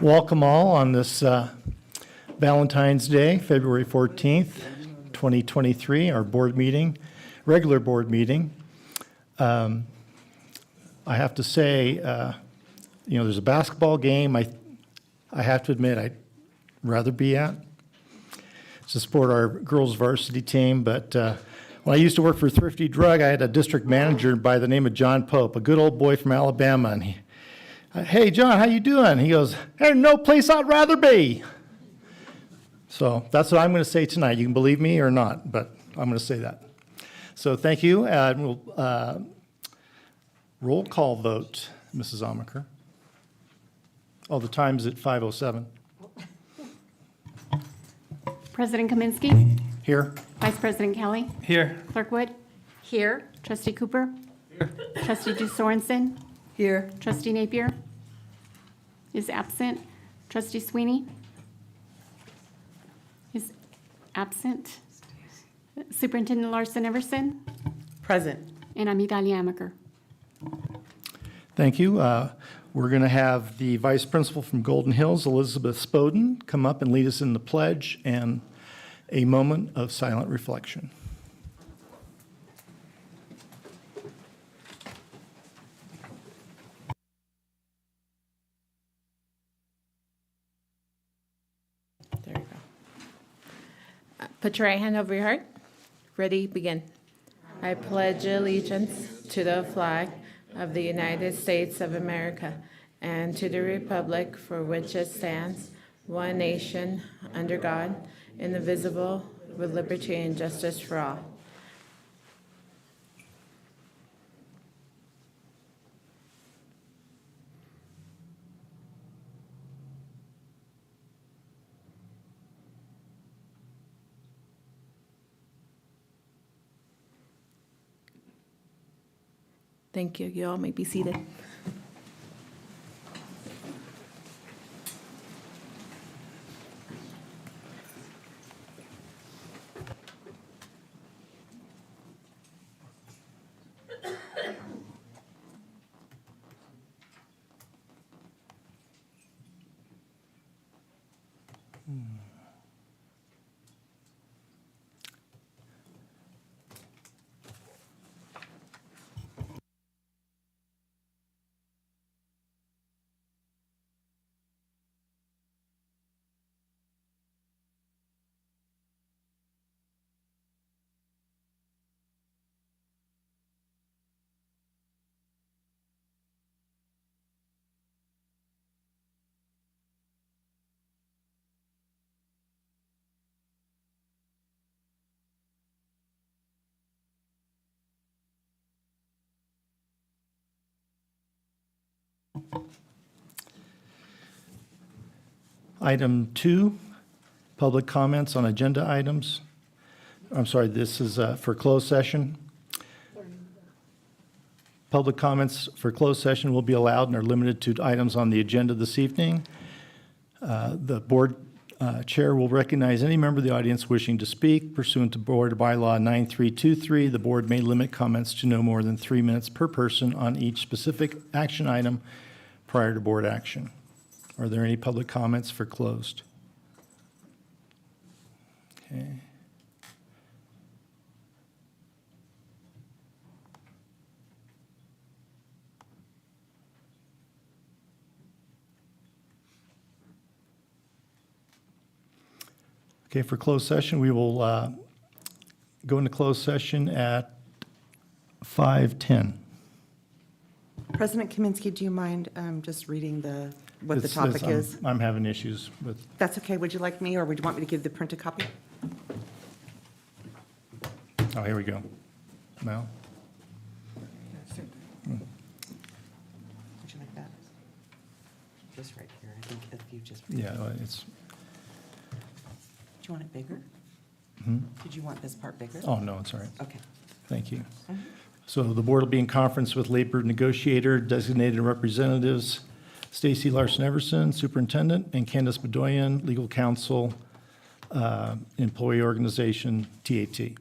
Welcome all on this Valentine's Day, February 14th, 2023, our board meeting, regular board meeting. I have to say, there's a basketball game I have to admit I'd rather be at to support our girls varsity team, but when I used to work for Thrifty Drug, I had a district manager by the name of John Pope, a good old boy from Alabama, and hey, John, how you doing? He goes, there's no place I'd rather be. So that's what I'm going to say tonight. You can believe me or not, but I'm going to say that. So thank you. We'll roll call vote, Mrs. Amaker. Oh, the time's at 5:07. President Kaminsky. Here. Vice President Kelly. Here. Clerk Wood. Here. Trustee Cooper. Here. Trustee Sorensen. Here. Trustee Napier is absent. Trustee Sweeney is absent. Superintendent Larson Everson. Present. And I'm Idalia Amaker. Thank you. We're going to have the Vice Principal from Golden Hills, Elizabeth Spoden, come up and lead us in the pledge and a moment of silent reflection. There you go. Put your right hand over your heart. Ready, begin. I pledge allegiance to the flag of the United States of America and to the republic for which it stands, one nation, under God, indivisible, with liberty and justice for all. Thank you. You all may be seated. Item 2, public comments on agenda items. I'm sorry, this is for closed session. Public comments for closed session will be allowed and are limited to items on the agenda this evening. The board chair will recognize any member of the audience wishing to speak. Pursuant to Board Bylaw 9323, the board may limit comments to no more than 3 minutes per person on each specific action item prior to board action. Are there any public comments for closed? Okay. Okay, for closed session, we will go into closed session at 5:10. President Kaminsky, do you mind just reading what the topic is? I'm having issues with. That's okay. Would you like me, or would you want me to give the printed copy? Oh, here we go. Mel? Would you like that? Just right here. I think if you just. Yeah, it's. Do you want it bigger? Did you want this part bigger? Oh, no, it's all right. Okay. Thank you. So the board will be in conference with labor negotiator, designated representatives, Stacy Larson Everson, superintendent, and Candace Bedoyan, legal counsel, employee organization, TAT.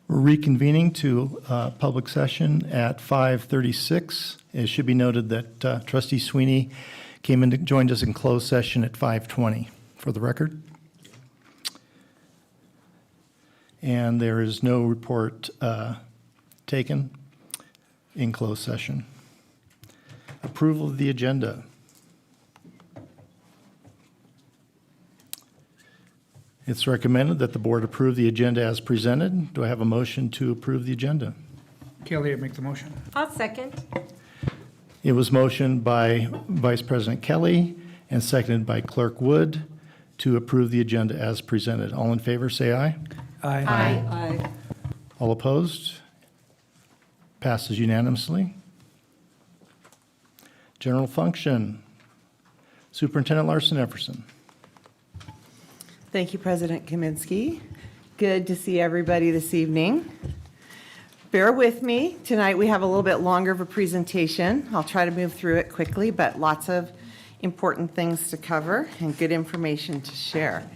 We're reconvening to public session at 5:36. It should be noted that Trustee Sweeney came in, joined us in closed session at 5:20 for the record. And there is no report taken in closed session. Approval of the agenda. It's recommended that the board approve the agenda as presented. Do I have a motion to approve the agenda? Kelly, make the motion. I'll second. It was motioned by Vice President Kelly and seconded by Clerk Wood to approve the agenda as presented. All in favor, say aye. Aye. All opposed? Passes unanimously. General function. Superintendent Larson Efferson. Thank you, President Kaminsky. Good to see everybody this evening. Bear with me. Tonight we have a little bit longer of a presentation. I'll try to move through it quickly, but lots of important things to cover and good information to share.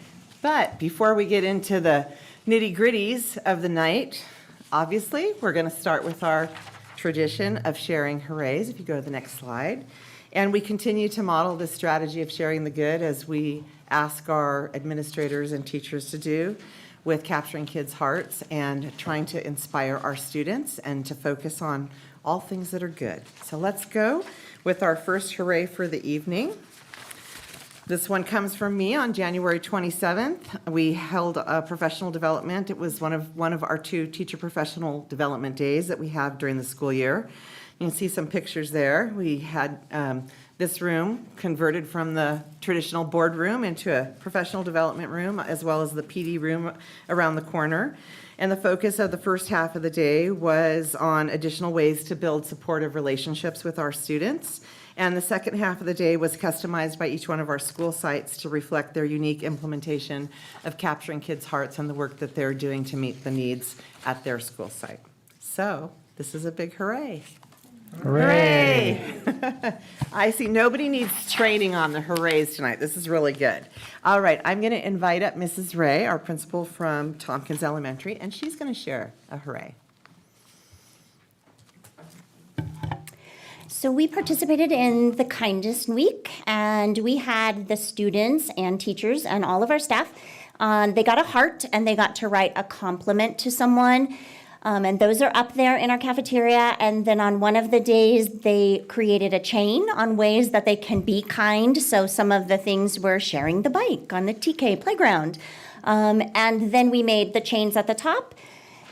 But before we get into the nitty-gritties of the night, obviously, we're going to start with our tradition of sharing hoorays. If you go to the next slide. And we continue to model this strategy of sharing the good as we ask our administrators and teachers to do with capturing kids' hearts and trying to inspire our students and to focus on all things that are good. So let's go with our first hooray for the evening. This one comes from me on January 27th. We held a professional development. It was one of our 2 teacher professional development days that we have during the school year. You can see some pictures there. We had this room converted from the traditional boardroom into a professional development room, as well as the PD room around the corner. And the focus of the first half of the day was on additional ways to build supportive relationships with our students. And the second half of the day was customized by each one of our school sites to reflect their unique implementation of capturing kids' hearts and the work that they're doing to meet the needs at their school site. So this is a big hooray. Hooray! I see nobody needs training on the hoorays tonight. This is really good. All right, I'm going to invite up Mrs. Ray, our principal from Tompkins Elementary, and she's going to share a hooray. So we participated in the Kindness Week, and we had the students and teachers and all of our staff. They got a heart, and they got to write a compliment to someone. And those are up there in our cafeteria. And then on one of the days, they created a chain on ways that they can be kind. So some of the things were sharing the bike on the TK playground. And then we made the chains at the top.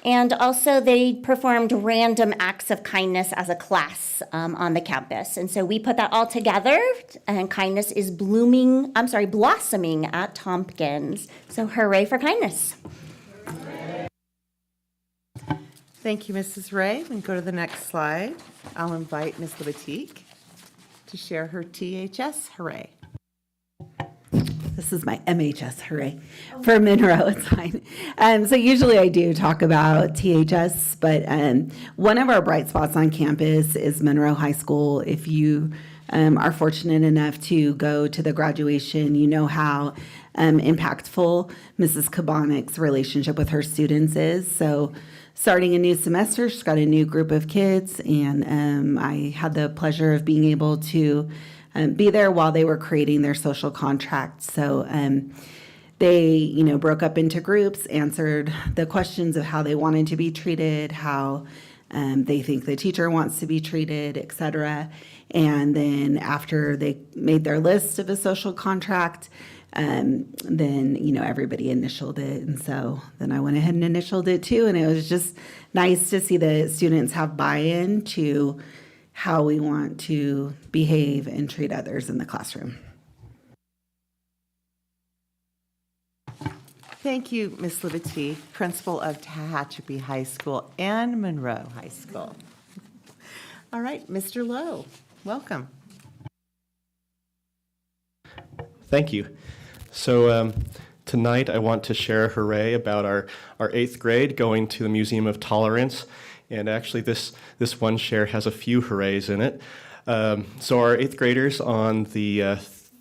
And also they performed random acts of kindness as a class on the campus. And so we put that all together, and kindness is blossoming at Tompkins. So hooray for kindness. Thank you, Mrs. Ray. We can go to the next slide. I'll invite Ms. Lebetique to share her THS hooray. This is my MHS hooray for Monroe. It's fine. So usually I do talk about THS, but one of our bright spots on campus is Monroe High School. If you are fortunate enough to go to the graduation, you know how impactful Mrs. Kabanik's relationship with her students is. So starting a new semester, she's got a new group of kids, and I had the pleasure of being able to be there while they were creating their social contract. So they, broke up into groups, answered the questions of how they wanted to be treated, how they think the teacher wants to be treated, et cetera. And then after they made their list of a social contract, then, everybody initialed it. And so then I went ahead and initialed it too. And it was just nice to see the students have buy-in to how we want to behave and treat others in the classroom. Thank you, Ms. Lebetique, principal of Tehachapi High School and Monroe High School. All right, Mr. Lowe, welcome. Thank you. So tonight I want to share a hooray about our 8th grade going to the Museum of Tolerance. And actually this one share has a few hoorays in it. So our 8th graders on the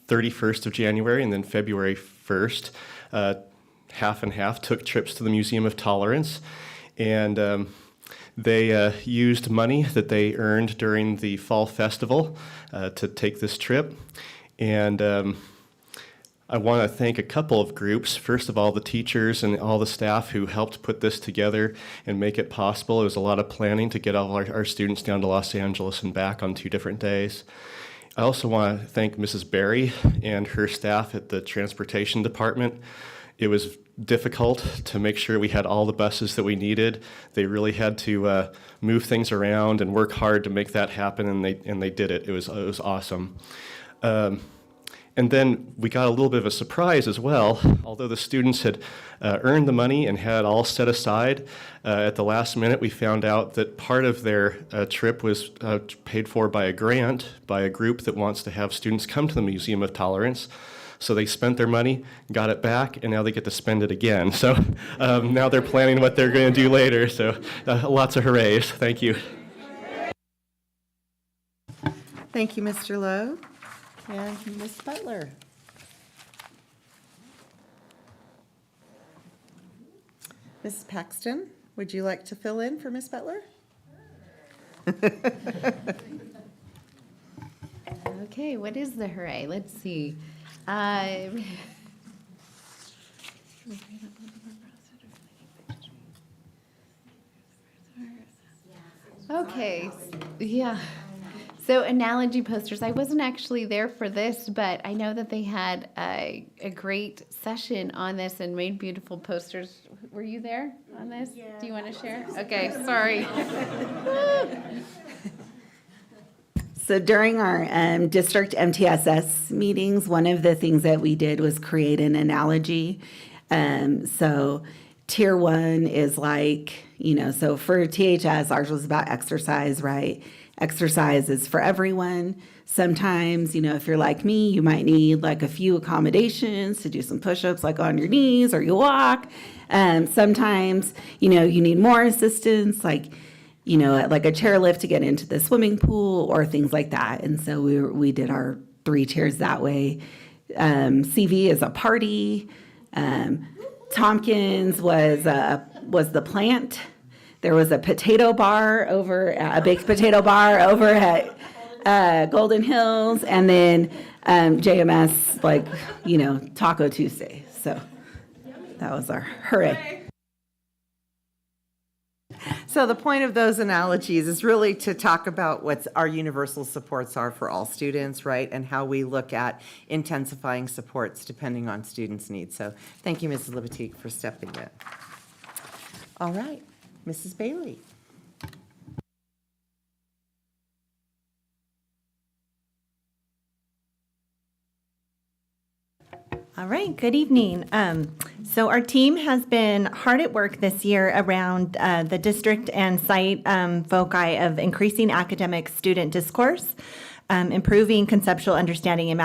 31st of January and then February 1st, half and half, took trips to the Museum of Tolerance. And they used money that they earned during the fall festival to take this trip. And I want to thank a couple of groups. First of all, the teachers and all the staff who helped put this together and make it possible. It was a lot of planning to get all our students down to Los Angeles and back on 2 different days. I also want to thank Mrs. Berry and her staff at the transportation department. It was difficult to make sure we had all the buses that we needed. They really had to move things around and work hard to make that happen, and they did it. It was awesome. And then we got a little bit of a surprise as well. Although the students had earned the money and had it all set aside, at the last minute we found out that part of their trip was paid for by a grant by a group that wants to have students come to the Museum of Tolerance. So they spent their money, got it back, and now they get to spend it again. So now they're planning what they're going to do later. So lots of hoorays. Thank you. Thank you, Mr. Lowe. And Ms. Butler. Mrs. Paxton, would you like to fill in for Ms. Butler? Okay, what is the hooray? Let's see. Okay, yeah. So analogy posters, I wasn't actually there for this, but I know that they had a great session on this and made beautiful posters. Were you there on this? Yeah. Do you want to share? Okay, sorry. So during our district MTSS meetings, one of the things that we did was create an analogy. So tier 1 is like, so for THS, ours was about exercise, right? Exercise is for everyone. Sometimes, if you're like me, you might need like a few accommodations to do some push-ups like on your knees or you walk. Sometimes, you need more assistance, like a chairlift to get into the swimming pool or things like that. And so we did our 3 tiers that way. CV is a party. Tompkins was the plant. There was a potato bar a baked potato bar over at Golden Hills, and then JMS, Taco Tuesday. So that was our hooray. So the point of those analogies is really to talk about what our universal supports are for all students, right? And how we look at intensifying supports depending on students' needs. So thank you, Mrs. Libatique, for stepping in. All right, Mrs. Bailey. All right, good evening. So our team has been hard at work this year around the district and site foci of increasing academic student discourse, improving conceptual understanding in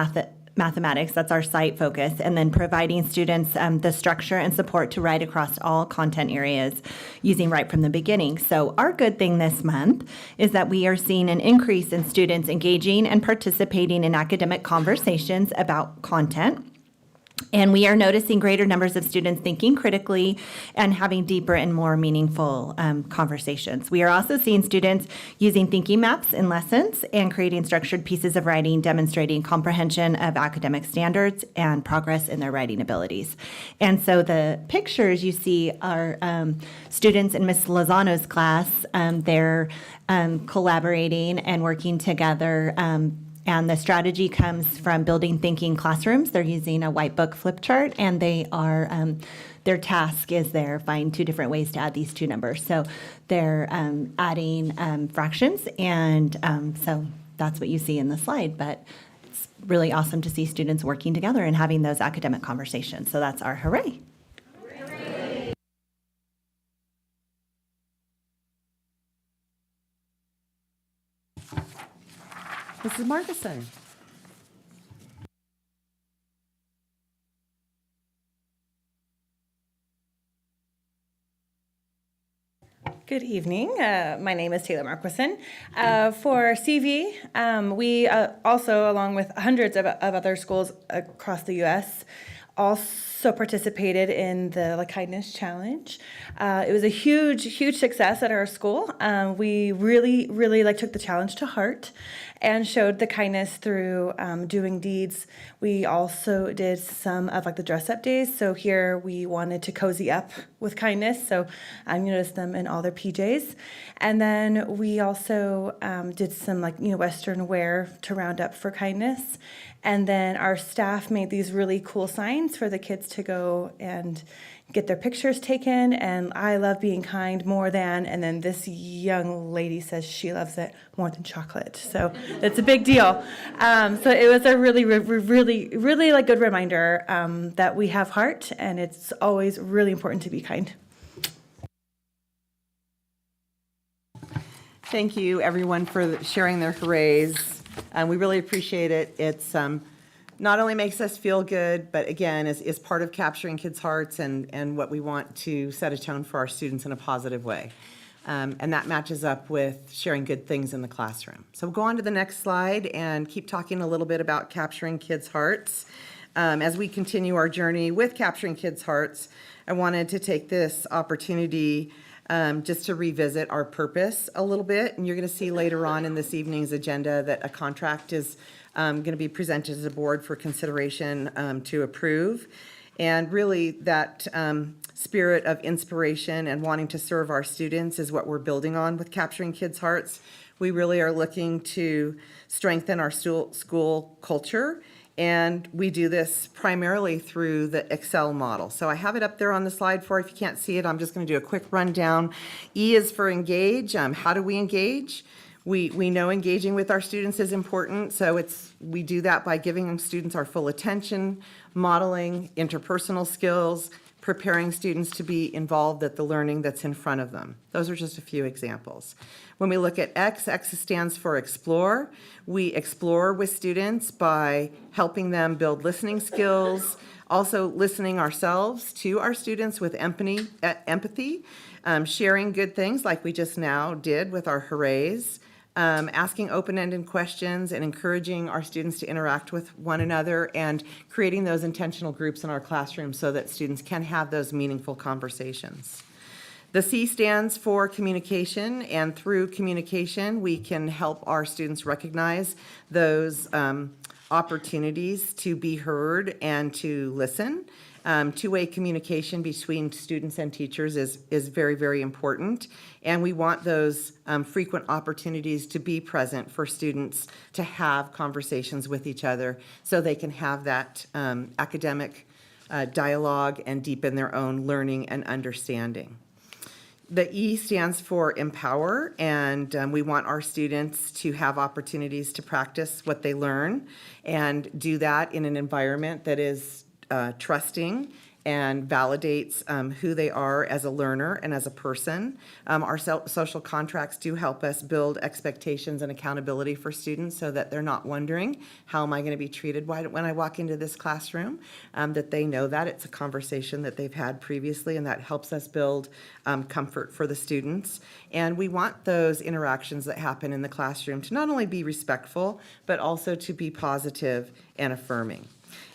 mathematics, that's our site focus, and then providing students the structure and support to write across all content areas using right from the beginning. So our good thing this month is that we are seeing an increase in students engaging and participating in academic conversations about content. And we are noticing greater numbers of students thinking critically and having deeper and more meaningful conversations. We are also seeing students using thinking maps in lessons and creating structured pieces of writing demonstrating comprehension of academic standards and progress in their writing abilities. And so the pictures you see are students in Ms. Lozano's class. They're collaborating and working together. And the strategy comes from building thinking classrooms. They're using a white book flip chart, and they are their task is they're finding 2 different ways to add these 2 numbers. So they're adding fractions, and so that's what you see in the slide. But it's really awesome to see students working together and having those academic conversations. So that's our hooray. Mrs. Markison. Good evening. My name is Taylor Marquison. For CV, we also, along with hundreds of other schools across the U.S., also participated in the Kindness Challenge. It was a huge success at our school. We really took the challenge to heart and showed the kindness through doing deeds. We also did some of the dress-up days. So here we wanted to cozy up with kindness. So you noticed them in all their PJs. And then we also did some Western wear to round up for kindness. And then our staff made these really cool signs for the kids to go and get their pictures taken. And I love being kind more than, and then this young lady says she loves it more than chocolate. So it's a big deal. So it was a really good reminder that we have heart, and it's always really important to be kind. Thank you, everyone, for sharing their hoorays. We really appreciate it. It's not only makes us feel good, but again, is part of capturing kids' hearts and what we want to set a tone for our students in a positive way. And that matches up with sharing good things in the classroom. So we'll go on to the next slide and keep talking a little bit about capturing kids' hearts. As we continue our journey with capturing kids' hearts, I wanted to take this opportunity just to revisit our purpose a little bit. And you're going to see later on in this evening's agenda that a contract is going to be presented to the board for consideration to approve. And really that spirit of inspiration and wanting to serve our students is what we're building on with Capturing Kids' Hearts. We really are looking to strengthen our school culture. And we do this primarily through the Excel model. So I have it up there on the slide for you. If you can't see it, I'm just going to do a quick rundown. E is for engage. How do we engage? We know engaging with our students is important, so we do that by giving students our full attention, modeling interpersonal skills, preparing students to be involved at the learning that's in front of them. Those are just a few examples. When we look at X, X stands for explore. We explore with students by helping them build listening skills, also listening ourselves to our students with empathy, sharing good things like we just now did with our hoorays, asking open-ended questions and encouraging our students to interact with one another and creating those intentional groups in our classroom so that students can have those meaningful conversations. The C stands for communication, and through communication, we can help our students recognize those opportunities to be heard and to listen. Two-way communication between students and teachers is very important, and we want those frequent opportunities to be present for students to have conversations with each other so they can have that academic dialogue and deepen their own learning and understanding. The E stands for empower, and we want our students to have opportunities to practice what they learn and do that in an environment that is trusting and validates who they are as a learner and as a person. Our social contracts do help us build expectations and accountability for students so that they're not wondering, how am I going to be treated when I walk into this classroom? That they know that it's a conversation that they've had previously, and that helps us build comfort for the students. And we want those interactions that happen in the classroom to not only be respectful, but also to be positive and affirming.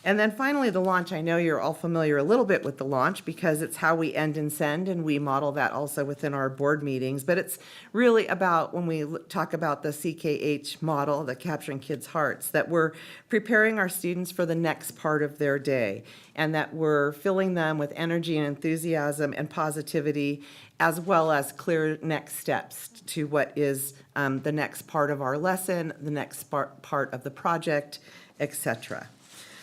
And then finally, the launch. I know you're all familiar a little bit with the launch because it's how we end and send, and we model that also within our board meetings. But it's really about, when we talk about the CKH model, the Capturing Kids' Hearts, that we're preparing our students for the next part of their day, and that we're filling them with energy and enthusiasm and positivity, as well as clear next steps to what is the next part of our lesson, the next part of the project, etc.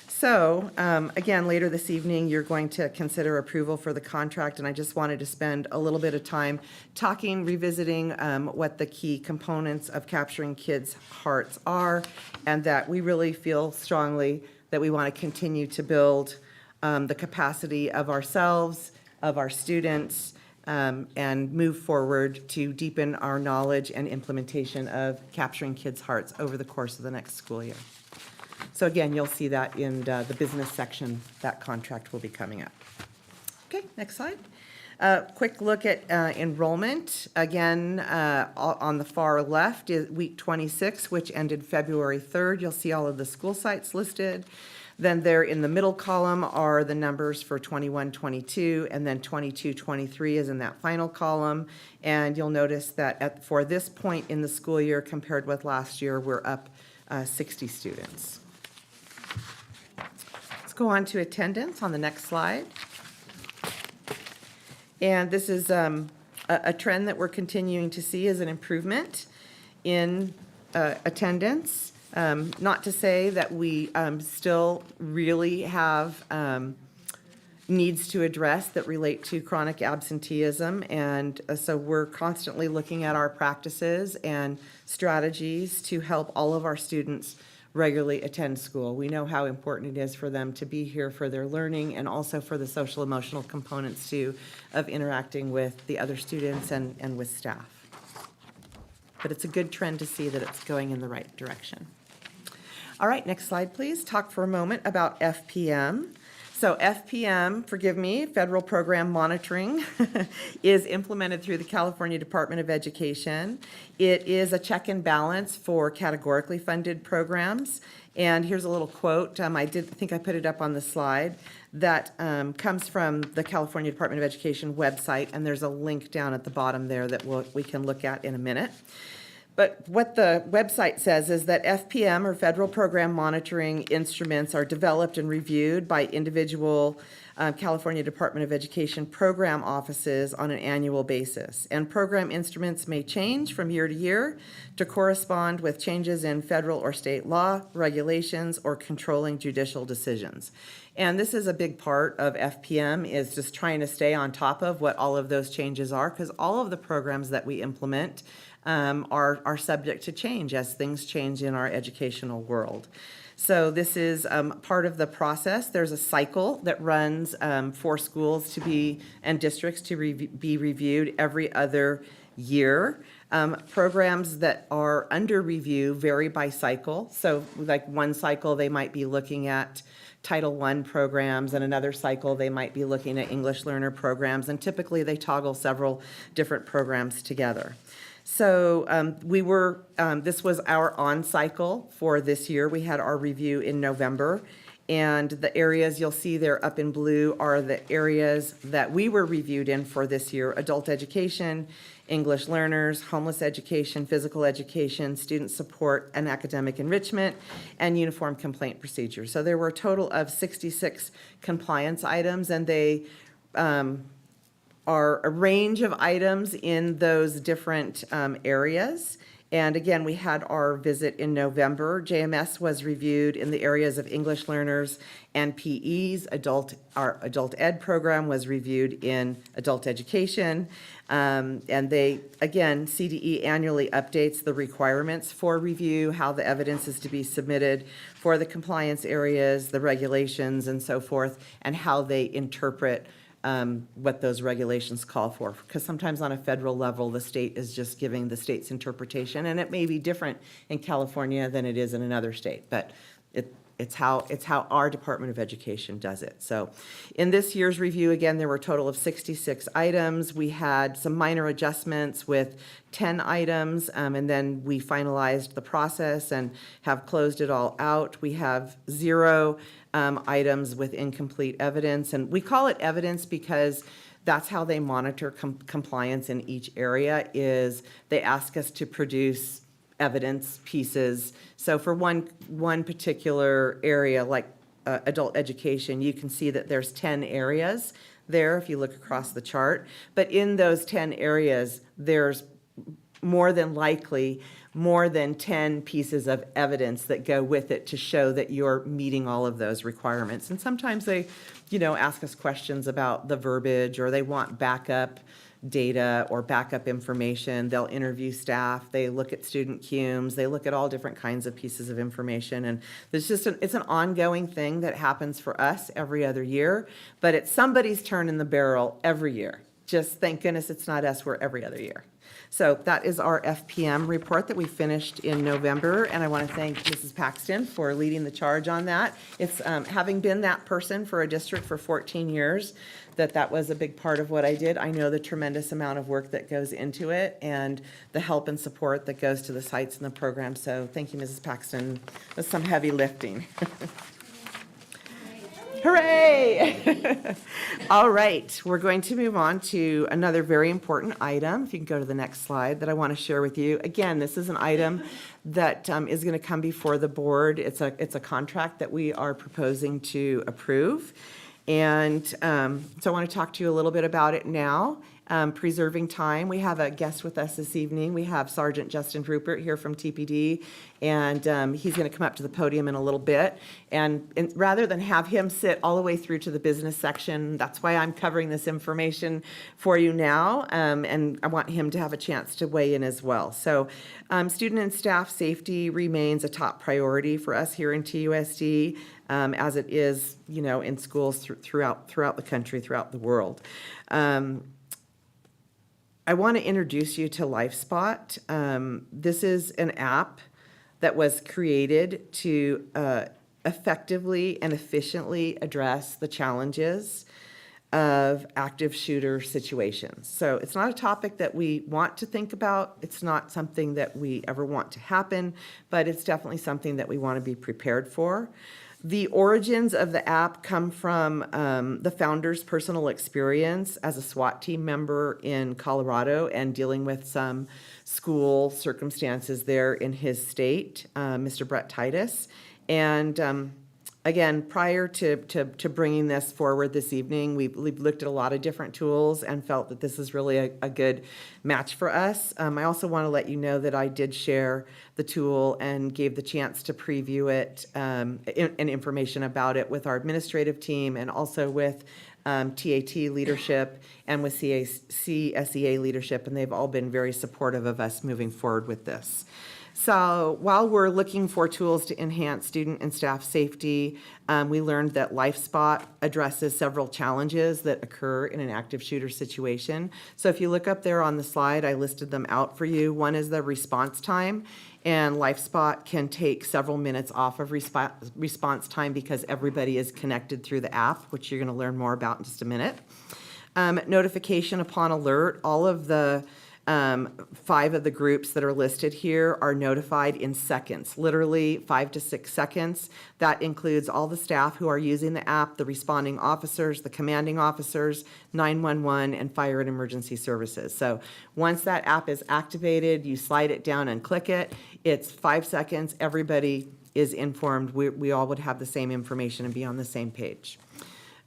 So, again, later this evening, you're going to consider approval for the contract, and I just wanted to spend a little bit of time revisiting what the key components of Capturing Kids' Hearts are, and that we really feel strongly that we want to continue to build the capacity of ourselves, of our students, and move forward to deepen our knowledge and implementation of Capturing Kids' Hearts over the course of the next school year. So again, you'll see that in the business section, that contract will be coming up. Okay, next slide. Quick look at enrollment. Again, on the far left is week 26, which ended February 3rd. You'll see all of the school sites listed. Then there in the middle column are the numbers for 21-22, and then 22-23 is in that final column. And you'll notice that for this point in the school year compared with last year, we're up 60 students. Let's go on to attendance on the next slide. And this is a trend that we're continuing to see as an improvement in attendance. Not to say that we still really have needs to address that relate to chronic absenteeism. And so we're constantly looking at our practices and strategies to help all of our students regularly attend school. We know how important it is for them to be here for their learning and also for the social emotional components too of interacting with the other students and with staff. But it's a good trend to see that it's going in the right direction. All right, next slide, please. Talk for a moment about FPM. So FPM, forgive me, Federal Program Monitoring, is implemented through the California Department of Education. It is a check and balance for categorically funded programs. And here's a little quote. I think I put it up on the slide that comes from the California Department of Education website. And there's a link down at the bottom there that we can look at in a minute. But what the website says is that FPM, or Federal Program Monitoring Instruments, are developed and reviewed by individual California Department of Education program offices on an annual basis. And program instruments may change from year to year to correspond with changes in federal or state law, regulations, or controlling judicial decisions. And this is a big part of FPM, is just trying to stay on top of what all of those changes are, because all of the programs that we implement are subject to change as things change in our educational world. So this is part of the process. There's a cycle that runs for schools to be, and districts to be reviewed every other year. Programs that are under review vary by cycle. So like one cycle, they might be looking at Title I programs, and another cycle they might be looking at English learner programs, and typically they toggle several different programs together. So this was our on cycle for this year. We had our review in November, and the areas you'll see there up in blue are the areas that we were reviewed in for this year: adult education, English learners, homeless education, physical education, student support and academic enrichment, and uniform complaint procedures. So there were a total of 66 compliance items, and they are a range of items in those different areas. And again, we had our visit in November. JMS was reviewed in the areas of English learners and PEs. Our adult ed program was reviewed in adult education. And they, again, CDE annually updates the requirements for review, how the evidence is to be submitted for the compliance areas, the regulations, and so forth, and how they interpret what those regulations call for. Because sometimes on a federal level, the state is just giving the state's interpretation, and it may be different in California than it is in another state, but it's how our Department of Education does it. So in this year's review, again, there were a total of 66 items. We had some minor adjustments with 10 items, and then we finalized the process and have closed it all out. We have 0 items with incomplete evidence, and we call it evidence because that's how they monitor compliance in each area. Is they ask us to produce evidence pieces. So for one particular area, like adult education, you can see that there's 10 areas there if you look across the chart. But in those 10 areas, there's more than likely more than 10 pieces of evidence that go with it to show that you're meeting all of those requirements. And sometimes they, ask us questions about the verbiage, or they want backup data or backup information. They'll interview staff, they look at student cumes, they look at all different kinds of pieces of information. And there's just it's an ongoing thing that happens for us every other year, but it's somebody's turn in the barrel every year. Just thank goodness it's not us, we're every other year. So that is our FPM report that we finished in November, and I want to thank Mrs. Paxton for leading the charge on that. It's having been that person for a district for 14 years, that was a big part of what I did. I know the tremendous amount of work that goes into it and the help and support that goes to the sites and the program. So thank you, Mrs. Paxton. That's some heavy lifting. Hooray! All right, we're going to move on to another very important item. If you can go to the next slide that I want to share with you. Again, this is an item that is going to come before the board. It's a contract that we are proposing to approve. And so I want to talk to you a little bit about it now. Preserving time. We have a guest with us this evening. We have Sergeant Justin Rupert here from TPD, and he's going to come up to the podium in a little bit. And rather than have him sit all the way through to the business section, that's why I'm covering this information for you now, and I want him to have a chance to weigh in as well. So student and staff safety remains a top priority for us here in TUSD, as it is, in schools throughout the country, throughout the world. I want to introduce you to LifeSpot. This is an app that was created to effectively and efficiently address the challenges of active shooter situations. So it's not a topic that we want to think about. It's not something that we ever want to happen, but it's definitely something that we want to be prepared for. The origins of the app come from the founder's personal experience as a SWAT team member in Colorado and dealing with some school circumstances there in his state, Mr. Brett Titus. And again, prior to bringing this forward this evening, we've looked at a lot of different tools and felt that this is really a good match for us. I also want to let you know that I did share the tool and gave the chance to preview it and information about it with our administrative team and also with TAT leadership and with CSEA leadership, and they've all been very supportive of us moving forward with this. So while we're looking for tools to enhance student and staff safety, we learned that LifeSpot addresses several challenges that occur in an active shooter situation. So if you look up there on the slide, I listed them out for you. One is the response time, and LifeSpot can take several minutes off of response time because everybody is connected through the app, which you're going to learn more about in just a minute. Notification upon alert, all of the 5 of the groups that are listed here are notified in seconds, literally 5 to 6 seconds. That includes all the staff who are using the app, the responding officers, the commanding officers, 911, and fire and emergency services. So once that app is activated, you slide it down and click it. It's 5 seconds. Everybody is informed. We all would have the same information and be on the same page.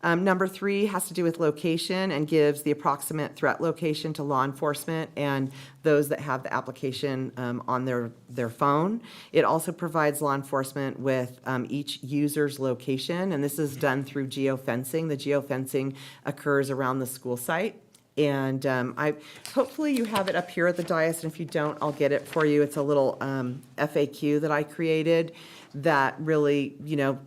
Number 3 has to do with location and gives the approximate threat location to law enforcement and those that have the application on their phone. It also provides law enforcement with each user's location, and this is done through geofencing. The geofencing occurs around the school site. And hopefully you have it up here at the dais, and if you don't, I'll get it for you. It's a little FAQ that I created that really, will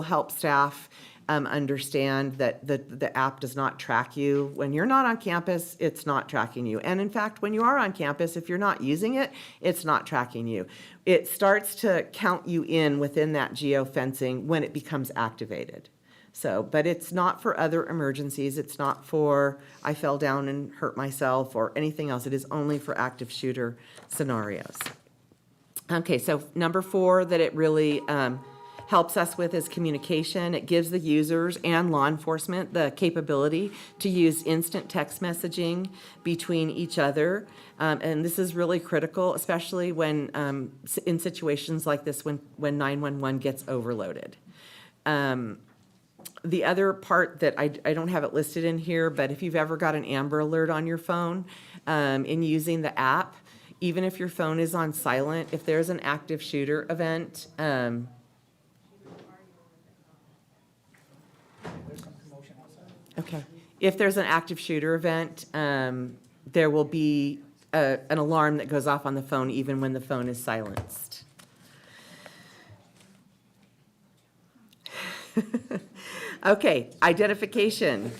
help staff understand that the app does not track you. When you're not on campus, it's not tracking you. And in fact, when you are on campus, if you're not using it, it's not tracking you. It starts to count you in within that geofencing when it becomes activated. So, but it's not for other emergencies. It's not for I fell down and hurt myself or anything else. It is only for active shooter scenarios. Okay, so number 4 that it really helps us with is communication. It gives the users and law enforcement the capability to use instant text messaging between each other. And this is really critical, especially when in situations like this when 911 gets overloaded. The other part that I don't have it listed in here, but if you've ever got an Amber Alert on your phone in using the app, even if your phone is on silent, if there's an active shooter event, okay. If there's an active shooter event, there will be an alarm that goes off on the phone even when the phone is silenced. Okay, identification.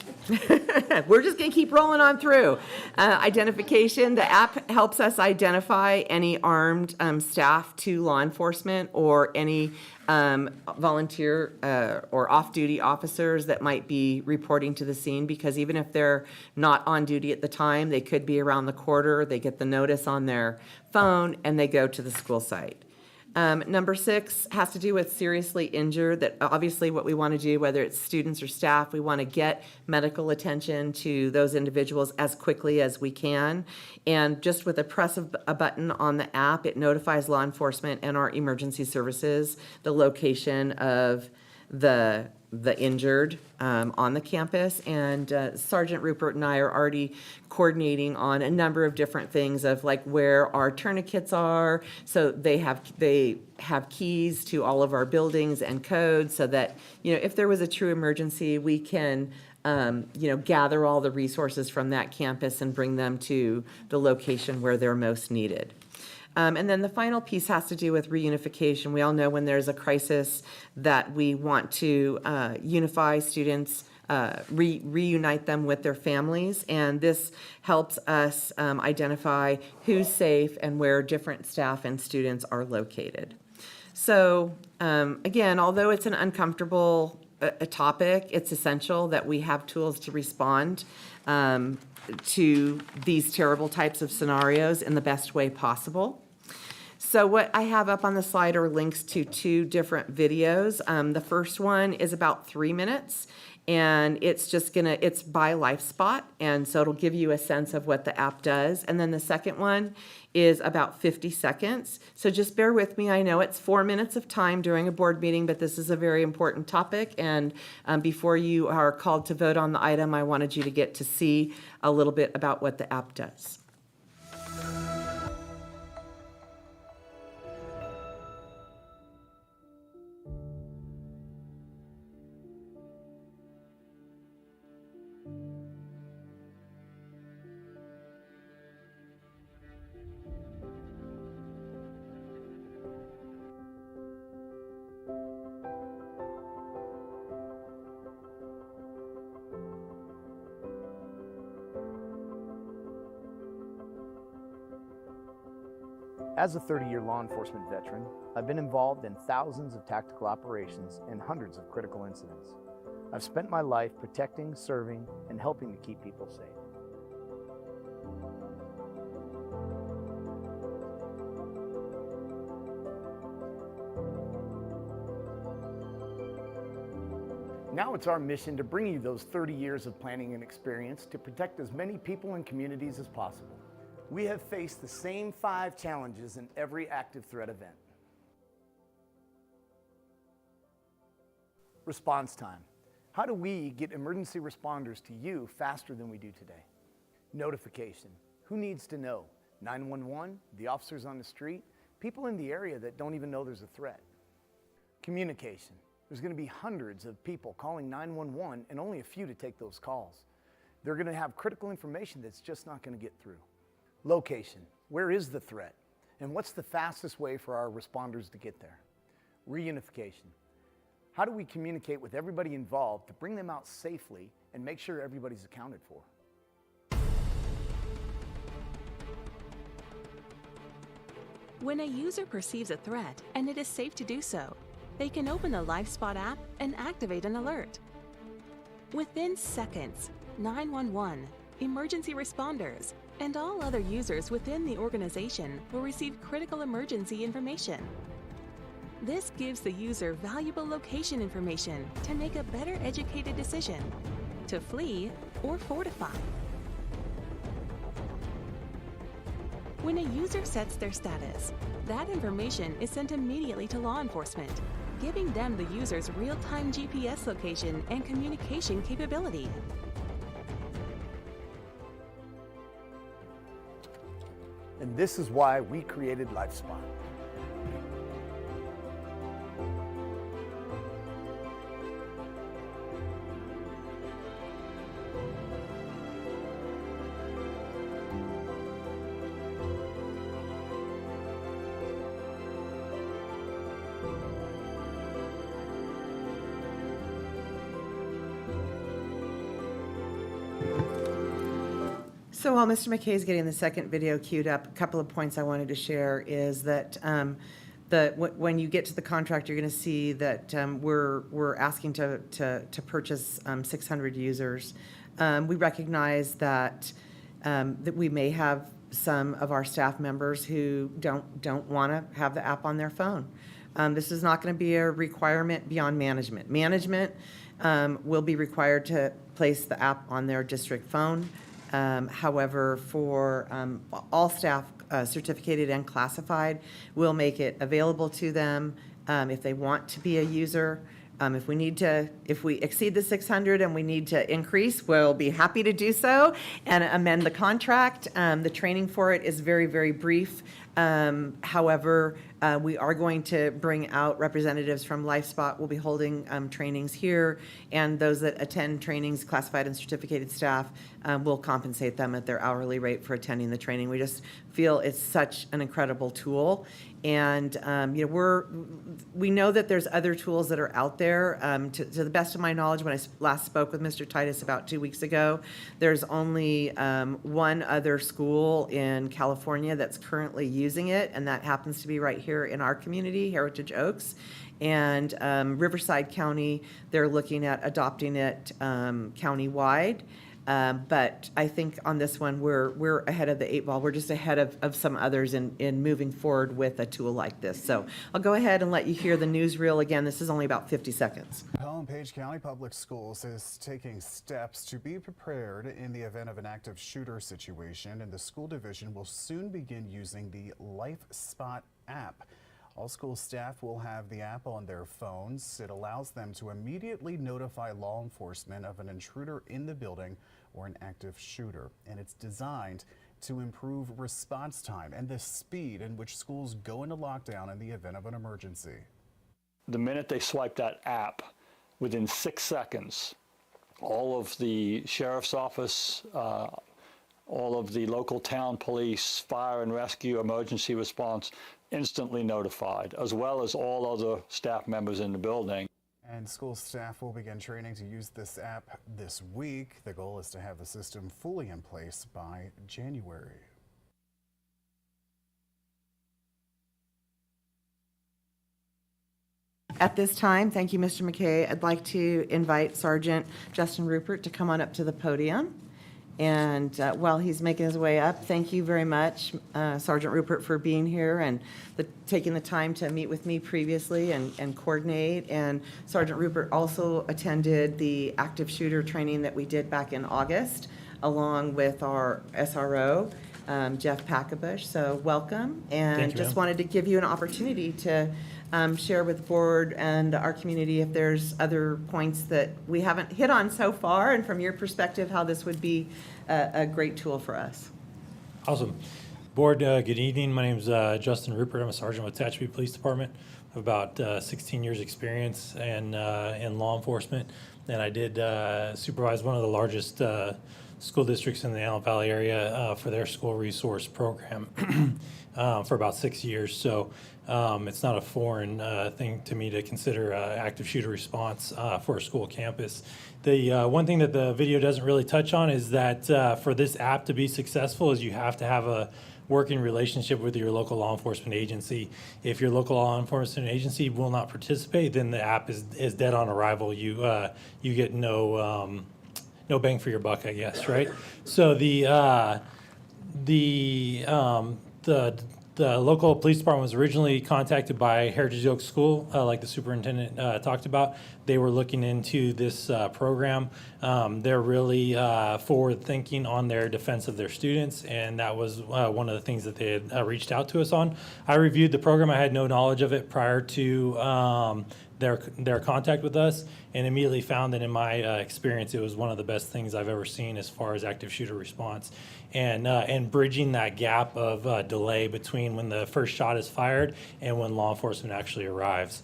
We're just going to keep rolling on through. Identification, the app helps us identify any armed staff to law enforcement or any volunteer or off-duty officers that might be reporting to the scene, because even if they're not on duty at the time, they could be around the corner, they get the notice on their phone, and they go to the school site. Number 6 has to do with seriously injured, that obviously what we want to do, whether it's students or staff, we want to get medical attention to those individuals as quickly as we can. And just with a press of a button on the app, it notifies law enforcement and our emergency services the location of the injured on the campus. And Sergeant Rupert and I are already coordinating on a number of different things of like where our tourniquets are. So they have keys to all of our buildings and codes so that, if there was a true emergency, we can gather all the resources from that campus and bring them to the location where they're most needed. And then the final piece has to do with reunification. We all know when there's a crisis that we want to unify students, reunite them with their families. And this helps us identify who's safe and where different staff and students are located. So again, although it's an uncomfortable a topic, it's essential that we have tools to respond to these terrible types of scenarios in the best way possible. So what I have up on the slide are links to 2 different videos. The first one is about 3 minutes, and it's by LifeSpot, and so it'll give you a sense of what the app does. And then the second one is about 50 seconds. So just bear with me. I know it's 4 minutes of time during a board meeting, but this is a very important topic. And before you are called to vote on the item, I wanted you to get to see a little bit about what the app does. As a 30-year law enforcement veteran, I've been involved in thousands of tactical operations and hundreds of critical incidents. I've spent my life protecting, serving, and helping to keep people safe. Now it's our mission to bring you those 30 years of planning and experience to protect as many people and communities as possible. We have faced the same 5 challenges in every active threat event. Response time. How do we get emergency responders to you faster than we do today? Notification. Who needs to know? 911, the officers on the street, people in the area that don't even know there's a threat. Communication. There's going to be hundreds of people calling 911 and only a few to take those calls. They're going to have critical information that's just not going to get through. Location. Where is the threat? And what's the fastest way for our responders to get there? Reunification. How do we communicate with everybody involved to bring them out safely and make sure everybody's accounted for? When a user perceives a threat and it is safe to do so, they can open the LifeSpot app and activate an alert. Within seconds, 911, emergency responders, and all other users within the organization will receive critical emergency information. This gives the user valuable location information to make a better educated decision, to flee or fortify. When a user sets their status, that information is sent immediately to law enforcement, giving them the user's real-time GPS location and communication capability. And this is why we created LifeSpot. So while Mr. McKay is getting the second video queued up, a couple of points I wanted to share is that when you get to the contract, you're going to see that we're asking to purchase 600 users. We recognize that we may have some of our staff members who don't want to have the app on their phone. This is not going to be a requirement beyond management. Management will be required to place the app on their district phone. However, for all staff, certificated and classified, we'll make it available to them if they want to be a user. If we exceed the 600 and we need to increase, we'll be happy to do so and amend the contract. The training for it is very, very brief. However, we are going to bring out representatives from LifeSpot. We'll be holding trainings here, and those that attend trainings, classified and certificated staff, will compensate them at their hourly rate for attending the training. We just feel it's such an incredible tool. And we know that there's other tools that are out there. To the best of my knowledge, when I last spoke with Mr. Titus about 2 weeks ago, there's only one other school in California that's currently using it, and that happens to be right here in our community, Heritage Oaks. And Riverside County, they're looking at adopting it countywide. But I think on this one, we're ahead of the 8 ball. We're just ahead of some others in moving forward with a tool like this. So I'll go ahead and let you hear the newsreel again. This is only about 50 seconds. Palm-Page County Public Schools is taking steps to be prepared in the event of an active shooter situation, and the school division will soon begin using the LifeSpot app. All school staff will have the app on their phones. It allows them to immediately notify law enforcement of an intruder in the building or an active shooter. And it's designed to improve response time and the speed in which schools go into lockdown in the event of an emergency. The minute they swipe that app, within 6 seconds, all of the sheriff's office, all of the local town police, fire and rescue, emergency response, instantly notified, as well as all other staff members in the building. And school staff will begin training to use this app this week. The goal is to have the system fully in place by January. At this time, thank you, Mr. McKay. I'd like to invite Sergeant Justin Rupert to come on up to the podium. And while he's making his way up, thank you very much, Sergeant Rupert, for being here and taking the time to meet with me previously and coordinate. And Sergeant Rupert also attended the active shooter training that we did back in August, along with our SRO, Jeff Packabush. So welcome. And just wanted to give you an opportunity to share with the board and our community if there's other points that we haven't hit on so far, and from your perspective, how this would be a great tool for us. Awesome. Board, good evening. My name is Justin Rupert. I'm a sergeant with Tehachapi Police Department. I have about 16 years experience in law enforcement, and I did supervise one of the largest school districts in the Antelope Valley area for their school resource program for about 6 years. So it's not a foreign thing to me to consider active shooter response for a school campus. The one thing that the video doesn't really touch on is that for this app to be successful is you have to have a working relationship with your local law enforcement agency. If your local law enforcement agency will not participate, then the app is dead on arrival. You get no bang for your buck, I guess, right? So the local police department was originally contacted by Heritage Oaks School, like the superintendent talked about. They were looking into this program. They're really forward-thinking on their defense of their students, and that was one of the things that they had reached out to us on. I reviewed the program. I had no knowledge of it prior to their contact with us, and immediately found that in my experience, it was one of the best things I've ever seen as far as active shooter response, and bridging that gap of delay between when the first shot is fired and when law enforcement actually arrives.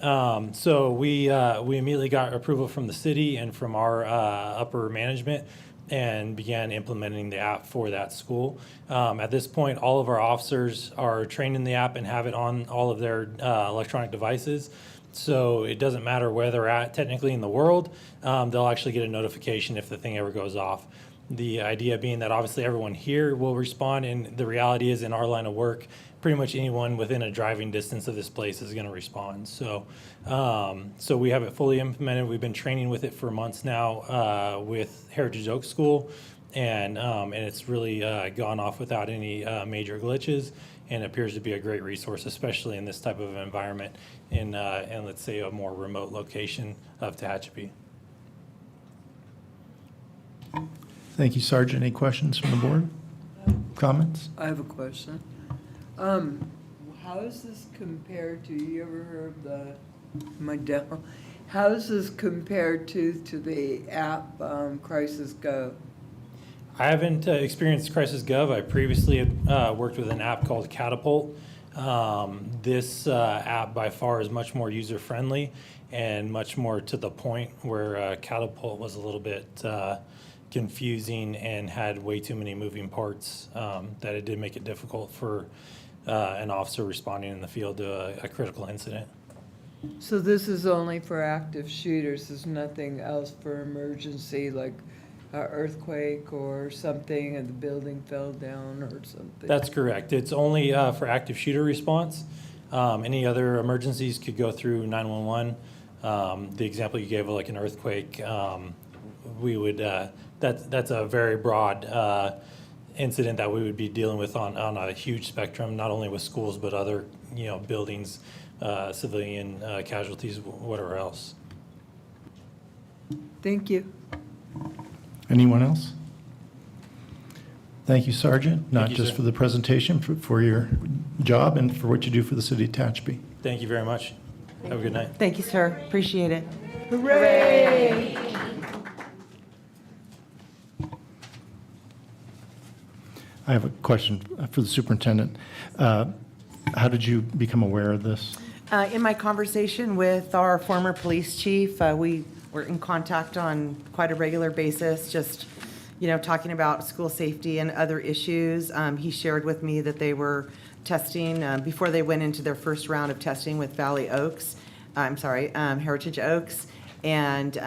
So we immediately got approval from the city and from our upper management, and began implementing the app for that school. At this point, all of our officers are trained in the app and have it on all of their electronic devices. So it doesn't matter where they're at technically in the world, they'll actually get a notification if the thing ever goes off. The idea being that obviously everyone here will respond, and the reality is in our line of work, pretty much anyone within a driving distance of this place is going to respond. So, so we have it fully implemented. We've been training with it for months now with Heritage Oaks School, and it's really gone off without any major glitches, and appears to be a great resource, especially in this type of environment in let's say a more remote location of Tehachapi. Thank you, Sergeant. Any questions from the board? Comments? I have a question. How does this compare to, you ever heard of the, my demo? How does this compare to the app Crisis Go? I haven't experienced Crisis Gov. I previously had worked with an app called Catapult. This app by far is much more user-friendly and much more to the point, where Catapult was a little bit confusing and had way too many moving parts, that it did make it difficult for an officer responding in the field to a critical incident. So this is only for active shooters, there's nothing else for emergency, like an earthquake or something and the building fell down or something? That's correct. It's only for active shooter response. Any other emergencies could go through 911. The example you gave of like an earthquake, we would, that's a very broad incident that we would be dealing with on a huge spectrum, not only with schools, but other, buildings, civilian casualties, whatever else. Thank you. Anyone else? Thank you, Sergeant, not you, just sir. for the presentation, for your job and for what you do for the city of Tehachapi. Thank you very much. Have a good night. Thank you, sir. Appreciate it. Hooray! I have a question for the superintendent. How did you become aware of this? In my conversation with our former police chief, we were in contact on quite a regular basis, just, talking about school safety and other issues. He shared with me that they were testing, before they went into their first round of testing with Heritage Oaks. And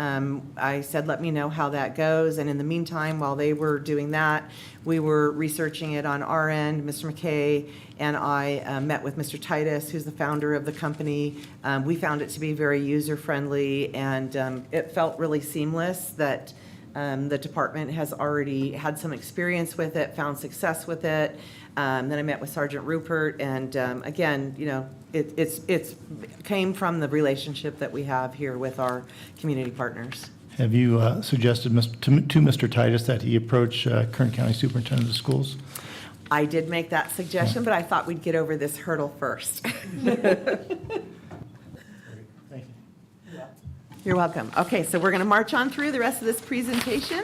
I said, let me know how that goes. And in the meantime, while they were doing that, we were researching it on our end. Mr. McKay and I met with Mr. Titus, who's the founder of the company. We found it to be very user-friendly, and it felt really seamless that the department has already had some experience with it, found success with it. Then I met with Sergeant Rupert, and again, it's came from the relationship that we have here with our community partners. Have you suggested to Mr. Titus that he approach Kern County Superintendent of Schools? I did make that suggestion, but I thought we'd get over this hurdle first. You're welcome. Okay, so we're going to march on through the rest of this presentation,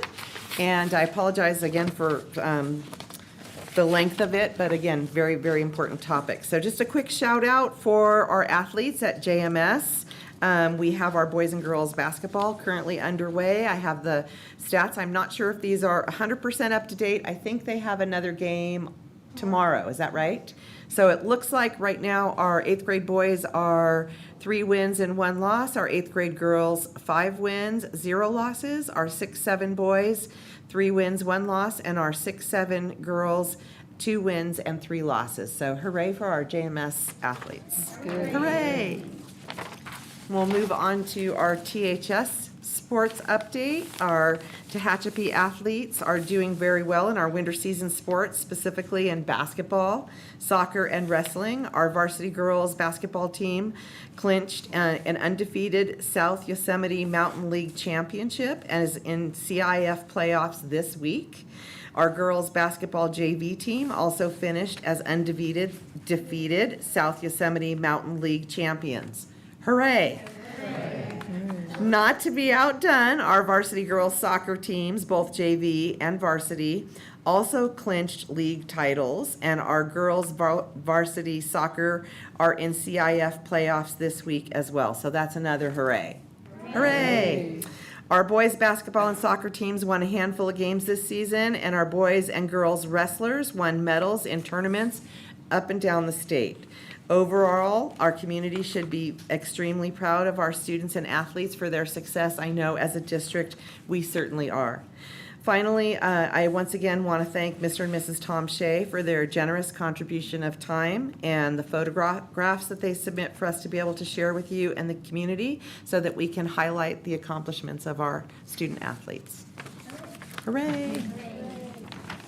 and I apologize again for the length of it, but again, very, very important topic. So just a quick shout out for our athletes at JMS. We have our boys and girls basketball currently underway. I have the stats. I'm not sure if these are 100% up to date. I think they have another game tomorrow. Is that right? So it looks like right now our 8th grade boys are 3 wins and 1 loss. Our 8th grade girls, 5 wins, 0 losses. Our 6-7 boys, 3 wins, 1 loss. And our 6-7 girls, 2 wins and 3 losses. So hooray for our JMS athletes. Hooray! We'll move on to our THS sports update. Our Tehachapi athletes are doing very well in our winter season sports, specifically in basketball, soccer, and wrestling. Our varsity girls basketball team clinched an undefeated South Yosemite Mountain League championship and is in CIF playoffs this week. Our girls basketball JV team also finished as defeated South Yosemite Mountain League champions. Hooray! Not to be outdone, our varsity girls soccer teams, both JV and varsity, also clinched league titles, and our girls varsity soccer are in CIF playoffs this week as well. So that's another hooray. Hooray! Our boys basketball and soccer teams won a handful of games this season, and our boys and girls wrestlers won medals in tournaments up and down the state. Overall, our community should be extremely proud of our students and athletes for their success. I know as a district, we certainly are. Finally, I once again want to thank Mr. and Mrs. Tom Shea for their generous contribution of time and the photographs that they submit for us to be able to share with you and the community so that we can highlight the accomplishments of our student athletes. Hooray!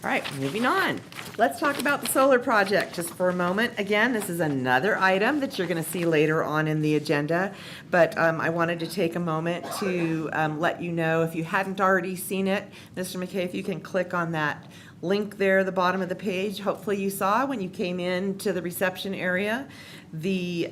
All right, moving on. Let's talk about the solar project just for a moment. Again, this is another item that you're going to see later on in the agenda, but I wanted to take a moment to let you know, if you hadn't already seen it, Mr. McKay, if you can click on that link there at the bottom of the page. Hopefully you saw when you came in to the reception area, the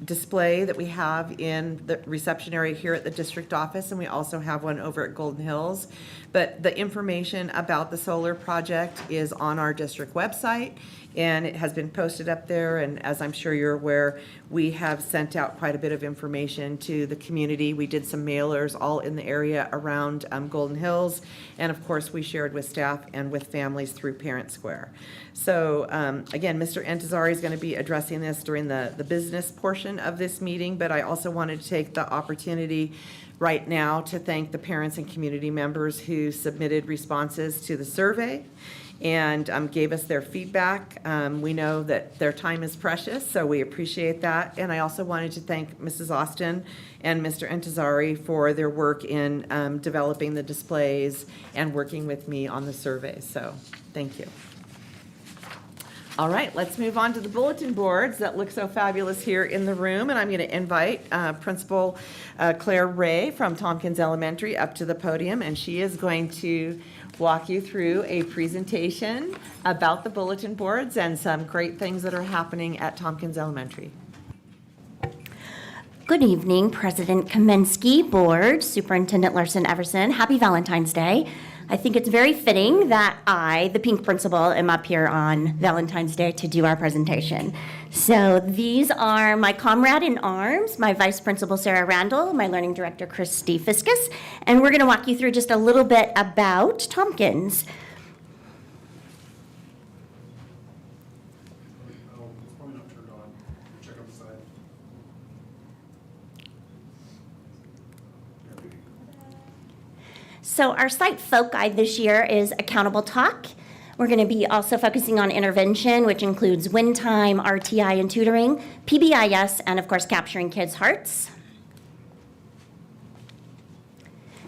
display that we have in the reception area here at the district office, and we also have one over at Golden Hills. But the information about the solar project is on our district website, and it has been posted up there. And as I'm sure you're aware, we have sent out quite a bit of information to the community. We did some mailers all in the area around Golden Hills, and of course we shared with staff and with families through Parent Square. So again, Mr. Entazari is going to be addressing this during the business portion of this meeting, but I also wanted to take the opportunity right now to thank the parents and community members who submitted responses to the survey and gave us their feedback. We know that their time is precious, so we appreciate that. And I also wanted to thank Mrs. Austin and Mr. Entazari for their work in developing the displays and working with me on the survey. So thank you. All right, let's move on to the bulletin boards that look so fabulous here in the room. And I'm going to invite Principal Claire Ray from Tompkins Elementary up to the podium, and she is going to walk you through a presentation about the bulletin boards and some great things that are happening at Tompkins Elementary. Good evening, President Kaminsky, Board, Superintendent Larson Everson. Happy Valentine's Day. I think it's very fitting that I, the pink principal, am up here on Valentine's Day to do our presentation. So these are my comrade in arms, my vice principal, Sarah Randall, my learning director, Christy Fiskus, and we're going to walk you through just a little bit about Tompkins. So our site foci this year is Accountable Talk. We're going to be also focusing on intervention, which includes win time, RTI and tutoring, PBIS, and of course capturing kids' hearts.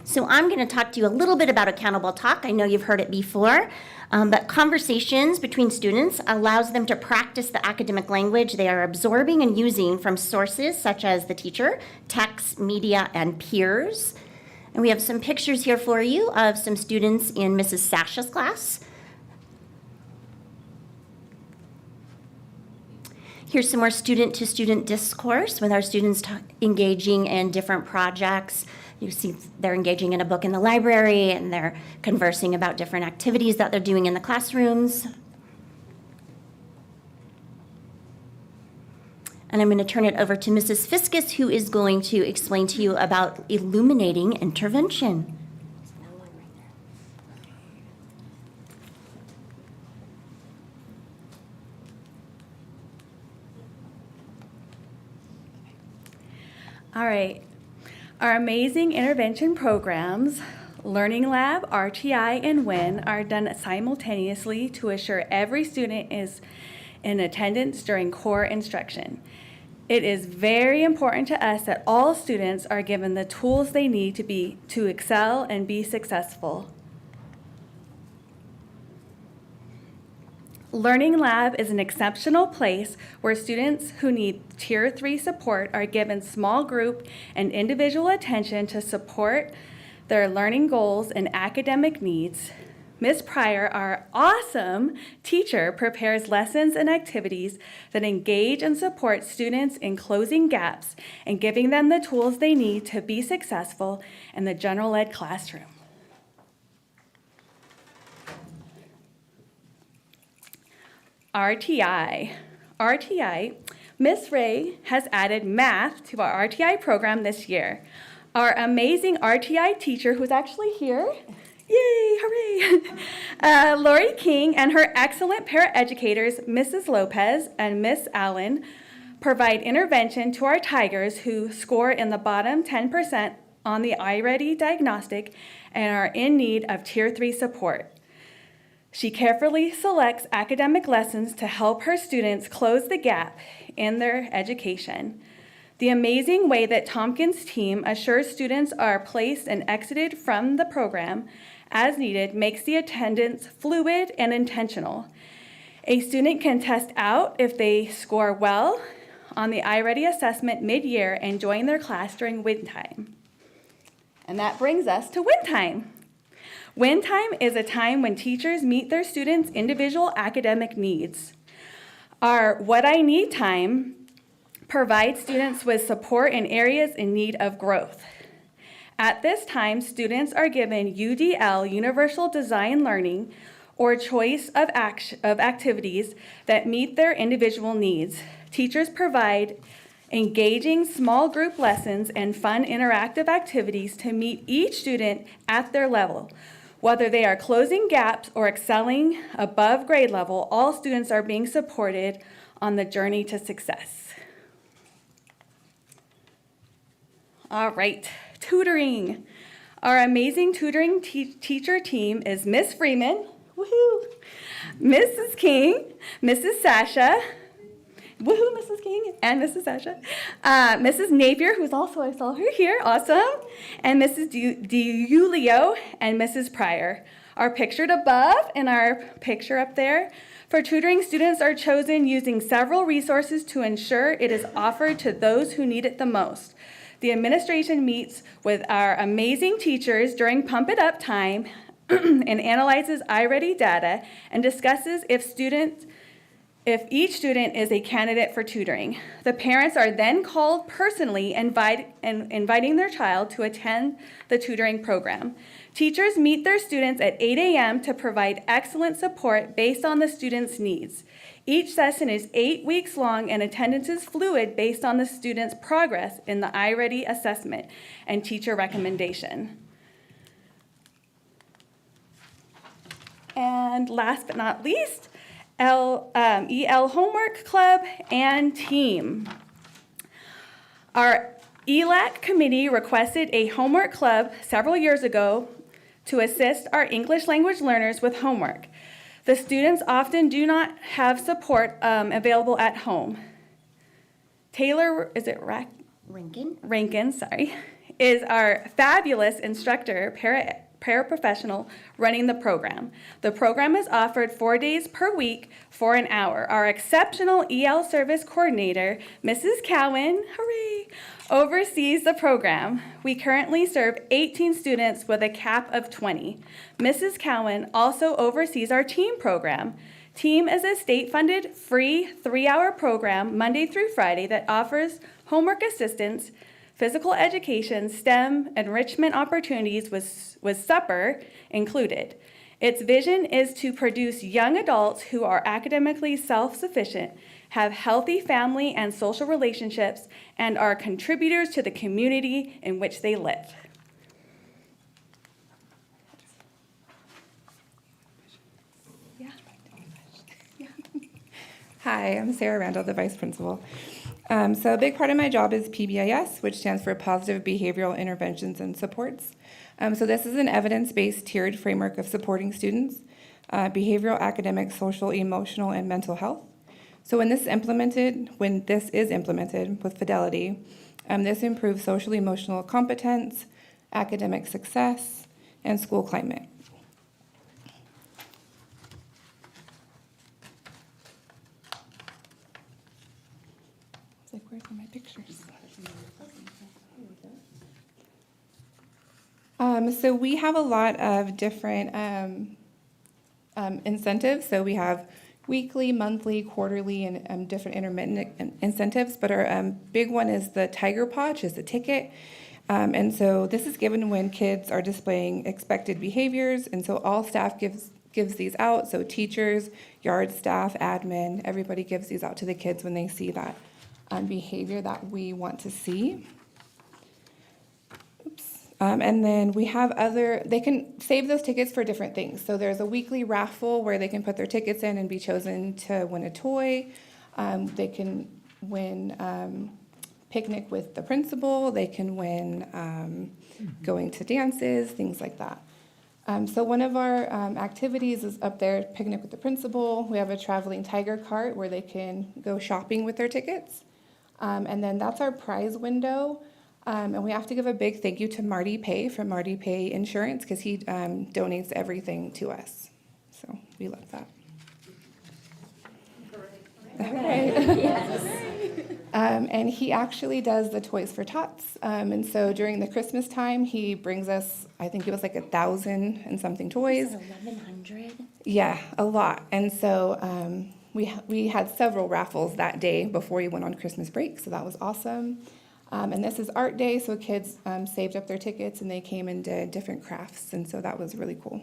So I'm going to talk to you a little bit about Accountable Talk. I know you've heard it before, but conversations between students allows them to practice the academic language they are absorbing and using from sources such as the teacher, texts, media, and peers. And we have some pictures here for you of some students in Mrs. Sasha's class. Here's some more student-to-student discourse with our students engaging in different projects. You see they're engaging in a book in the library, and they're conversing about different activities that they're doing in the classrooms. And I'm going to turn it over to Mrs. Fiskus, who is going to explain to you about illuminating intervention. All right. Our amazing intervention programs, Learning Lab, RTI, and WIN are done simultaneously to assure every student is in attendance during core instruction. It is very important to us that all students are given the tools they need to excel and be successful. Learning Lab is an exceptional place where students who need Tier 3 support are given small group and individual attention to support their learning goals and academic needs. Ms. Pryor, our awesome teacher, prepares lessons and activities that engage and support students in closing gaps and giving them the tools they need to be successful in the general ed classroom. RTI. Ms. Ray has added math to our RTI program this year. Our amazing RTI teacher, who's actually here, yay, hooray! Lori King and her excellent paraeducators, Mrs. Lopez and Miss Allen, provide intervention to our Tigers who score in the bottom 10% on the iReady diagnostic and are in need of Tier 3 support. She carefully selects academic lessons to help her students close the gap in their education. The amazing way that Tompkins' team assures students are placed and exited from the program as needed makes the attendance fluid and intentional. A student can test out if they score well on the iReady assessment mid-year and join their class during win time. And that brings us to win time. Win time is a time when teachers meet their students' individual academic needs. Our What I Need time provides students with support in areas in need of growth. At this time, students are given UDL, Universal Design Learning, or choice of activities that meet their individual needs. Teachers provide engaging small group lessons and fun interactive activities to meet each student at their level. Whether they are closing gaps or excelling above grade level, all students are being supported on the journey to success. All right, tutoring. Our amazing tutoring teacher team is Miss Freeman, woohoo, Mrs. King, Mrs. Sasha, woohoo, Mrs. King and Mrs. Sasha, Mrs. Napier, who's also, I saw her here, awesome, and Mrs. DiUlio and Mrs. Pryor are pictured above and our picture up there. For tutoring, students are chosen using several resources to ensure it is offered to those who need it the most. The administration meets with our amazing teachers during Pump It Up time and analyzes iReady data and discusses if each student is a candidate for tutoring. The parents are then called personally inviting their child to attend the tutoring program. Teachers meet their students at 8 a.m. to provide excellent support based on the student's needs. Each session is 8 weeks long and attendance is fluid based on the student's progress in the iReady assessment and teacher recommendation. And last but not least, EL Homework Club and Team. Our ELAC committee requested a homework club several years ago to assist our English language learners with homework. The students often do not have support available at home. Taylor, is it Rankin, sorry, is our fabulous instructor, paraprofessional running the program. The program is offered 4 days per week for an hour. Our exceptional EL service coordinator, Mrs. Cowan, hooray, oversees the program. We currently serve 18 students with a cap of 20. Mrs. Cowan also oversees our TEAM program. TEAM is a state-funded, free 3-hour program Monday through Friday that offers homework assistance, physical education, STEM enrichment opportunities with supper included. Its vision is to produce young adults who are academically self-sufficient, have healthy family and social relationships, and are contributors to the community in which they live. Hi, I'm Sarah Randall, the Vice Principal. So a big part of my job is PBIS, which stands for Positive Behavioral Interventions and Supports. So this is an evidence-based tiered framework of supporting students, behavioral, academic, social, emotional, and mental health. So when this is implemented with fidelity, this improves social emotional competence, academic success, and school climate. It's like, where are my pictures? So we have a lot of different incentives. So we have weekly, monthly, quarterly, and different intermittent incentives. But our big one is the Tiger Paw, which is a ticket. And so this is given when kids are displaying expected behaviors. And so all staff gives these out. So teachers, yard staff, admin, everybody gives these out to the kids when they see that behavior that we want to see. And then we have they can save those tickets for different things. So there's a weekly raffle where they can put their tickets in and be chosen to win a toy. They can win picnic with the principal. They can win going to dances, things like that. So one of our activities is up there, picnic with the principal. We have a traveling tiger cart where they can go shopping with their tickets. And then that's our prize window. And we have to give a big thank you to Marty Pay from Marty Pay Insurance because he donates everything to us. So we love that. And he actually does the Toys for Tots. And so during the Christmas time, he brings us, I think it was like 1,000 and something toys. 1,100? Yeah, a lot. And so we had several raffles that day before we went on Christmas break, so that was awesome. And this is Art Day, so kids saved up their tickets and they came and did different crafts, and so that was really cool.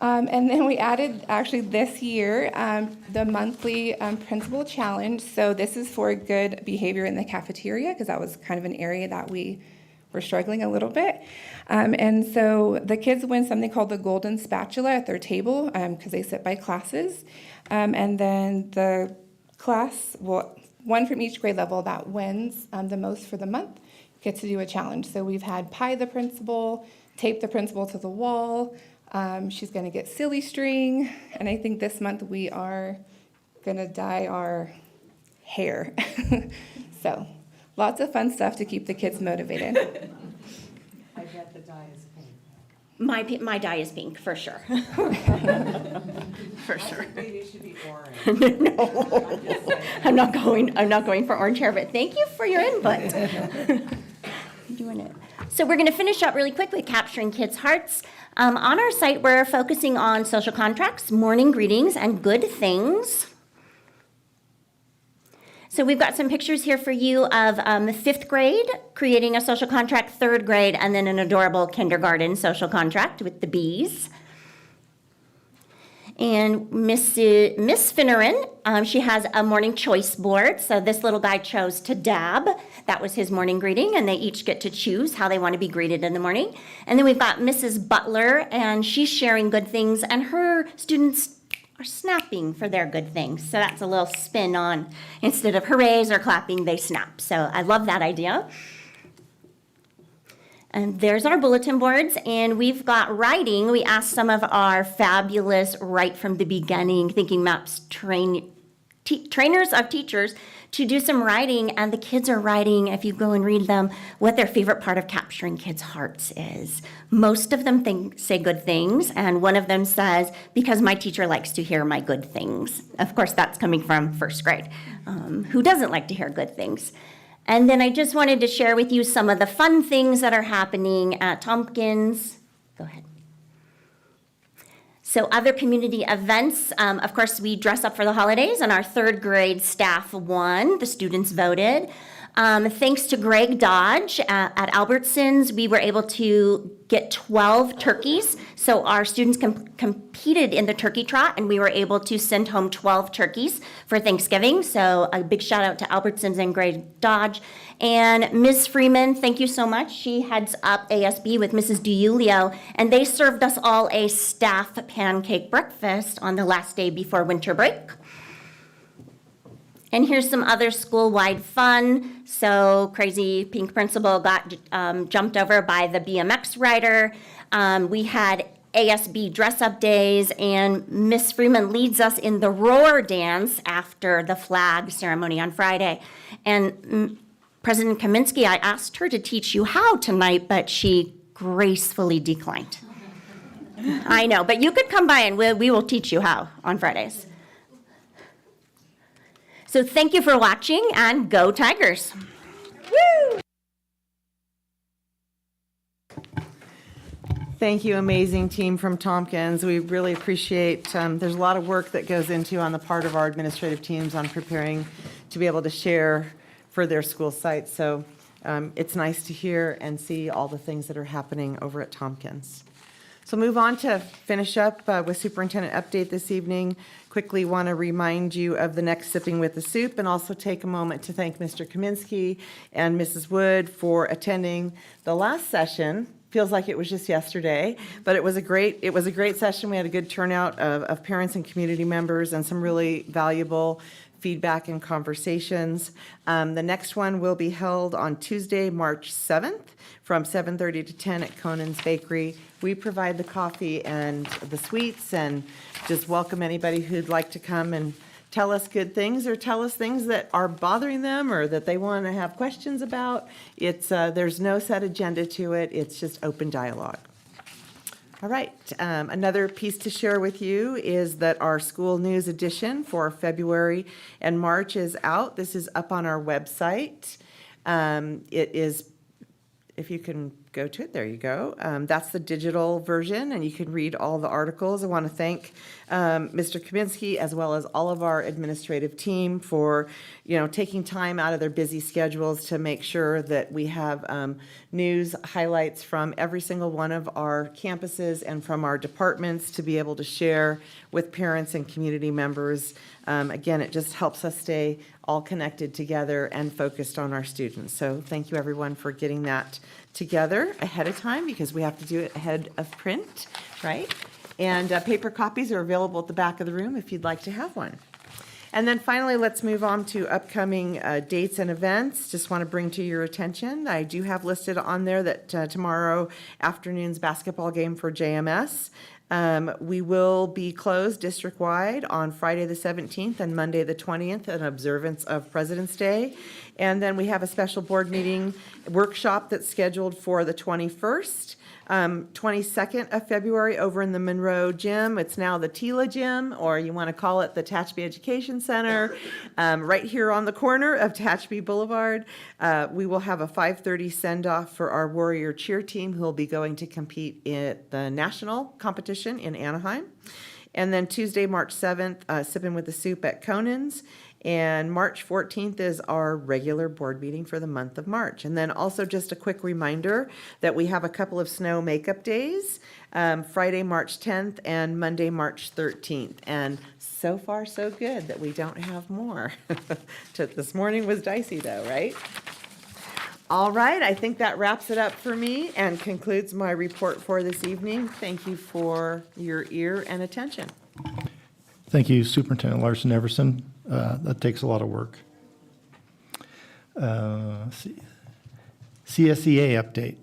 And then we added, actually this year, the monthly principal challenge. So this is for good behavior in the cafeteria, because that was kind of an area that we were struggling a little bit. And so the kids win something called the Golden Spatula at their table, because they sit by classes. And then the class, well, one from each grade level that wins the most for the month gets to do a challenge. So we've had pie the principal, tape the principal to the wall. She's going to get silly string, and I think this month we are going to dye our hair. So lots of fun stuff to keep the kids motivated. I bet the dye is pink. My dye is pink, for sure. For sure. Maybe it should be orange. No, I'm not going for orange hair, but thank you for your input. Doing it. So we're going to finish up really quick with capturing kids' hearts. On our site, we're focusing on social contracts, morning greetings, and good things. So we've got some pictures here for you of 5th grade creating a social contract, 3rd grade, and then an adorable kindergarten social contract with the bees. And Miss Finneran, she has a morning choice board. So this little guy chose to dab. That was his morning greeting, and they each get to choose how they want to be greeted in the morning. And then we've got Mrs. Butler, and she's sharing good things, and her students are snapping for their good things. So that's a little spin on, instead of hoorays or clapping, they snap. So I love that idea. And there's our bulletin boards, and we've got writing. We asked some of our fabulous right from the beginning Thinking Maps trainers of teachers to do some writing, and the kids are writing, if you go and read them, what their favorite part of capturing kids' hearts is. Most of them say good things, and one of them says, because my teacher likes to hear my good things. Of course, that's coming from 1st grade. Who doesn't like to hear good things? And then I just wanted to share with you some of the fun things that are happening at Tompkins. Go ahead. So other community events, of course, we dress up for the holidays, and our 3rd grade staff won. The students voted. Thanks to Greg Dodge at Albertsons, we were able to get 12 turkeys. So our students competed in the turkey trot, and we were able to send home 12 turkeys for Thanksgiving. So a big shout out to Albertsons and Greg Dodge. And Ms. Freeman, thank you so much. She heads up ASB with Mrs. DiUlio, and they served us all a staff pancake breakfast on the last day before winter break. And here's some other school-wide fun. So Crazy Pink Principal got jumped over by the BMX rider. We had ASB dress-up days, and Miss Freeman leads us in the roar dance after the flag ceremony on Friday. And President Kaminsky, I asked her to teach you how tonight, but she gracefully declined. I know, but you could come by and we will teach you how on Fridays. So thank you for watching, and go Tigers. Woo! Thank you, amazing team from Tompkins. We really appreciate, there's a lot of work that goes into on the part of our administrative teams on preparing to be able to share for their school sites. So it's nice to hear and see all the things that are happening over at Tompkins. So move on to finish up with superintendent update this evening. Quickly want to remind you of the next Sipping with the Soup, and also take a moment to thank Mr. Kaminsky and Mrs. Wood for attending the last session. Feels like it was just yesterday, but it was a great session. We had a good turnout of parents and community members, and some really valuable feedback and conversations. The next one will be held on Tuesday, March 7th from 7:30 to 10 at Conan's Bakery. We provide the coffee and the sweets, and just welcome anybody who'd like to come and tell us good things or tell us things that are bothering them or that they want to have questions about. It's, there's no set agenda to it. It's just open dialogue. All right, another piece to share with you is that our school news edition for February and March is out. This is up on our website. It is, if you can go to it, there you go. That's the digital version, and you can read all the articles. I want to thank Mr. Kaminsky as well as all of our administrative team for, taking time out of their busy schedules to make sure that we have news highlights from every single one of our campuses and from our departments to be able to share with parents and community members. Again, it just helps us stay all connected together and focused on our students. So thank you, everyone, for getting that together ahead of time because we have to do it ahead of print, right? And paper copies are available at the back of the room if you'd like to have one. And then finally, let's move on to upcoming dates and events. Just want to bring to your attention, I do have listed on there that tomorrow afternoon's basketball game for JMS. We will be closed district-wide on Friday the 17th and Monday the 20th in observance of President's Day. And then we have a special board meeting workshop that's scheduled for the 21st, 22nd of February over in the Monroe Gym. It's now the Tila Gym, or you want to call it the Tehachapi Education Center, right here on the corner of Tehachapi Boulevard. We will have a 5:30 send-off for our Warrior Cheer team who will be going to compete at the national competition in Anaheim. And then Tuesday, March 7th, Sipping with the Soup at Conan's. And March 14th is our regular board meeting for the month of March. And then also just a quick reminder that we have a couple of snow makeup days, Friday, March 10th and Monday, March 13th. And so far, so good that we don't have more. This morning was dicey though, right? All right, I think that wraps it up for me and concludes my report for this evening. Thank you for your ear and attention. Thank you, Superintendent Larson Everson. That takes a lot of work. Let's see. CSEA update.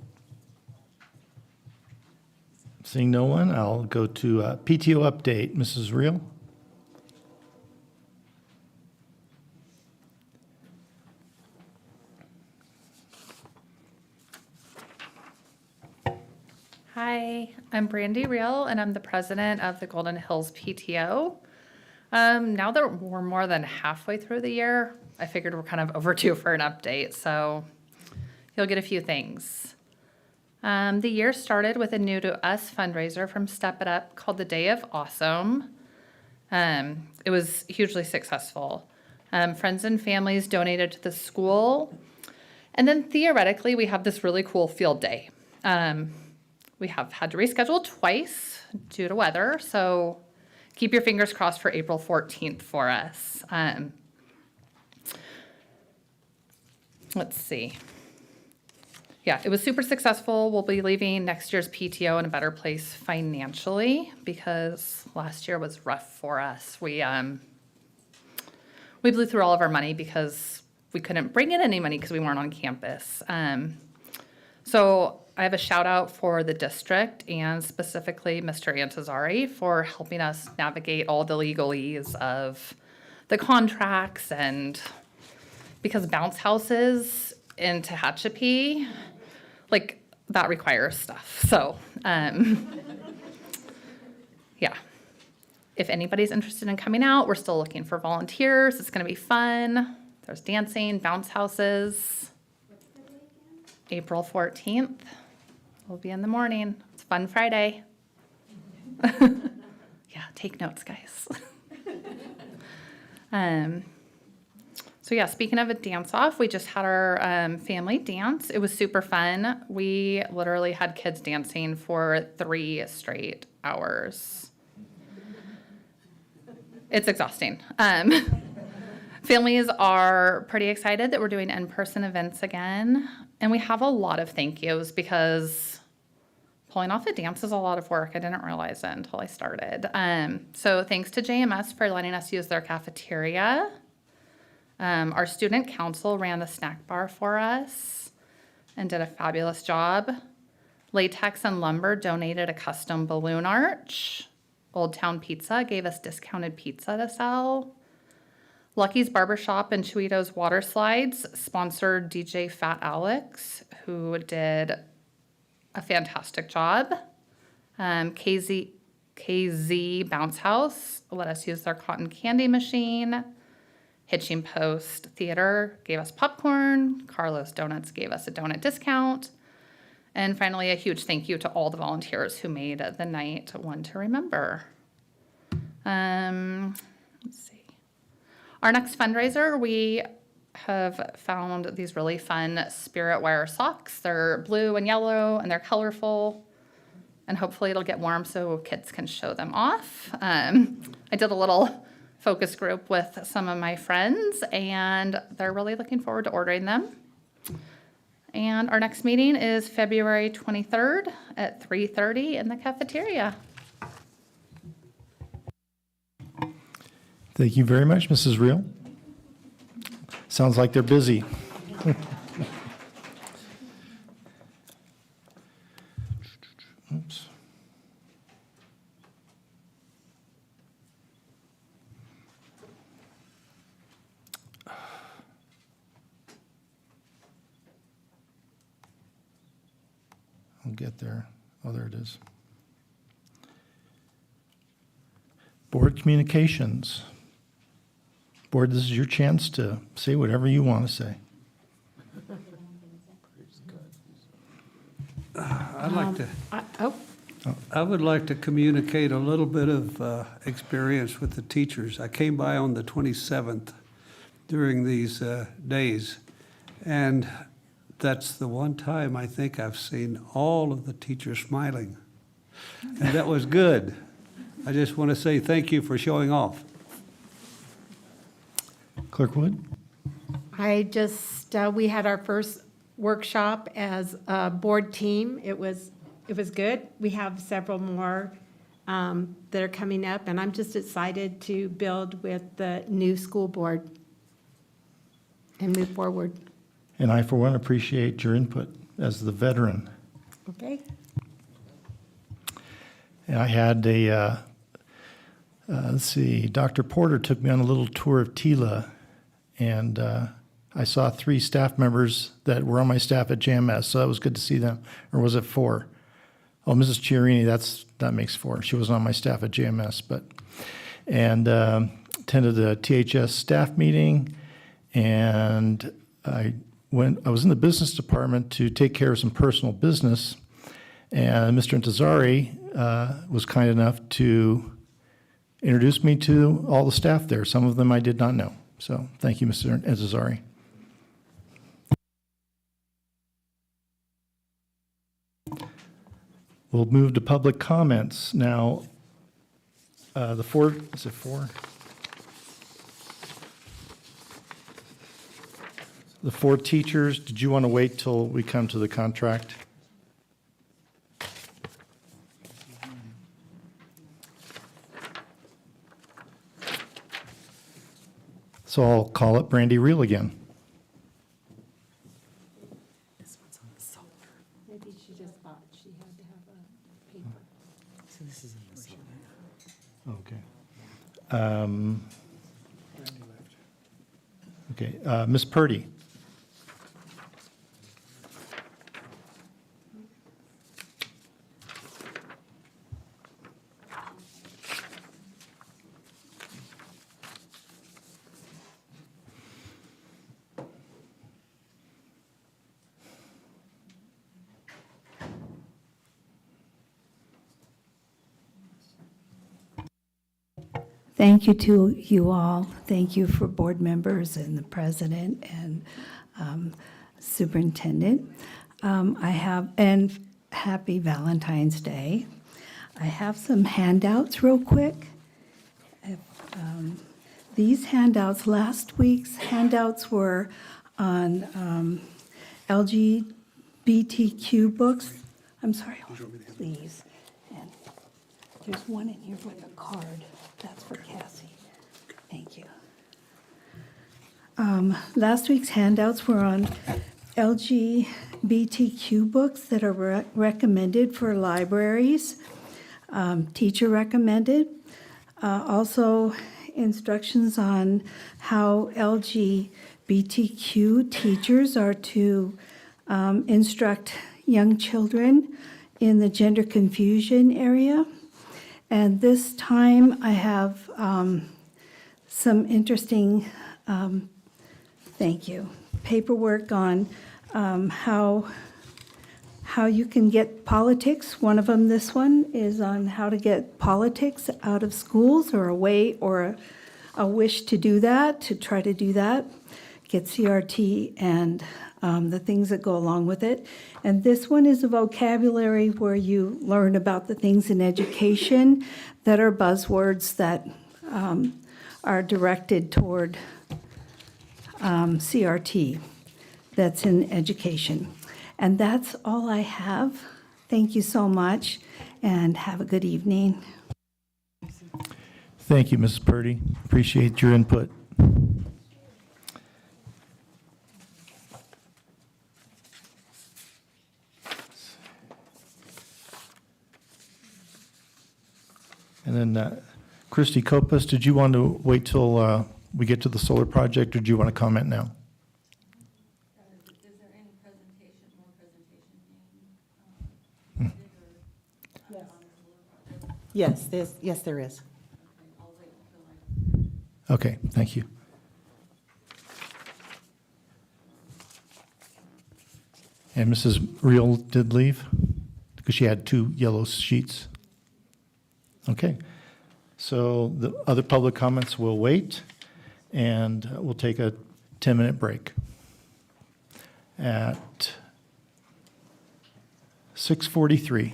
Seeing no one, I'll go to PTO update. Mrs. Reel? Hi, I'm Brandy Reel, and I'm the president of the Golden Hills PTO. Now that we're more than halfway through the year, I figured we're kind of overdue for an update, so you'll get a few things. The year started with a new to us fundraiser from Step It Up called the Day of Awesome. It was hugely successful. Friends and families donated to the school, and then theoretically we have this really cool field day. We have had to reschedule twice due to weather, so keep your fingers crossed for April 14th for us. Let's see. Yeah, it was super successful. We'll be leaving next year's PTO in a better place financially because last year was rough for us. We blew through all of our money because we couldn't bring in any money because we weren't on campus. So I have a shout out for the district and specifically Mr. Antazari for helping us navigate all the legalese of the contracts, and because bounce houses in Tehachapi, like that requires stuff. So yeah, if anybody's interested in coming out, we're still looking for volunteers. It's going to be fun. There's dancing, bounce houses. April 14th. We'll be in the morning. It's Fun Friday. Yeah, take notes, guys. So yeah, speaking of a dance-off, we just had our family dance. It was super fun. We literally had kids dancing for 3 straight hours. It's exhausting. Families are pretty excited that we're doing in-person events again. And we have a lot of thank yous because pulling off a dance is a lot of work. I didn't realize it until I started. So thanks to JMS for letting us use their cafeteria. Our student council ran the snack bar for us and did a fabulous job. Latex and Lumber donated a custom balloon arch. Old Town Pizza gave us discounted pizza to sell. Lucky's Barbershop and Chuito's Water Slides sponsored DJ Fat Alex, who did a fantastic job. KZ Bounce House let us use their cotton candy machine. Hitching Post Theater gave us popcorn. Carlos Donuts gave us a donut discount. And finally, a huge thank you to all the volunteers who made the night one to remember. Let's see. Our next fundraiser, we have found these really fun Spirit Wear socks. They're blue and yellow and they're colorful. And hopefully it'll get warm so kids can show them off. I did a little focus group with some of my friends and they're really looking forward to ordering them. And our next meeting is February 23rd at 3:30 in the cafeteria. Thank you very much, Mrs. Reel. Sounds like they're busy. Oops. I'll get there. Oh, there it is. Board communications. Board, this is your chance to say whatever you want to say. I would like to communicate a little bit of experience with the teachers. I came by on the 27th during these days, and that's the one time I think I've seen all of the teachers smiling. And that was good. I just want to say thank you for showing off. Clerk Wood? We had our first workshop as a board team. It was good. We have several more that are coming up, and I'm just excited to build with the new school board and move forward. And I, for one, appreciate your input as the veteran. Okay. And I had let's see, Dr. Porter took me on a little tour of TILA, and I saw 3 staff members that were on my staff at JMS, so that was good to see them. Or was it 4? Oh, Mrs. Chiarini, that makes 4. She wasn't on my staff at JMS, and attended the THS staff meeting, and I was in the business department to take care of some personal business, and Mr. Intezari was kind enough to introduce me to all the staff there. Some of them I did not know. So thank you, Mr. Intezari. We'll move to public comments. Now, is it 4? The 4 teachers, did you want to wait till we come to the contract? So I'll call it Brandy Reel again. This one's on the solar. Maybe she just thought she had to have a paper. So this is in the solar. Okay. Okay, Ms. Purdy. Thank you to you all. Thank you for board members and the president and superintendent. And happy Valentine's Day. I have some handouts real quick. These handouts, last week's handouts were on LGBTQ books. I'm sorry, please. And there's one in here with a card. That's for Cassie. Thank you. Last week's handouts were on LGBTQ books that are recommended for libraries, teacher recommended. Also instructions on how LGBTQ teachers are to instruct young children in the gender confusion area. And this time I have some interesting, thank you, paperwork on how you can get politics. One of them, this one, is on how to get politics out of schools, or a way or a wish to do that, to try to do that, get CRT and the things that go along with it. And this one is a vocabulary where you learn about the things in education that are buzzwords that are directed toward CRT that's in education. And that's all I have. Thank you so much, and have a good evening. Thank you, Mrs. Purdy. Appreciate your input. And then Christy Copas, did you want to wait till we get to the solar project, or do you want to comment now? Yes, there is. Okay, thank you. And Mrs. Reel did leave because she had 2 yellow sheets. Okay, so the other public comments will wait, and we'll take a 10-minute break at 6:43.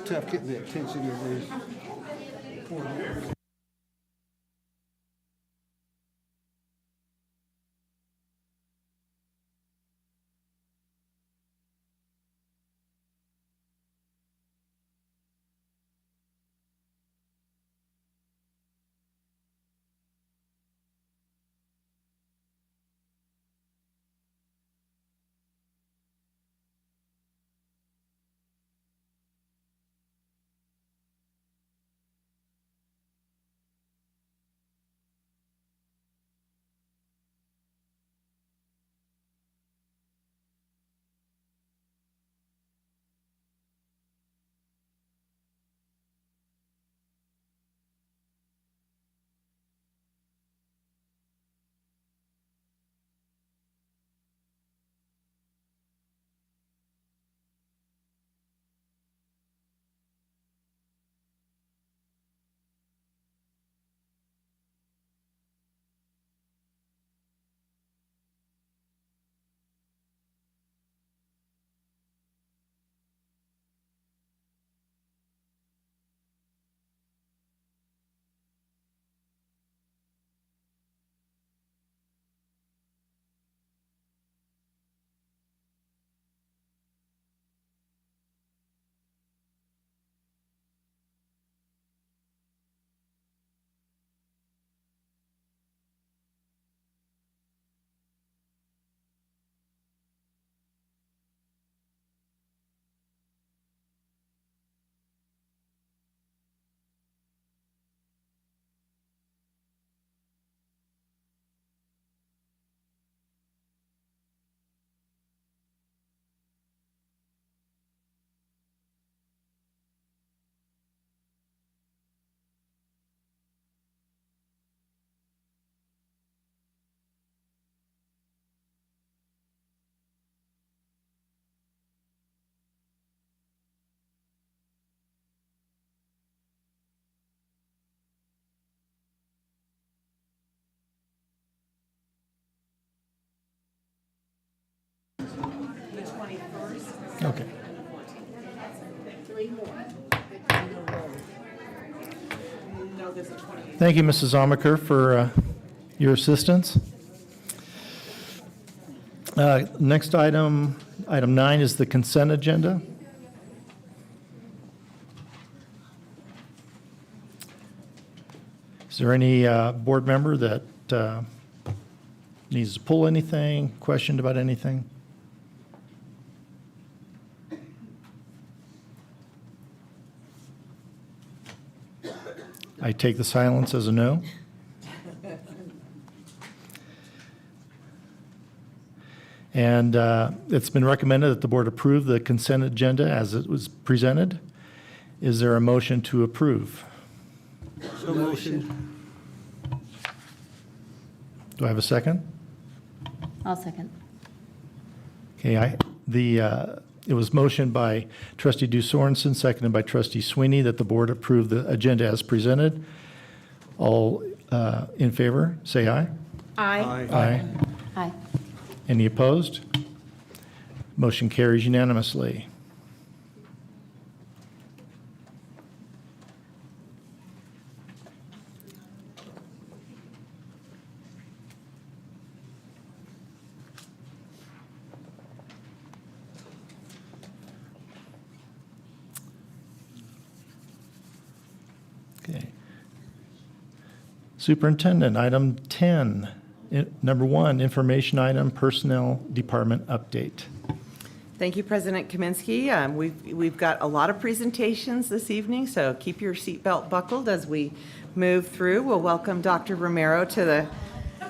It's tough getting the attention of these. Okay. Thank you, Mrs. Amaker, for your assistance. Next item, item 9, is the consent agenda. Is there any board member that needs to pull anything, questioned about anything? I take the silence as a no. And it's been recommended that the board approve the consent agenda as it was presented. Is there a motion to approve? So motion. Do I have a second? I'll second. Okay, it was motioned by trustee Du Sorensen, seconded by trustee Sweeney, that the board approve the agenda as presented. All in favor, say aye. Aye. Aye. Aye. Any opposed? Motion carries unanimously. Okay. Superintendent, item 10. Number 1, information item, personnel department update. Thank you, President Kaminsky. We've got a lot of presentations this evening, so keep your seatbelt buckled as we move through. We'll welcome Dr. Romero to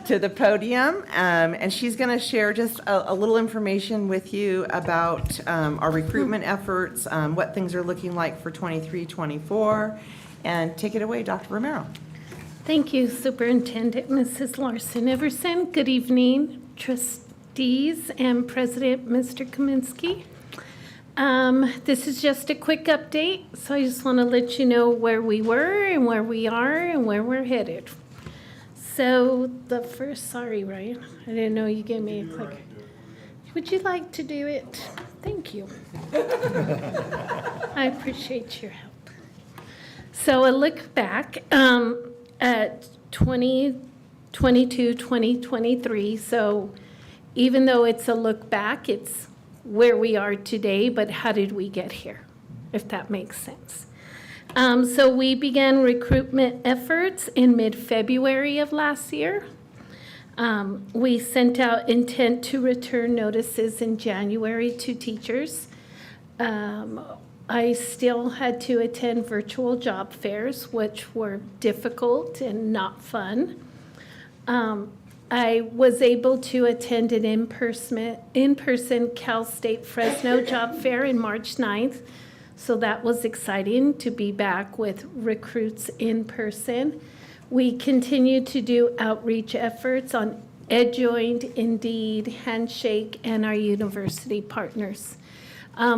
the podium, and she's going to share just a little information with you about our recruitment efforts, what things are looking like for 23-24, and take it away, Dr. Romero. Thank you, Superintendent Mrs. Larson Everson. Good evening, trustees and President Mr. Kaminsky. This is just a quick update, so I just want to let you know where we were and where we are and where we're headed. So the first, sorry, Ryan, I didn't know you gave me a clicker. Would you like to do it? Thank you. I appreciate your help. So a look back at 2022, 2023. So even though it's a look back, it's where we are today, but how did we get here, if that makes sense. So we began recruitment efforts in mid-February of last year. We sent out intent to return notices in January to teachers. I still had to attend virtual job fairs, which were difficult and not fun. I was able to attend an in-person Cal State Fresno job fair in March 9th. So that was exciting to be back with recruits in person. We continue to do outreach efforts on EdJoin, Indeed, Handshake, and our university partners.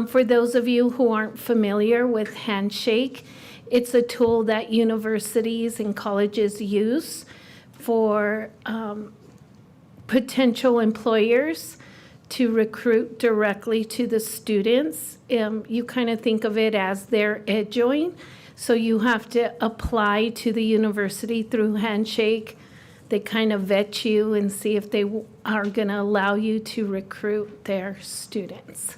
For those of you who aren't familiar with Handshake, it's a tool that universities and colleges use for potential employers to recruit directly to the students. You kind of think of it as their EdJoin. So you have to apply to the university through Handshake. They kind of vet you and see if they are going to allow you to recruit their students.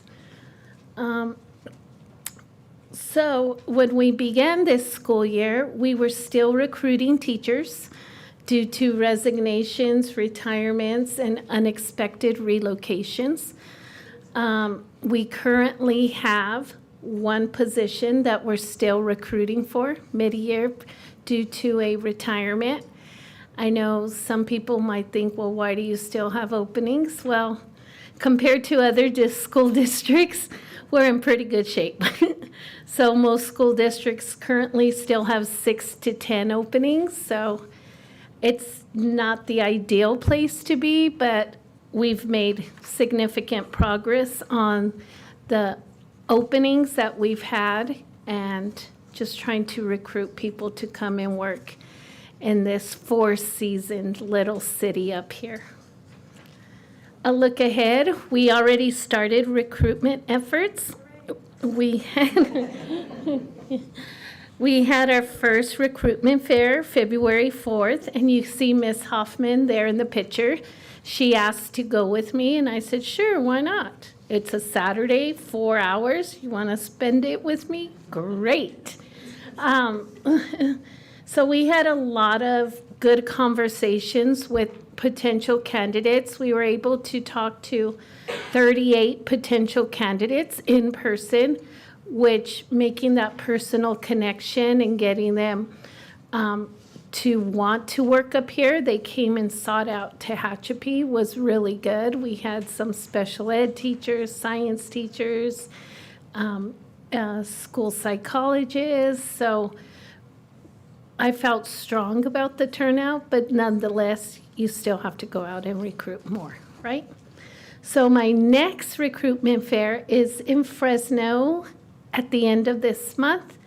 So when we began this school year, we were still recruiting teachers due to resignations, retirements, and unexpected relocations. We currently have one position that we're still recruiting for mid-year due to a retirement. I know some people might think, well, why do you still have openings? Well, compared to other school districts, we're in pretty good shape. So most school districts currently still have 6 to 10 openings. So it's not the ideal place to be, but we've made significant progress on the openings that we've had and just trying to recruit people to come and work in this four-seasoned little city up here. A look ahead, we already started recruitment efforts. We had our first recruitment fair February 4th, and you see Miss Hoffman there in the picture. She asked to go with me, and I said, sure, why not? It's a Saturday, 4 hours. You want to spend it with me? Great. So we had a lot of good conversations with potential candidates. We were able to talk to 38 potential candidates in person, which making that personal connection and getting them to want to work up here. They came and sought out Tehachapi was really good. We had some special ed teachers, science teachers, school psychologists. So I felt strong about the turnout, but nonetheless, you still have to go out and recruit more, right? So my next recruitment fair is in Fresno at the end of this month.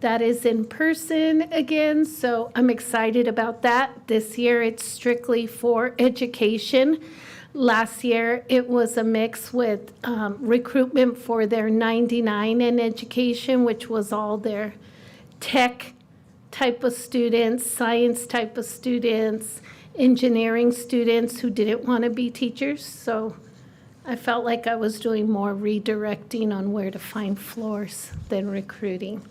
That is in person again, so I'm excited about that. This year, it's strictly for education. Last year, it was a mix with recruitment for their 99 in education, which was all their tech type of students, science type of students, engineering students who didn't want to be teachers. So I felt like I was doing more redirecting on where to find floors than recruiting.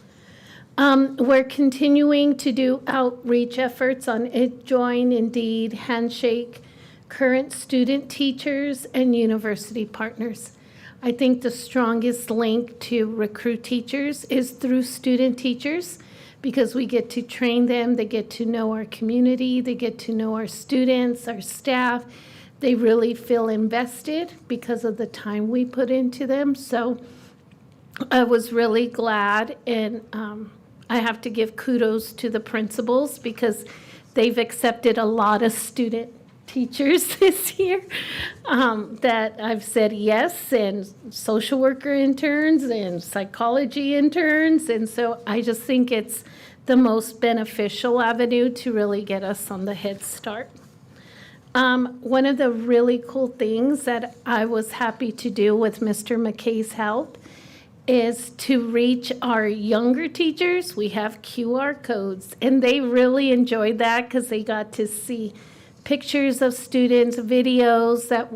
We're continuing to do outreach efforts on EdJoin, Indeed, Handshake, current student teachers, and university partners. I think the strongest link to recruit teachers is through student teachers, because we get to train them, they get to know our community, they get to know our students, our staff. They really feel invested because of the time we put into them. So I was really glad, and I have to give kudos to the principals because they've accepted a lot of student teachers this year that I've said yes, and social worker interns and psychology interns. And so I just think it's the most beneficial avenue to really get us on the head start. One of the really cool things that I was happy to do with Mr. McKay's help is to reach our younger teachers. We have QR codes, and they really enjoyed that because they got to see pictures of students, videos that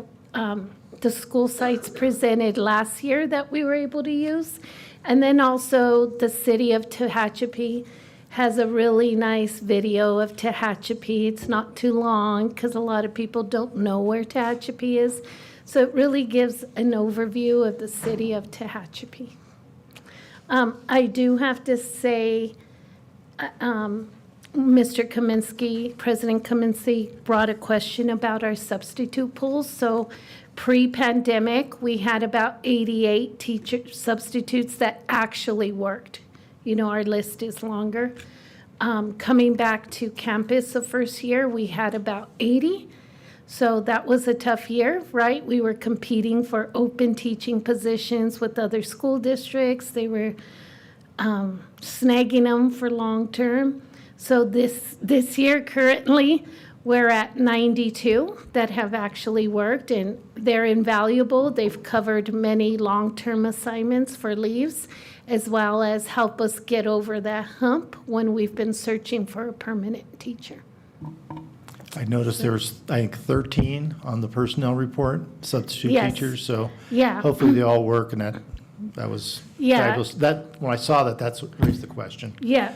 the school sites presented last year that we were able to use. And then also the city of Tehachapi has a really nice video of Tehachapi. It's not too long because a lot of people don't know where Tehachapi is. So it really gives an overview of the city of Tehachapi. I do have to say, Mr. Kaminsky, President Kaminsky brought a question about our substitute pools. So pre-pandemic, we had about 88 teacher substitutes that actually worked. You know, our list is longer. Coming back to campus the first year, we had about 80. So that was a tough year, right? We were competing for open teaching positions with other school districts. They were snagging them for long term. So this year, currently, we're at 92 that have actually worked, and they're invaluable. They've covered many long-term assignments for leaves, as well as help us get over that hump when we've been searching for a permanent teacher. I noticed there's, I think, 13 on the personnel report, substitute Yes. teachers, so Yeah. hopefully they all work, and that was Yeah. fabulous. That, when I saw that, that's what raised the question. Yeah,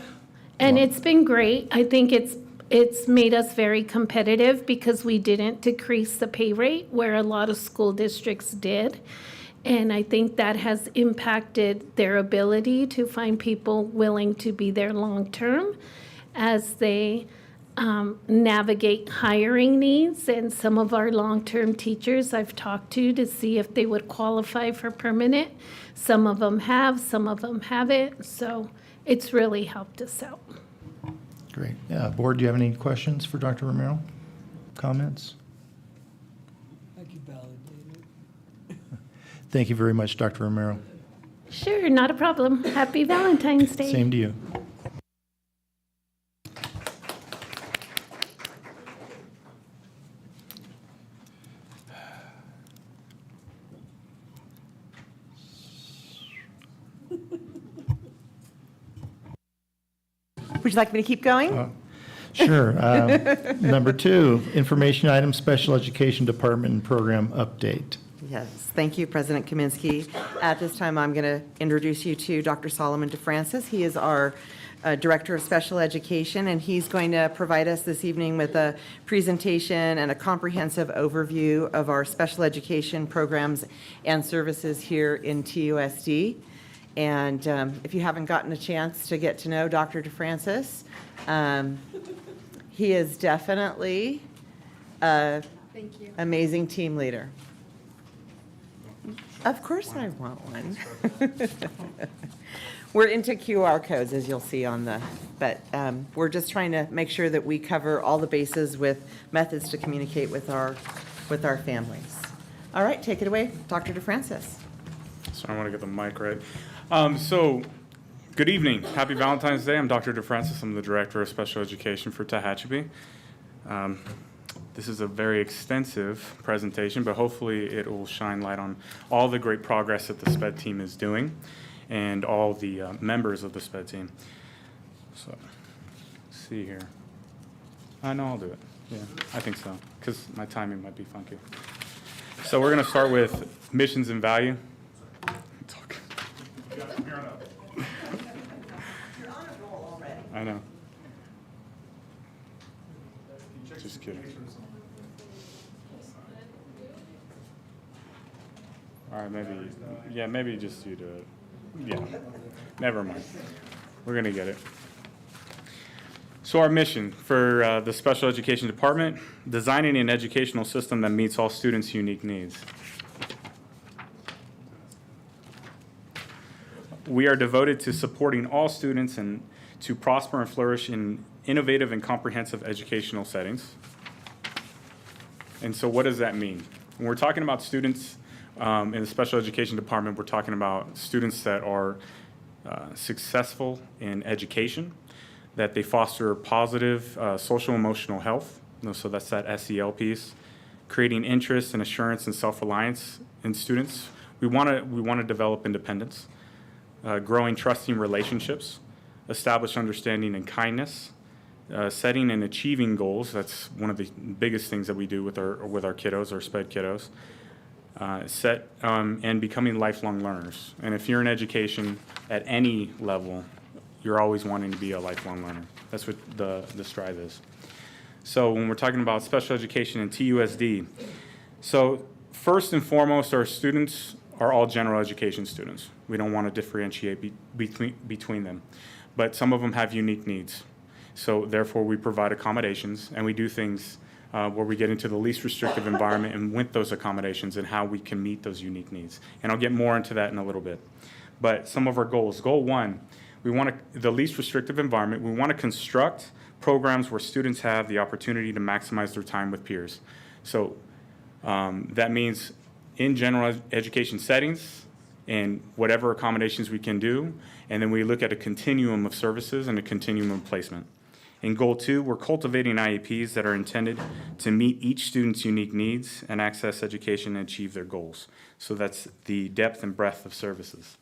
and it's been great. I think it's made us very competitive because we didn't decrease the pay rate where a lot of school districts did. And I think that has impacted their ability to find people willing to be there long-term as they navigate hiring needs. And some of our long-term teachers I've talked to see if they would qualify for permanent. Some of them have, some of them haven't. So it's really helped us out. Great. Yeah, board, do you have any questions for Dr. Romero? Comments? I can validate it. Thank you very much, Dr. Romero. Sure, not a problem. Happy Valentine's Day. Same to you. Would you like me to keep going? Sure. Number 2, information item, special education department and program update. Yes, thank you, President Kaminsky. At this time, I'm going to introduce you to Dr. Solomon DeFrancis. He is our Director of Special Education, and he's going to provide us this evening with a presentation and a comprehensive overview of our special education programs and services here in TUSD. And if you haven't gotten a chance to get to know Dr. DeFrancis, he is definitely an amazing team leader. Of course I want one. We're into QR codes, as you'll see on the, but we're just trying to make sure that we cover all the bases with methods to communicate with our families. All right, take it away, Dr. DeFrancis. So I want to get the mic right. So, good evening. Happy Valentine's Day. I'm Dr. DeFrancis. I'm the Director of Special Education for Tehachapi. This is a very extensive presentation, but hopefully it will shine light on all the great progress that the SPED team is doing and all the members of the SPED team. So, let's see here. I know I'll do it. Yeah, I think so, because my timing might be funky. So we're going to start with missions and value. I know. Just kidding. All right, maybe just you do it. Yeah, never mind. We're going to get it. So our mission for the Special Education Department, designing an educational system that meets all students' unique needs. We are devoted to supporting all students and to prosper and flourish in innovative and comprehensive educational settings. And so what does that mean? When we're talking about students in the Special Education Department, we're talking about students that are successful in education, that they foster positive social emotional health, So that's that SEL piece. Creating interest and assurance and self-reliance in students. We want to develop independence, growing trusting relationships, establish understanding and kindness, setting and achieving goals. That's one of the biggest things that we do with our kiddos, our SPED kiddos. And becoming lifelong learners. And if you're in education at any level, you're always wanting to be a lifelong learner. That's what the strive is. So when we're talking about special education and TUSD, so first and foremost, our students are all general education students. We don't want to differentiate between them. But some of them have unique needs. So therefore, we provide accommodations, and we do things where we get into the least restrictive environment and with those accommodations and how we can meet those unique needs. And I'll get more into that in a little bit. But some of our goals. Goal 1, we want the least restrictive environment. We want to construct programs where students have the opportunity to maximize their time with peers. So that means in general education settings and whatever accommodations we can do. And then we look at a continuum of services and a continuum of placement. In goal 2, we're cultivating IEPs that are intended to meet each student's unique needs and access education and achieve their goals. So that's the depth and breadth of services.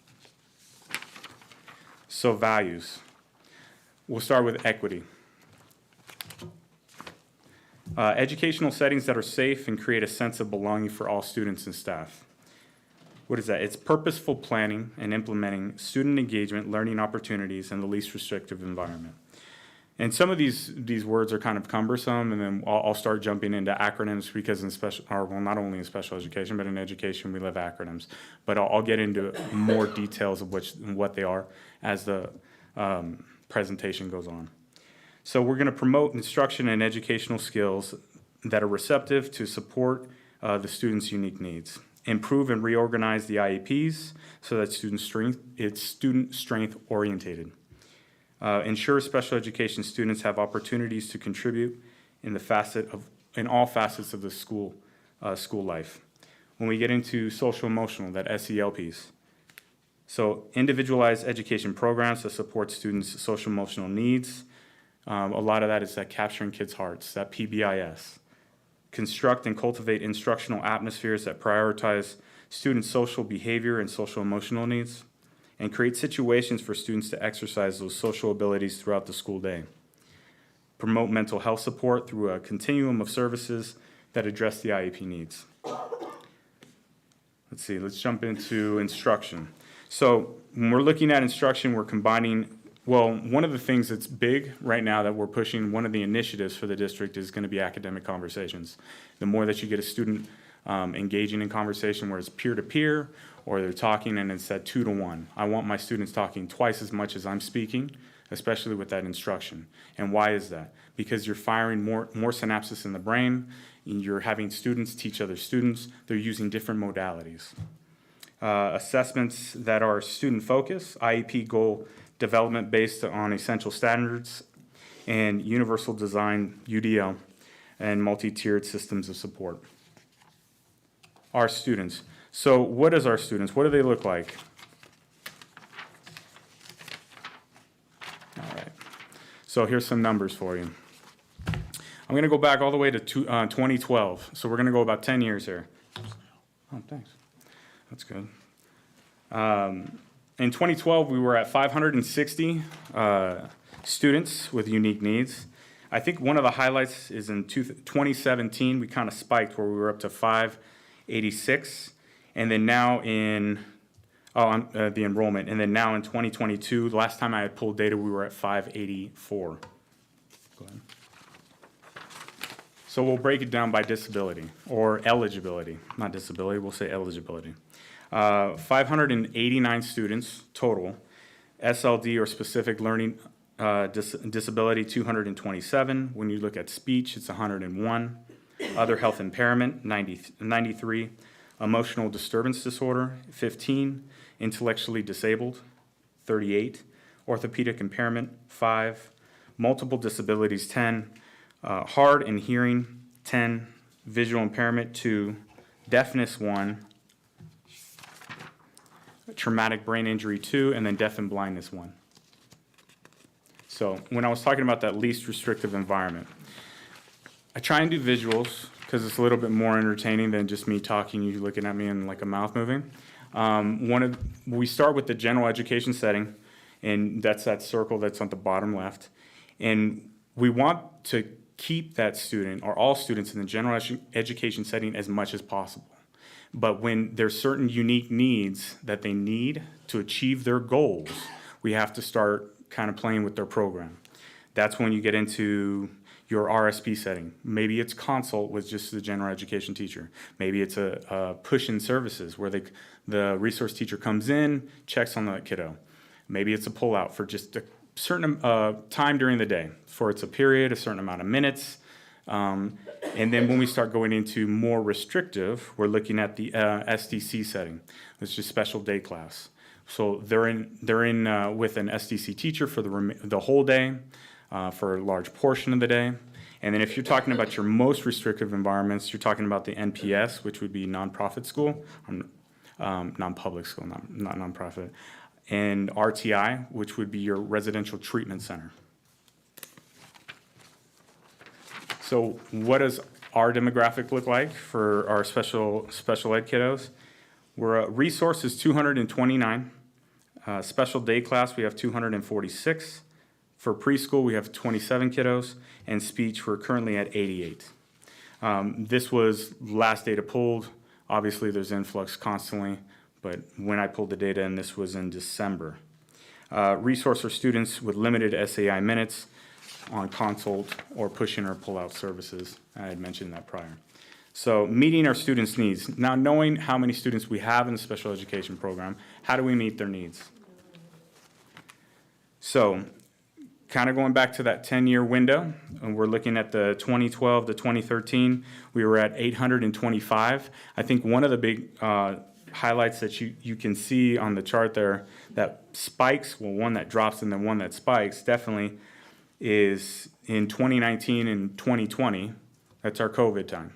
So values. We'll start with equity. Educational settings that are safe and create a sense of belonging for all students and staff. What is that? It's purposeful planning and implementing student engagement, learning opportunities, in the least restrictive environment. And some of these words are kind of cumbersome, and then I'll start jumping into acronyms because not only in special education, but in education we love acronyms. But I'll get into more details of what they are as the presentation goes on. So we're going to promote instruction and educational skills that are receptive to support the students' unique needs. Improve and reorganize the IEPs so that it's student strength orientated. Ensure special education students have opportunities to contribute in all facets of the school life. When we get into social emotional, that SEL piece. So individualized education programs that support students' social emotional needs. A lot of that is that capturing kids' hearts, that PBIS. Construct and cultivate instructional atmospheres that prioritize students' social behavior and social emotional needs, and create situations for students to exercise those social abilities throughout the school day. Promote mental health support through a continuum of services that address the IEP needs. Let's jump into instruction. So when we're looking at instruction, we're combining, one of the things that's big right now that we're pushing, one of the initiatives for the district is going to be academic conversations. The more that you get a student engaging in conversation where it's peer-to-peer, or they're talking and it's at 2-to-1. I want my students talking twice as much as I'm speaking, especially with that instruction. And why is that? Because you're firing more synapses in the brain, you're having students teach other students, they're using different modalities. Assessments that are student-focused, IEP goal development based on essential standards, and universal design, UDL, and multi-tiered systems of support. Our students. So what is our students? What do they look like? All right. So here's some numbers for you. I'm going to go back all the way to 2012. So we're going to go about 10 years here. Oh, thanks. That's good. In 2012, we were at 560 students with unique needs. I think one of the highlights is in 2017, we kind of spiked where we were up to 586. And then now the enrollment. And then now in 2022, the last time I had pulled data, we were at 584. Go ahead. So we'll break it down by disability or eligibility. Not disability, we'll say eligibility. 589 students total. SLD or specific learning disability, 227. When you look at speech, it's 101. Other health impairment, 93. Emotional disturbance disorder, 15. Intellectually disabled, 38. Orthopedic impairment, 5. Multiple disabilities, 10. Hard and hearing, 10. Visual impairment, 2. Deafness, 1. Traumatic brain injury, 2. And then deaf and blindness, 1. So when I was talking about that least restrictive environment, I try and do visuals because it's a little bit more entertaining than just me talking, you looking at me and like a mouth moving. We start with the general education setting, and that's that circle that's on the bottom left. And we want to keep that student or all students in the general education setting as much as possible. But when there's certain unique needs that they need to achieve their goals, we have to start kind of playing with their program. That's when you get into your RSP setting. Maybe it's consult with just the general education teacher. Maybe it's a push-in services where the resource teacher comes in, checks on the kiddo. Maybe it's a pull-out for just a certain time during the day, for it's a period, a certain amount of minutes. And then when we start going into more restrictive, we're looking at the SDC setting, which is special day class. So they're in with an SDC teacher for the whole day, for a large portion of the day. And then if you're talking about your most restrictive environments, you're talking about the NPS, which would be nonprofit school, non-public school, not nonprofit, and RTI, which would be your residential treatment center. So what does our demographic look like for our special ed kiddos? We're resources 229. Special day class, we have 246. For preschool, we have 27 kiddos, and speech, we're currently at 88. This was last data pulled. Obviously, there's influx constantly, but when I pulled the data, and this was in December. Resource are students with limited SAI minutes on consult or push-in or pull-out services. I had mentioned that prior. So meeting our students' needs. Now, knowing how many students we have in the special education program, how do we meet their needs? So kind of going back to that 10-year window, and we're looking at the 2012 to 2013, we were at 825. I think one of the big highlights that you can see on the chart there that spikes, well, one that drops and then one that spikes definitely is in 2019 and 2020. That's our COVID time.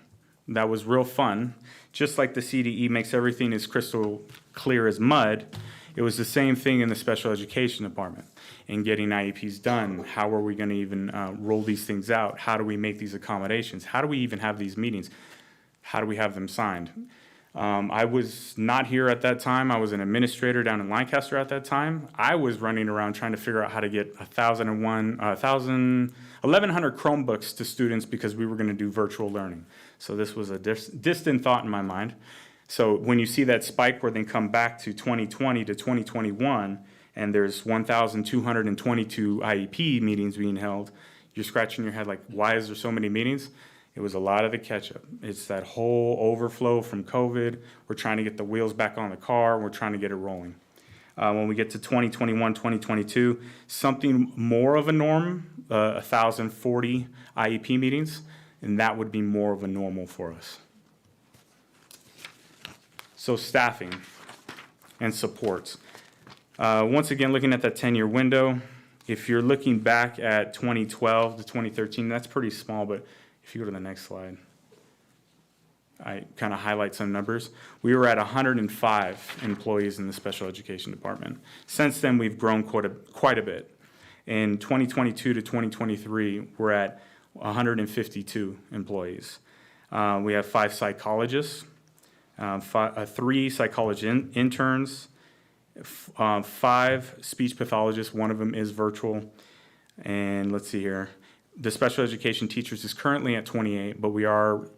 That was real fun. Just like the CDE makes everything as crystal clear as mud, it was the same thing in the special education department and getting IEPs done. How are we going to even roll these things out? How do we make these accommodations? How do we even have these meetings? How do we have them signed? I was not here at that time. I was an administrator down in Lancaster at that time. I was running around trying to figure out how to get 1,100 Chromebooks to students because we were going to do virtual learning. So this was a distant thought in my mind. So when you see that spike where they come back to 2020 to 2021, and there's 1,222 IEP meetings being held, you're scratching your head like, why is there so many meetings? It was a lot of the catch-up. It's that whole overflow from COVID. We're trying to get the wheels back on the car. We're trying to get it rolling. When we get to 2021, 2022, something more of a norm, 1,040 IEP meetings, and that would be more of a normal for us. So staffing and supports. Once again, looking at that 10-year window, if you're looking back at 2012 to 2013, that's pretty small, but if you go to the next slide, I kind of highlight some numbers. We were at 105 employees in the special education department. Since then, we've grown quite a bit. In 2022 to 2023, we're at 152 employees. We have 5 psychologists, 3 psychology interns, 5 speech pathologists. One of them is virtual. And let's see here. The special education teachers is currently at 28, but we are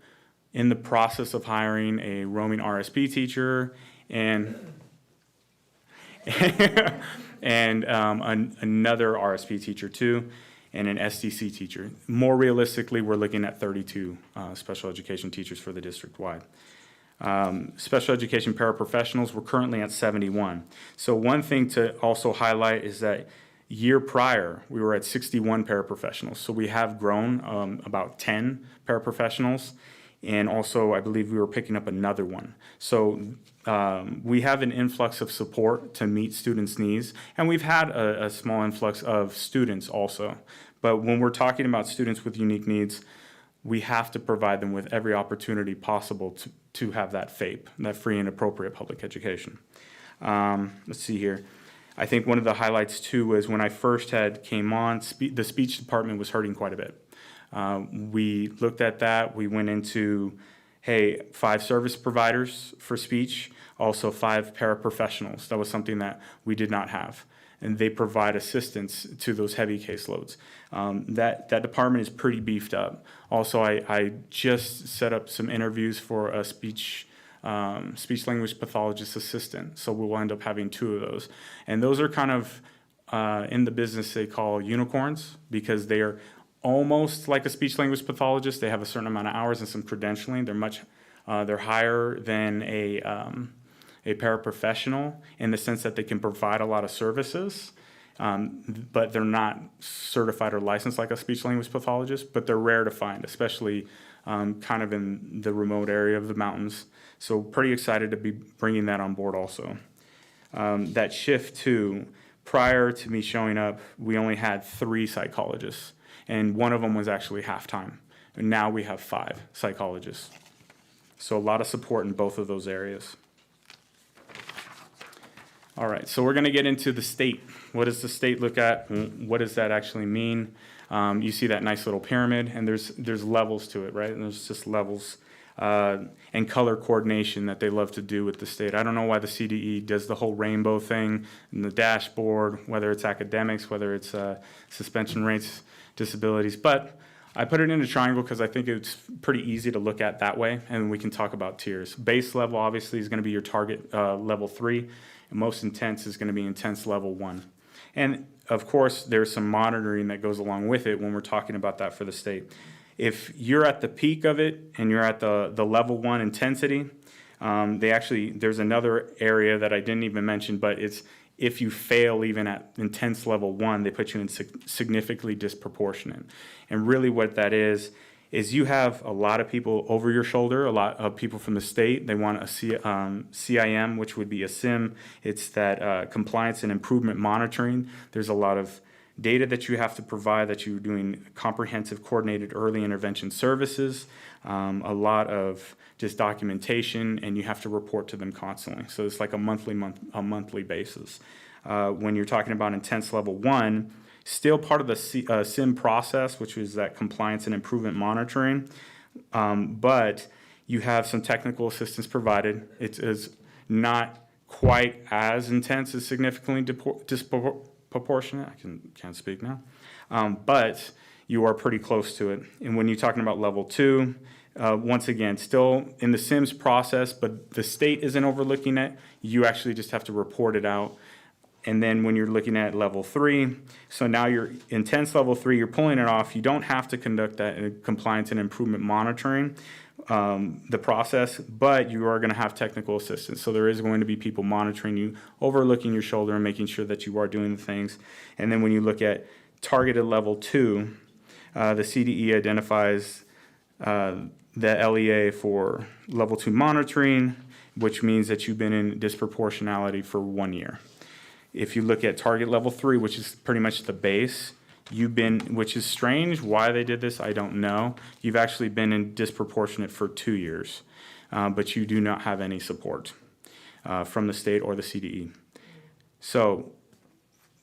in the process of hiring a roaming RSP teacher and another RSP teacher too, and an SDC teacher. More realistically, we're looking at 32 special education teachers for the district-wide. Special education paraprofessionals, we're currently at 71. So one thing to also highlight is that year prior, we were at 61 paraprofessionals. So we have grown about 10 paraprofessionals. And also, I believe we were picking up another one. So we have an influx of support to meet students' needs. And we've had a small influx of students also. But when we're talking about students with unique needs, we have to provide them with every opportunity possible to have that FAPE, that free and appropriate public education. Let's see here. I think one of the highlights too was when I first came on, the speech department was hurting quite a bit. We looked at that. We went into, hey, 5 service providers for speech, also 5 paraprofessionals. That was something that we did not have. And they provide assistance to those heavy caseloads. That department is pretty beefed up. Also, I just set up some interviews for a speech language pathologist assistant. So we'll end up having 2 of those. And those are kind of in the business they call unicorns, because they are almost like a speech language pathologist. They have a certain amount of hours and some credentialing. They're higher than a paraprofessional in the sense that they can provide a lot of services, but they're not certified or licensed like a speech language pathologist, but they're rare to find, especially kind of in the remote area of the mountains. So pretty excited to be bringing that on board also. That shift too, prior to me showing up, we only had 3 psychologists, and one of them was actually half-time. And now we have 5 psychologists. So a lot of support in both of those areas. All right, so we're going to get into the state. What does the state look at? What does that actually mean? You see that nice little pyramid, and there's levels to it, right? And there's just levels and color coordination that they love to do with the state. I don't know why the CDE does the whole rainbow thing in the dashboard, whether it's academics, whether it's suspension rates, disabilities, but I put it in a triangle because I think it's pretty easy to look at that way, and we can talk about tiers. Base level obviously is going to be your target level 3. And most intense is going to be intense level 1. And of course, there's some monitoring that goes along with it when we're talking about that for the state. If you're at the peak of it and you're at the level 1 intensity, there's another area that I didn't even mention, but it's if you fail even at intense level 1, they put you in significantly disproportionate. And really what that is you have a lot of people over your shoulder, a lot of people from the state. They want a CIM, which would be a SIM. It's that compliance and improvement monitoring. There's a lot of data that you have to provide, that you're doing comprehensive coordinated early intervention services, a lot of just documentation, and you have to report to them constantly. So it's like a monthly basis. When you're talking about intense level 1, still part of the SIM process, which is that compliance and improvement monitoring, but you have some technical assistance provided. It is not quite as intense as significantly disproportionate. I can't speak now, but you are pretty close to it. And when you're talking about level 2, once again, still in the SIMS process, but the state isn't overlooking it. You actually just have to report it out. And then when you're looking at level 3, so now you're intense level 3, you're pulling it off. You don't have to conduct that compliance and improvement monitoring, the process, but you are going to have technical assistance. So there is going to be people monitoring you, overlooking your shoulder and making sure that you are doing the things. And then when you look at targeted level 2, the CDE identifies the LEA for level 2 monitoring, which means that you've been in disproportionality for 1 year. If you look at target level 3, which is pretty much the base, which is strange, why they did this, I don't know. You've actually been in disproportionate for 2 years, but you do not have any support from the state or the CDE. So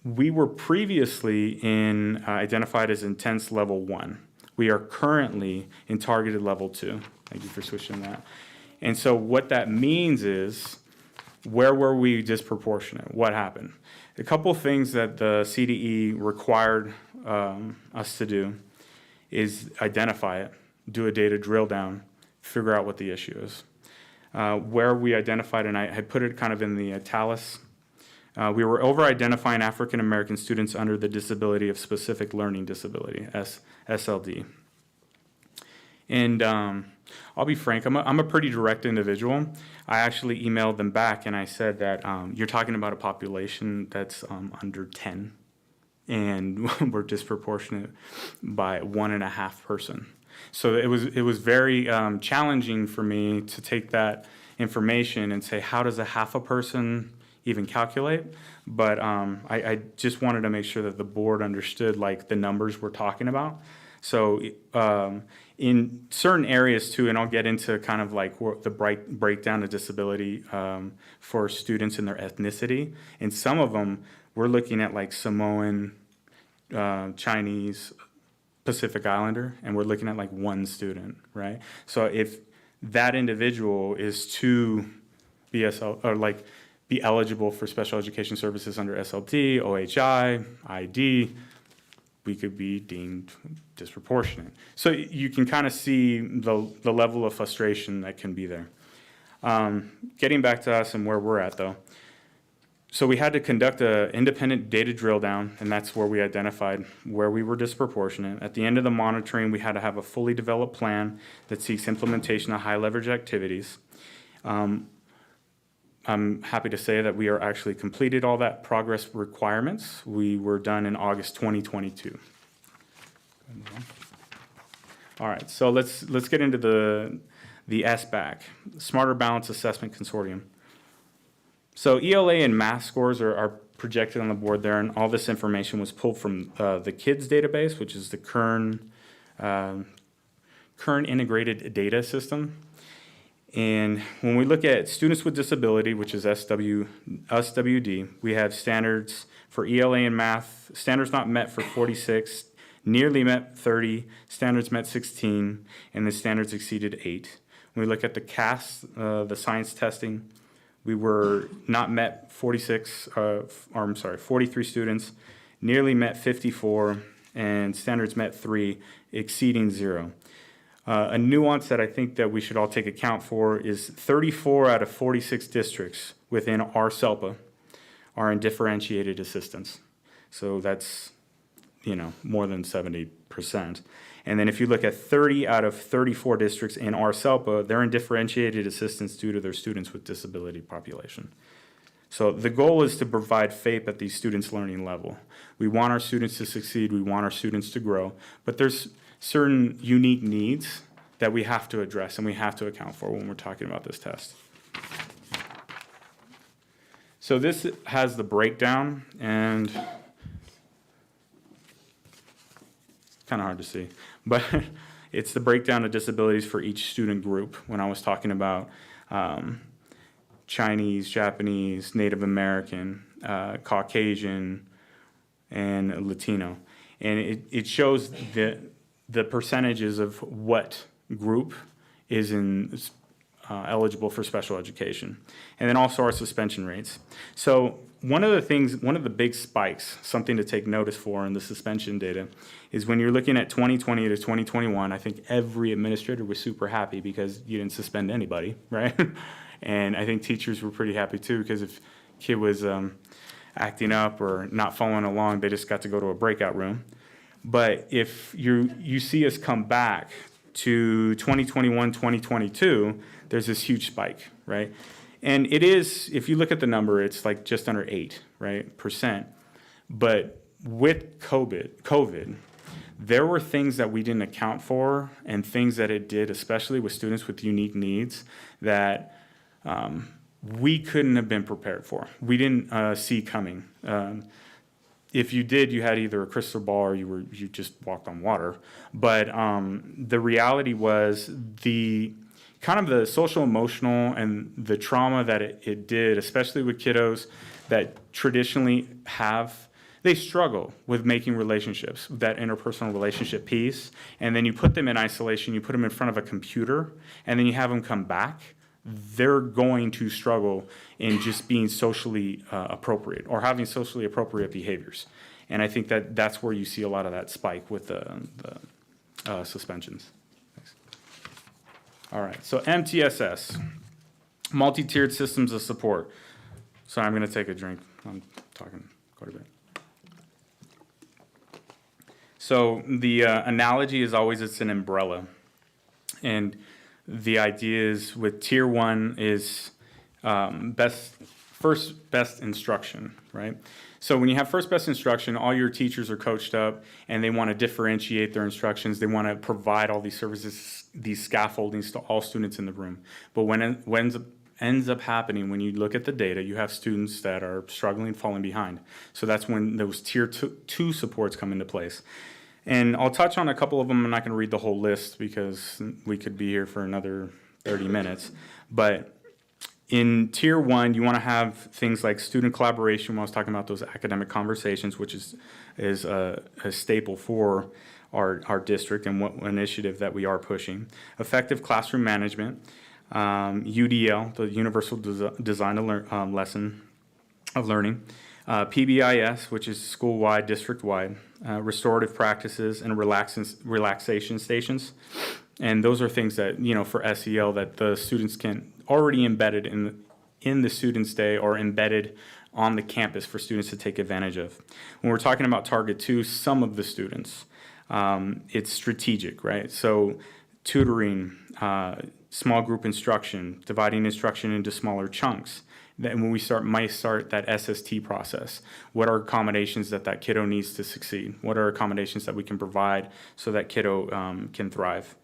we were previously identified as intense level 1. We are currently in targeted level 2. Thank you for switching that. And so what that means is, where were we disproportionate? What happened? A couple things that the CDE required us to do is identify it, do a data drill down, figure out what the issue is. Where we identified, and I had put it kind of in the italics, we were over-identifying African American students under the disability of specific learning disability, SLD. And I'll be frank, I'm a pretty direct individual. I actually emailed them back and I said that you're talking about a population that's under 10, and we're disproportionate by 1.5 person. So it was very challenging for me to take that information and say, how does a half a person even calculate? But I just wanted to make sure that the board understood like the numbers we're talking about. So in certain areas too, and I'll get into kind of like the breakdown of disability for students and their ethnicity. In some of them, we're looking at like Samoan, Chinese, Pacific Islander, and we're looking at like one student, right? So if that individual is to BSL or like be eligible for special education services under SLT, OHI, ID, we could be deemed disproportionate. So you can kind of see the level of frustration that can be there. Getting back to us and where we're at though. So we had to conduct an independent data drill down, and that's where we identified where we were disproportionate. At the end of the monitoring, we had to have a fully developed plan that seeks implementation of high leverage activities. I'm happy to say that we are actually completed all that progress requirements. We were done in August 2022. All right, so let's get into the SBAC, Smarter Balance Assessment Consortium. So ELA and math scores are projected on the board there, and all this information was pulled from the KIDS database, which is the Kern Integrated Data System. And when we look at students with disability, which is SWD, we have standards for ELA and math, standards not met for 46, nearly met 30, standards met 16, and the standards exceeded 8. When we look at the CAS, the science testing, we were not met 43 students, nearly met 54, and standards met 3, exceeding 0. A nuance that I think that we should all take account for is 34 out of 46 districts within our SELPA are in differentiated assistance. So that's, more than 70%. And then if you look at 30 out of 34 districts in our SELPA, they're in differentiated assistance due to their students with disability population. So the goal is to provide FAPE at these students' learning level. We want our students to succeed, we want our students to grow, but there's certain unique needs that we have to address and we have to account for when we're talking about this test. So this has the breakdown, and kind of hard to see, but it's the breakdown of disabilities for each student group when I was talking about Chinese, Japanese, Native American, Caucasian, and Latino. And it shows the percentages of what group is eligible for special education. And then also our suspension rates. So one of the big spikes, something to take notice for in the suspension data, is when you're looking at 2020 to 2021, I think every administrator was super happy because you didn't suspend anybody, right? And I think teachers were pretty happy too, because if a kid was acting up or not following along, they just got to go to a breakout room. But if you see us come back to 2021, 2022, there's this huge spike, right? And it is, if you look at the number, it's like just under 8%, right? But with COVID, there were things that we didn't account for and things that it did, especially with students with unique needs, that we couldn't have been prepared for. We didn't see coming. If you did, you had either a crystal ball or you just walked on water. But the reality was the social emotional and the trauma that it did, especially with kiddos that traditionally they struggle with making relationships, that interpersonal relationship piece. And then you put them in isolation, you put them in front of a computer, and then you have them come back. They're going to struggle in just being socially appropriate or having socially appropriate behaviors. And I think that's where you see a lot of that spike with the suspensions. Thanks. All right, so MTSS, multi-tiered systems of support. So I'm gonna take a drink. I'm talking quite a bit. So the analogy is always it's an umbrella. And the idea is with tier 1 is first best instruction, right? So when you have first best instruction, all your teachers are coached up and they want to differentiate their instructions. They want to provide all these services, these scaffoldings to all students in the room. But when it ends up happening, when you look at the data, you have students that are struggling, falling behind. So that's when those tier 2 supports come into place. And I'll touch on a couple of them. I'm not going to read the whole list because we could be here for another 30 minutes. But in tier 1, you want to have things like student collaboration. When I was talking about those academic conversations, which is a staple for our district and what initiative that we are pushing. Effective classroom management, UDL, the Universal Design Lesson of Learning, PBIS, which is school-wide, district-wide, restorative practices and relaxation stations. And those are things that, for SEL that the students can already embedded in the student's day or embedded on the campus for students to take advantage of. When we're talking about Target 2, some of the students, it's strategic, right? So tutoring, small group instruction, dividing instruction into smaller chunks. Then when we might start that SST process, what are accommodations that kiddo needs to succeed? What are accommodations that we can provide so that kiddo can thrive?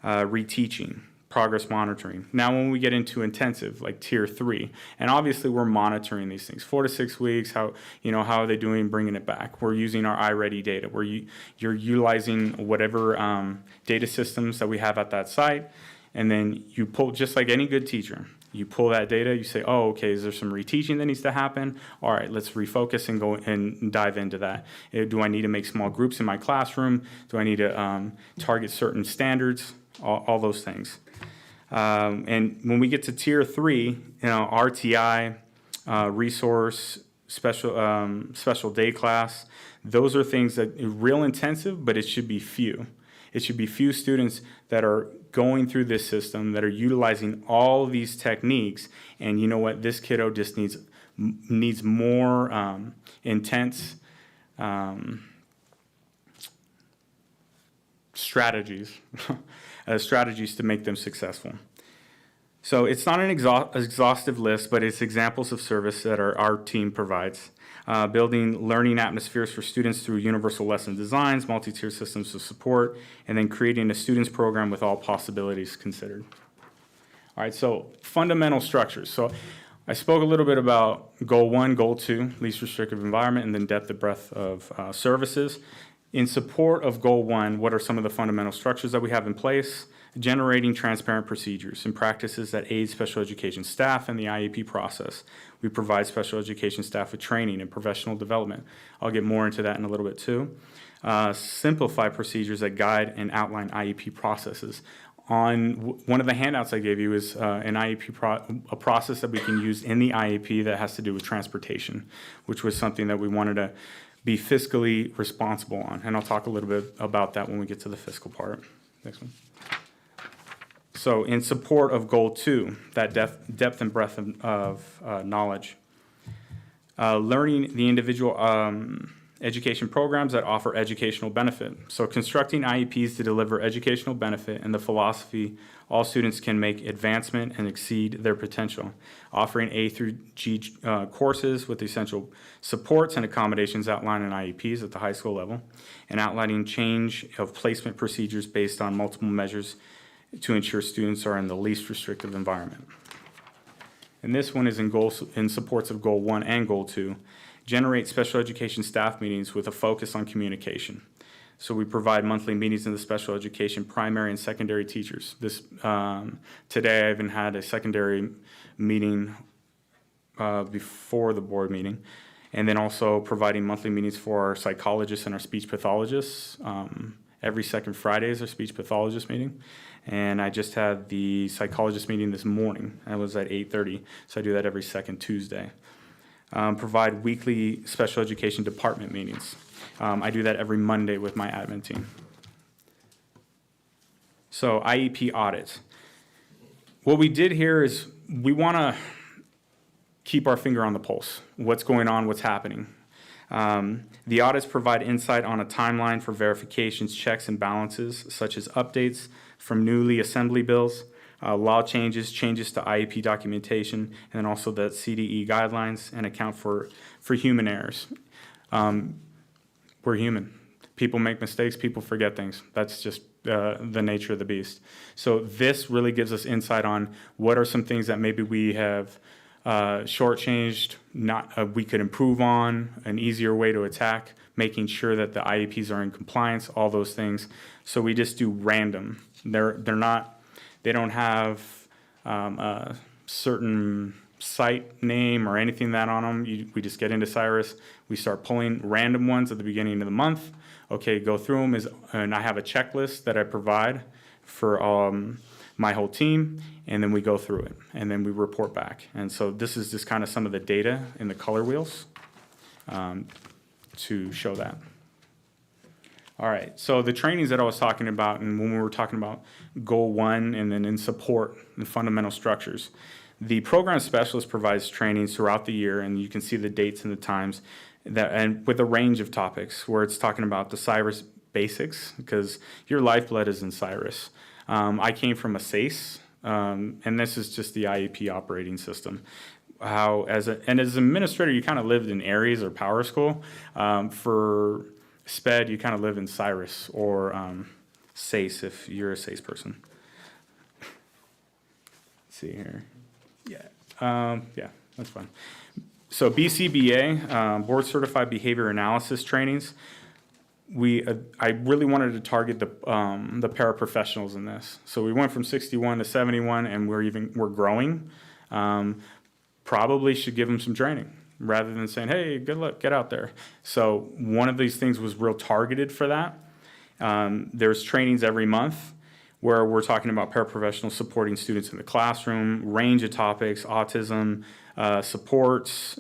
Reteaching, progress monitoring. Now when we get into intensive, like tier 3, and obviously we're monitoring these things, 4 to 6 weeks, how are they doing bringing it back? We're using our iReady data, where you're utilizing whatever data systems that we have at that site, and then you pull, just like any good teacher, you pull that data, you say, oh, okay, is there some reteaching that needs to happen? All right, let's refocus and go and dive into that. Do I need to make small groups in my classroom? Do I need to target certain standards? All those things. And when we get to tier 3, RTI, resource, special day class, those are things that are real intensive, but it should be few. It should be few students that are going through this system, that are utilizing all of these techniques, and you know what, this kiddo just needs more intense strategies to make them successful. So it's not an exhaustive list, but it's examples of service that our team provides. Building learning atmospheres for students through universal lesson designs, multi-tier systems of support, and then creating a students program with all possibilities considered. All right, so fundamental structures. So I spoke a little bit about goal 1, goal 2, least restrictive environment, and then depth and breadth of services. In support of goal 1, what are some of the fundamental structures that we have in place? Generating transparent procedures and practices that aid special education staff in the IEP process. We provide special education staff with training and professional development. I'll get more into that in a little bit too. Simplify procedures that guide and outline IEP processes. On one of the handouts I gave you is an IEP a process that we can use in the IEP that has to do with transportation, which was something that we wanted to be fiscally responsible on. And I'll talk a little bit about that when we get to the fiscal part. Next one. So in support of goal 2, that depth and breadth of knowledge. Learning the individual education programs that offer educational benefit. So constructing IEPs to deliver educational benefit and the philosophy all students can make advancement and exceed their potential. Offering A through G courses with essential supports and accommodations outlined in IEPs at the high school level. And outlining change of placement procedures based on multiple measures to ensure students are in the least restrictive environment. And this one is in supports of goal 1 and goal 2. Generate special education staff meetings with a focus on communication. So we provide monthly meetings in the special education primary and secondary teachers. Today I even had a secondary meeting before the board meeting. And then also providing monthly meetings for our psychologists and our speech pathologists. Every second Friday is our speech pathologist meeting. And I just had the psychologist meeting this morning. I was at 8:30, so I do that every second Tuesday. Provide weekly special education department meetings. I do that every Monday with my admin team. So IEP audits. What we did here is we want to keep our finger on the pulse. What's going on, what's happening. The audits provide insight on a timeline for verifications, checks, and balances, such as updates from newly assembly bills, law changes to IEP documentation, and then also the CDE guidelines, and account for human errors. We're human. People make mistakes, people forget things. That's just the nature of the beast. So this really gives us insight on what are some things that maybe we have shortchanged, we could improve on, an easier way to attack, making sure that the IEPs are in compliance, all those things. So we just do random. They don't have certain site name or anything that on them. We just get into Cyrus. We start pulling random ones at the beginning of the month. Okay, go through them, and I have a checklist that I provide for my whole team, and then we go through it, and then we report back. And so this is just kind of some of the data in the color wheels to show that. All right, so the trainings that I was talking about, and when we were talking about goal 1 and then in support and fundamental structures, the program specialist provides trainings throughout the year, and you can see the dates and the times, and with a range of topics where it's talking about the Cyrus basics, because your lifeblood is in Cyrus. I came from a SACE, and this is just the IEP operating system. How, as an administrator, you kind of lived in Aries or Power School. For SPED, you kind of live in Cyrus or SACE if you're a SACE person. Let's see here. Yeah, that's fine. So BCBA, Board Certified Behavior Analysis trainings. I really wanted to target the paraprofessionals in this. So we went from 61 to 71, and we're growing. Probably should give them some training rather than saying, hey, good luck, get out there. So one of these things was real targeted for that. There's trainings every month where we're talking about paraprofessionals supporting students in the classroom, range of topics, autism, supports,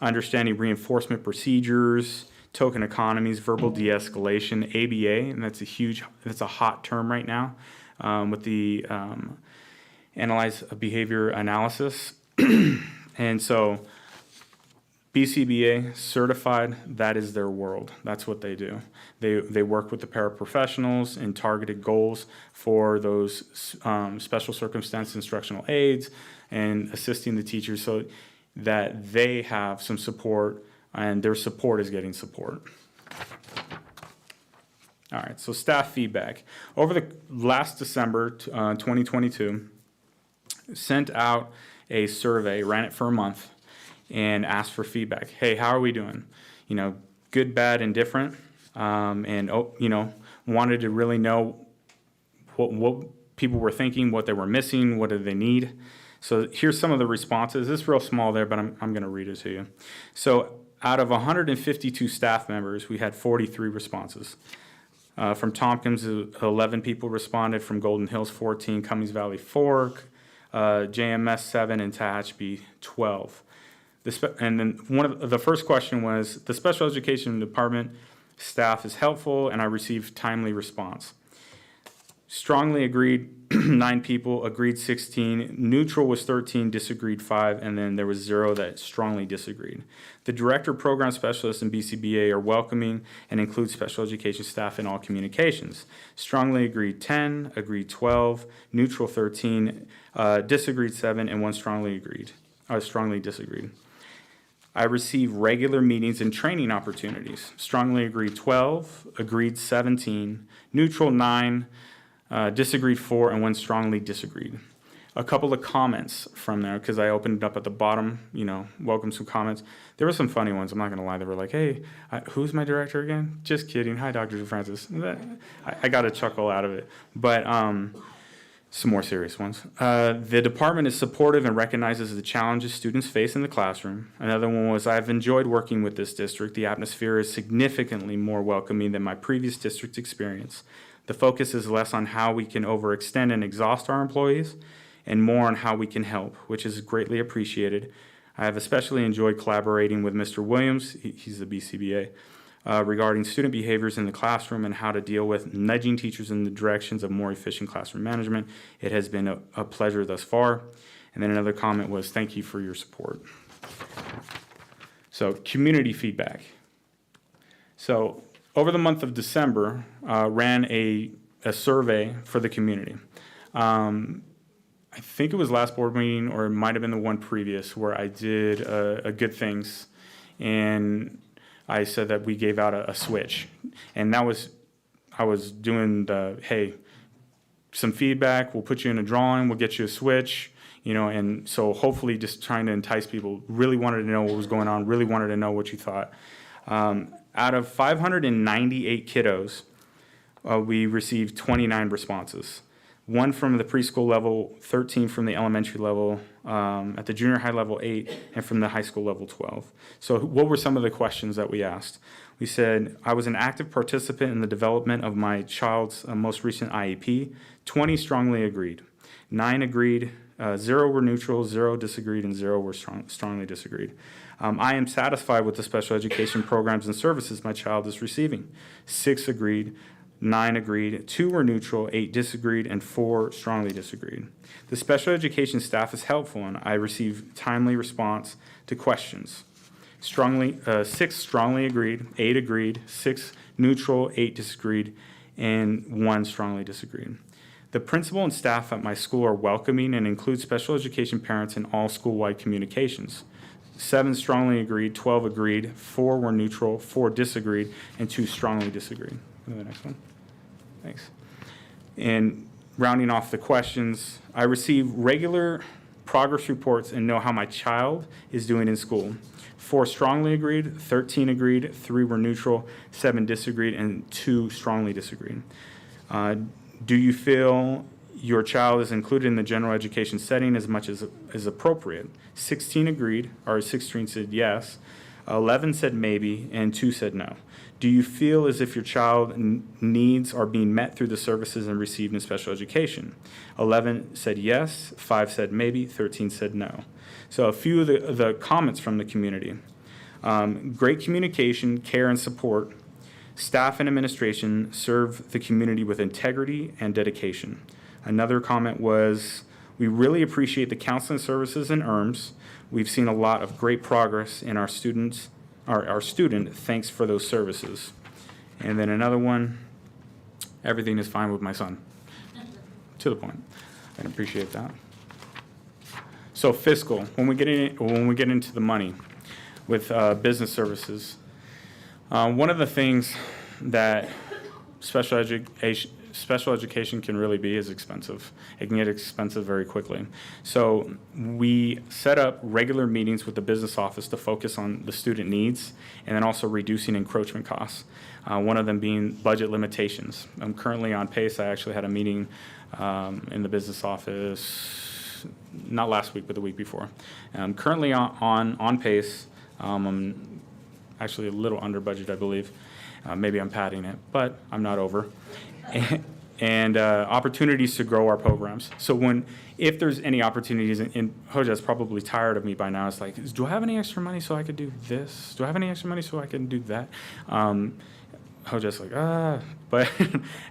understanding reinforcement procedures, token economies, verbal de-escalation, ABA, and that's a hot term right now with the analyze behavior analysis. And so BCBA certified, that is their world. That's what they do. They work with the paraprofessionals in targeted goals for those special circumstance instructional aids and assisting the teachers so that they have some support and their support is getting support. All right, so staff feedback. Over the last December 2022, sent out a survey, ran it for a month, and asked for feedback. Hey, how are we doing? Good, bad, and different. And wanted to really know what people were thinking, what they were missing, what did they need. So here's some of the responses. It's real small there, but I'm going to read it to you. So out of 152 staff members, we had 43 responses. From Tompkins, 11 people responded. From Golden Hills, 14. Cummings Valley, 4. JMS, 7. And Tehachapi, 12. And then the first question was, the special education department staff is helpful, and I received timely response. Strongly agreed, 9 people, agreed 16, neutral was 13, disagreed 5, and then there was 0 that strongly disagreed. The director, program specialists, and BCBA are welcoming and include special education staff in all communications. Strongly agreed 10, agreed 12, neutral 13, disagreed 7, and 1 strongly disagreed. I receive regular meetings and training opportunities. Strongly agreed 12, agreed 17, neutral 9, disagreed 4, and 1 strongly disagreed. A couple of comments from there, because I opened it up at the bottom, welcome some comments. There were some funny ones, I'm not going to lie. They were like, hey, who's my director again? Just kidding. Hi, Dr. Francis. I got a chuckle out of it. But some more serious ones. The department is supportive and recognizes the challenges students face in the classroom. Another one was, I've enjoyed working with this district. The atmosphere is significantly more welcoming than my previous district experience. The focus is less on how we can overextend and exhaust our employees and more on how we can help, which is greatly appreciated. I have especially enjoyed collaborating with Mr. Williams, he's the BCBA, regarding student behaviors in the classroom and how to deal with nudging teachers in the directions of more efficient classroom management. It has been a pleasure thus far. And then another comment was, thank you for your support. So community feedback. So over the month of December, ran a survey for the community. I think it was last board meeting, or it might have been the one previous, where I did a good things, and I said that we gave out a switch. And I was doing hey, some feedback, we'll put you in a drawing, we'll get you a switch, and so hopefully just trying to entice people. Really wanted to know what was going on, really wanted to know what you thought. Out of 598 kiddos, we received 29 responses. 1 from the preschool level, 13 from the elementary level, at the junior high level 8, and from the high school level 12. So what were some of the questions that we asked? We said, I was an active participant in the development of my child's most recent IEP. 20 strongly agreed. 9 agreed, 0 were neutral, 0 disagreed, and 0 were strongly disagreed. I am satisfied with the special education programs and services my child is receiving. 6 agreed, 9 agreed, 2 were neutral, 8 disagreed, and 4 strongly disagreed. The special education staff is helpful, and I receive timely response to questions. 6 strongly agreed, 8 agreed, 6 neutral, 8 disagreed, and 1 strongly disagreed. The principal and staff at my school are welcoming and include special education parents in all school-wide communications. 7 strongly agreed, 12 agreed, 4 were neutral, 4 disagreed, and 2 strongly disagreed. Go to the next one. Thanks. And rounding off the questions, I receive regular progress reports and know how my child is doing in school. 4 strongly agreed, 13 agreed, 3 were neutral, 7 disagreed, and 2 strongly disagreed. Do you feel your child is included in the general education setting as much as is appropriate? 16 agreed, or 16 said yes, 11 said maybe, and 2 said no. Do you feel as if your child needs are being met through the services and received in special education? 11 said yes, 5 said maybe, 13 said no. So a few of the comments from the community. Great communication, care, and support. Staff and administration serve the community with integrity and dedication. Another comment was, we really appreciate the counseling services and ERMs. We've seen a lot of great progress in our student, thanks for those services. And then another one, everything is fine with my son. To the point. I appreciate that. So fiscal, when we get into the money with business services, one of the things that special education can really be is expensive. It can get expensive very quickly. So we set up regular meetings with the business office to focus on the student needs and then also reducing encroachment costs. One of them being budget limitations. I'm currently on pace. I actually had a meeting in the business office, not last week, but the week before. I'm currently on pace. I'm actually a little under budget, I believe. Maybe I'm padding it, but I'm not over. And opportunities to grow our programs. So if there's any opportunities, and Hoja's probably tired of me by now, it's like, do I have any extra money so I could do this? Do I have any extra money so I can do that? Hoja's like, but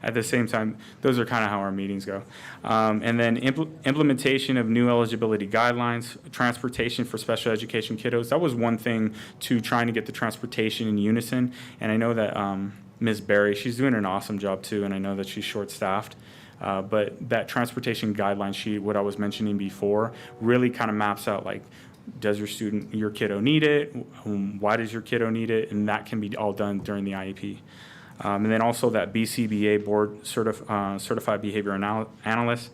at the same time, those are kind of how our meetings go. And then implementation of new eligibility guidelines, transportation for special education kiddos. That was one thing to trying to get the transportation in unison. And I know that Ms. Berry, she's doing an awesome job too, and I know that she's short-staffed. But that transportation guideline sheet, what I was mentioning before, really kind of maps out like, does your kiddo need it? Why does your kiddo need it? And that can be all done during the IEP. And then also that BCBA board certified behavior analyst.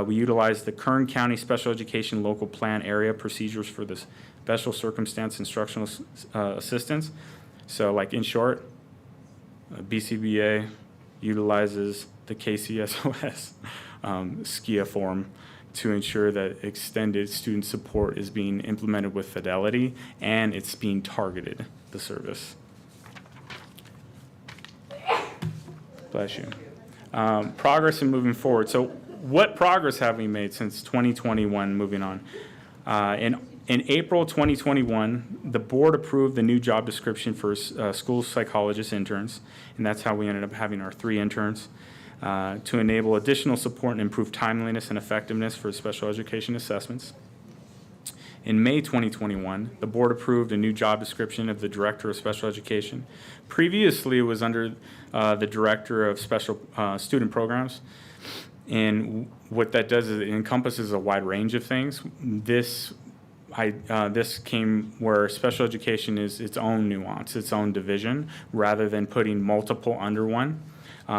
We utilize the Kern County Special Education Local Plan Area procedures for the special circumstance instructional assistance. So like in short, BCBA utilizes the KCSOS SKIA form to ensure that extended student support is being implemented with fidelity and it's being targeted, the service. Bless you. Progress and moving forward. So what progress have we made since 2021 moving on? In April 2021, the board approved the new job description for school psychologist interns, and that's how we ended up having our 3 interns. To enable additional support and improve timeliness and effectiveness for special education assessments. In May 2021, the board approved a new job description of the Director of Special Education. Previously, it was under the Director of Special Student Programs. And what that does is it encompasses a wide range of things. This came where special education is its own nuance, its own division, rather than putting multiple under one.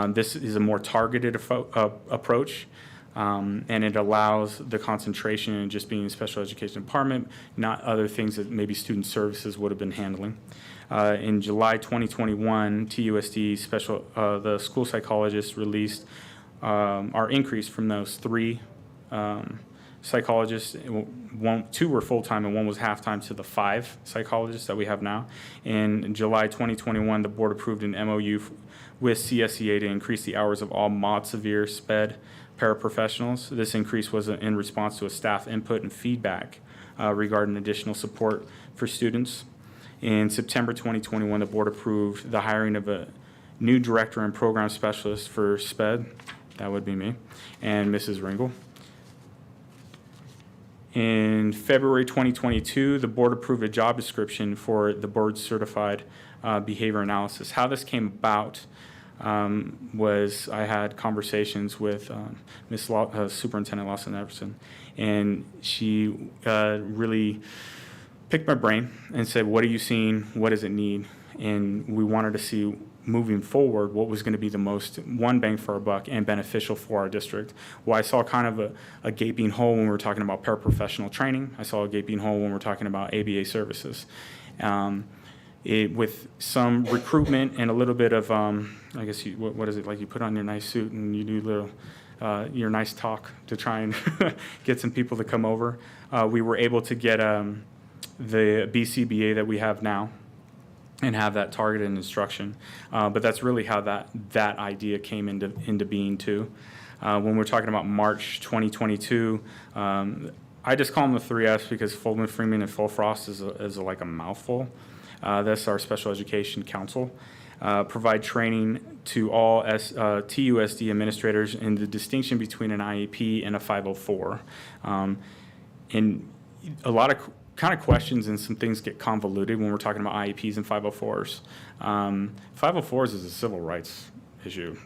This is a more targeted approach, and it allows the concentration in just being a special education department, not other things that maybe student services would have been handling. In July 2021, TUSD the school psychologist released our increase from those 3 psychologists. Two were full-time and 1 was half-time, to the 5 psychologists that we have now. In July 2021, the board approved an MOU with CSEA to increase the hours of all mod severe SPED paraprofessionals. This increase was in response to a staff input and feedback regarding additional support for students. In September 2021, the board approved the hiring of a new director and program specialist for SPED. That would be me, and Mrs. Ringel. In February 2022, the board approved a job description for the board certified behavior analysis. How this came about was I had conversations with Superintendent Lawson Everson, and she really picked my brain and said, what are you seeing? What does it need? And we wanted to see, moving forward, what was going to be the most bang for our buck and beneficial for our district. Well, I saw kind of a gaping hole when we were talking about paraprofessional training. I saw a gaping hole when we were talking about ABA services. With some recruitment and a little bit of, I guess, what is it, like you put on your nice suit and you do your nice talk to try and get some people to come over. We were able to get the BCBA that we have now and have that targeted instruction. But that's really how that idea came into being too. When we're talking about March 2022, I just call them the 3Fs because Foldman, Freeman, and Full Frost is like a mouthful. That's our Special Education Council. Provide training to all TUSD administrators in the distinction between an IEP and a 504. And a lot of kind of questions and some things get convoluted when we're talking about IEPs and 504s. 504s is a civil rights issue.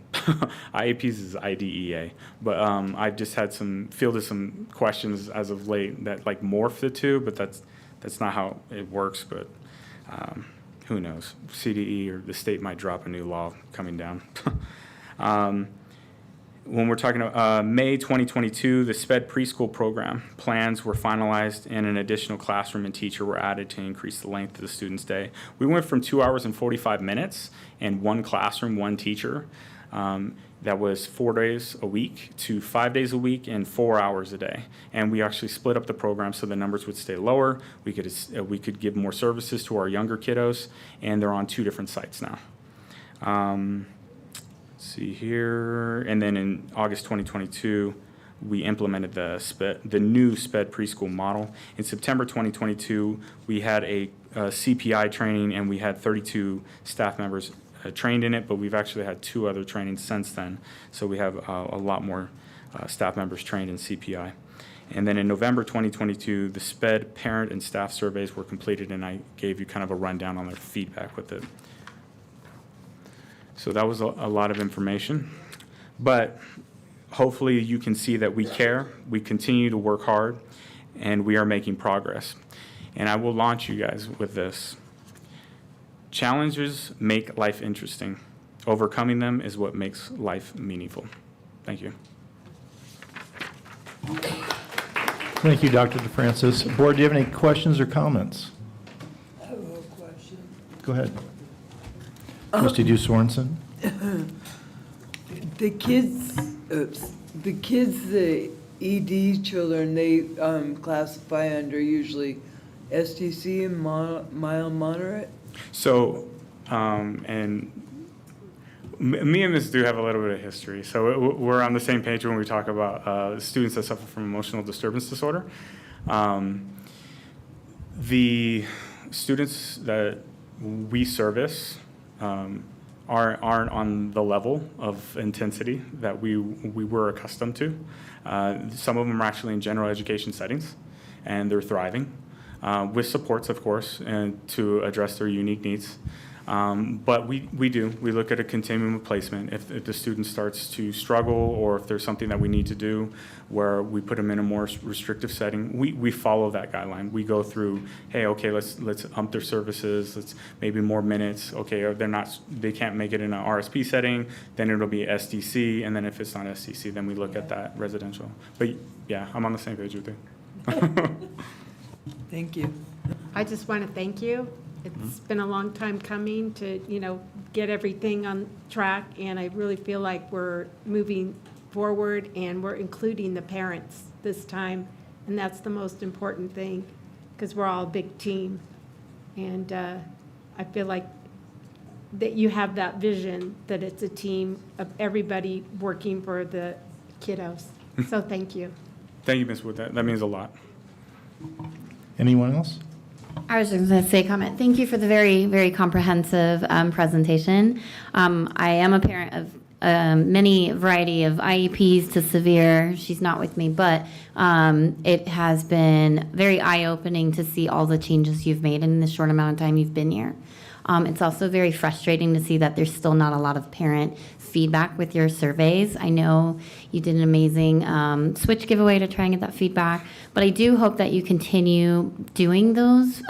IEPs is IDEA. But I've just had fielded some questions as of late that like morph the two, but that's not how it works. But who knows? CDE or the state might drop a new law coming down. When we're talking about May 2022, the SPED preschool program plans were finalized and an additional classroom and teacher were added to increase the length of the student's day. We went from 2 hours and 45 minutes and 1 classroom, 1 teacher. That was 4 days a week to 5 days a week and 4 hours a day. And we actually split up the program so the numbers would stay lower. We could give more services to our younger kiddos, and they're on 2 different sites now. See here, and then in August 2022, we implemented the new SPED preschool model. In September 2022, we had a CPI training, and we had 32 staff members trained in it, but we've actually had 2 other trainings since then. So we have a lot more staff members trained in CPI. And then in November 2022, the SPED parent and staff surveys were completed, and I gave you kind of a rundown on their feedback with it. So that was a lot of information, but hopefully you can see that we care, we continue to work hard, and we are making progress. And I will launch you guys with this. Challenges make life interesting. Overcoming them is what makes life meaningful. Thank you. Thank you, Dr. DeFrancis. Board, do you have any questions or comments? I have a question. Go ahead. Trustee Du Sorensen. The kids, the ED children, they classify under usually STC and mild moderate? So, and me and Ms. Du have a little bit of history. So we're on the same page when we talk about students that suffer from emotional disturbance disorder. The students that we service aren't on the level of intensity that we were accustomed to. Some of them are actually in general education settings, and they're thriving with supports, of course, and to address their unique needs. But we look at a continuum of placement. If the student starts to struggle, or if there's something that we need to do where we put them in a more restrictive setting, we follow that guideline. We go through, hey, okay, let's ump their services, let's maybe more minutes. Okay, or they can't make it in an RSP setting, then it'll be SDC, and then if it's not SDC, then we look at that residential. But yeah, I'm on the same page with you. Thank you. I just want to thank you. It's been a long time coming to, get everything on track, and I really feel like we're moving forward, and we're including the parents this time, and that's the most important thing, because we're all a big team. And I feel like that you have that vision, that it's a team of everybody working for the kiddos. So thank you. Thank you, Ms. Wood. That means a lot. Anyone else? I was just going to say comment. Thank you for the very, very comprehensive presentation. I am a parent of many variety of IEPs to severe. She's not with me, but it has been very eye-opening to see all the changes you've made in the short amount of time you've been here. It's also very frustrating to see that there's still not a lot of parent feedback with your surveys. I know you did an amazing switch giveaway to try and get that feedback, but I do hope that you continue doing those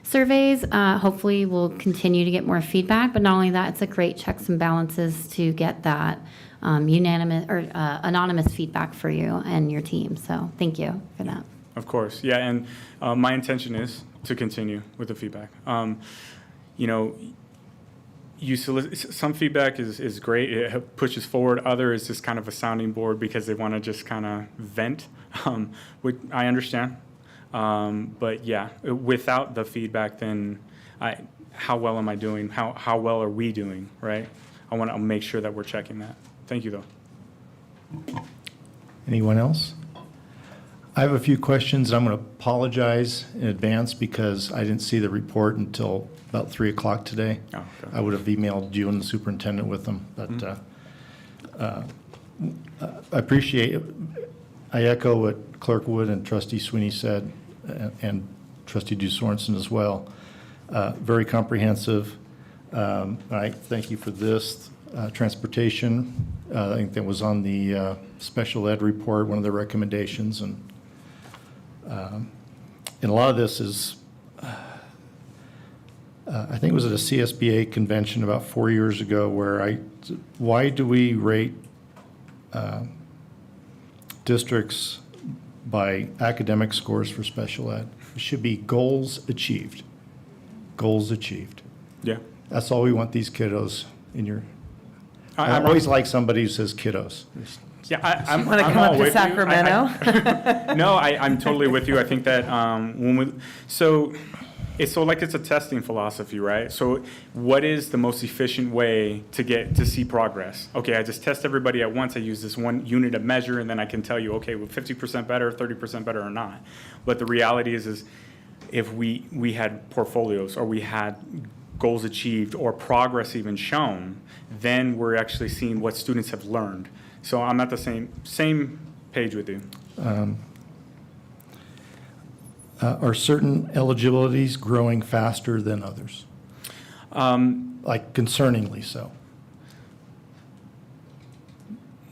surveys. Hopefully we'll continue to get more feedback, but not only that, it's a great checks and balances to get that unanimous or anonymous feedback for you and your team. So thank you for that. Of course, yeah, and my intention is to continue with the feedback. You know, you solicit, some feedback is great, it pushes forward. Other is just kind of a sounding board because they want to just kind of vent, which I understand. But yeah, without the feedback, then how well am I doing? How well are we doing, right? I want to make sure that we're checking that. Thank you, though. Anyone else? I have a few questions. I'm going to apologize in advance because I didn't see the report until about 3 o'clock today. Oh, okay. I would have emailed you and the superintendent with them, but I appreciate it. I echo what Clerk Wood and Trustee Sweeney said, and Trustee DeSorensen as well. Very comprehensive. I thank you for this. Transportation, I think that was on the special ed report, one of the recommendations, and a lot of this is, I think it was at a CSBA convention about 4 years ago where why do we rate districts by academic scores for special ed? It should be goals achieved. Goals achieved. Yeah. That's all we want these kiddos in your, I always like somebody who says kiddos. Yeah, I'm Want to I'm come all up to with you. Sacramento? No, I'm totally with you. I think that it's a testing philosophy, right? So what is the most efficient way to see progress? Okay, I just test everybody at once. I use this one unit of measure, and then I can tell you, okay, well, 50% better, 30% better, or not. But the reality is if we had portfolios or we had goals achieved or progress even shown, then we're actually seeing what students have learned. So I'm at the same page with you. Are certain eligibilities growing faster than others? Like concerningly so?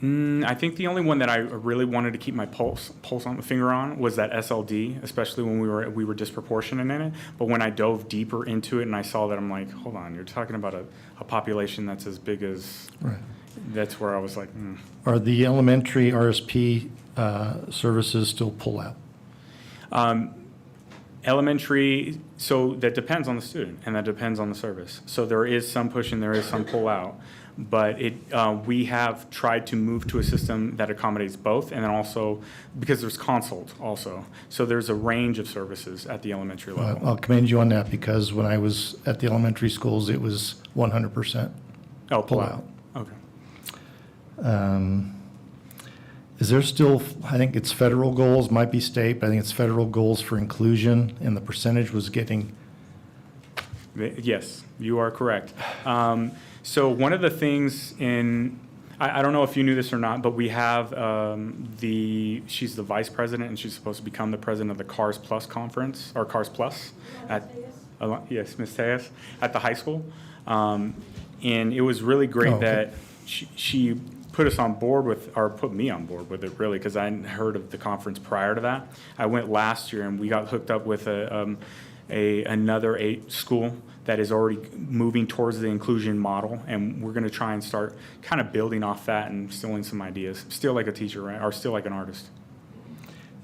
I think the only one that I really wanted to keep my pulse on the finger on was that SLD, especially when we were disproportionate in it. But when I dove deeper into it and I saw that, I'm like, hold on, you're talking about a population that's as big as. Right. That's where I was like, Are the elementary RSP services still pull out? Elementary, so that depends on the student and that depends on the service. So there is some push and there is some pull out, but we have tried to move to a system that accommodates both, and then also because there's consult also. So there's a range of services at the elementary level. I'll commend you on that because when I was at the elementary schools, it was 100% pull out. Okay. Is there still, I think it's federal goals, might be state, but I think it's federal goals for inclusion, and the percentage was getting. Yes, you are correct. So one of the things I don't know if you knew this or not, but we have she's the vice president and she's supposed to become the president of the CARS Plus conference, or CARS Plus yes, Ms. Tejas, at the high school. And it was really great that she put us on board put me on board with it, really, because I hadn't heard of the conference prior to that. I went last year and we got hooked up with another school that is already moving towards the inclusion model, and we're going to try and start kind of building off that and stealing some ideas. Still like a teacher, right? Or still like an artist.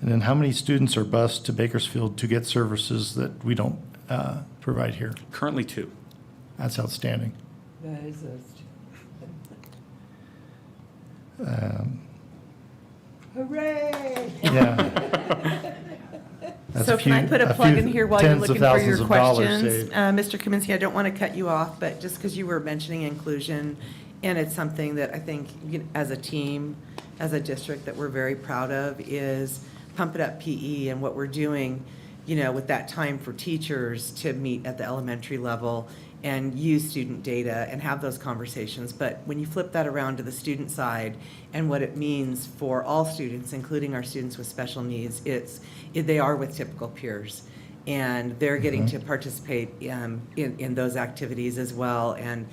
And then how many students are bused to Bakersfield to get services that we don't provide here? Currently 2. That's outstanding. That is Hooray! Yeah. That's So a can I few- put a a plug few in here while you're tens of looking for your thousands of dollars questions? saved. Mr. Kaminsky, I don't want to cut you off, but just because you were mentioning inclusion, and it's something that I think as a team, as a district, that we're very proud of, is Pump It Up PE and what we're doing, with that time for teachers to meet at the elementary level and use student data and have those conversations. But when you flip that around to the student side and what it means for all students, including our students with special needs, they are with typical peers. And they're getting to participate in those activities as well. And,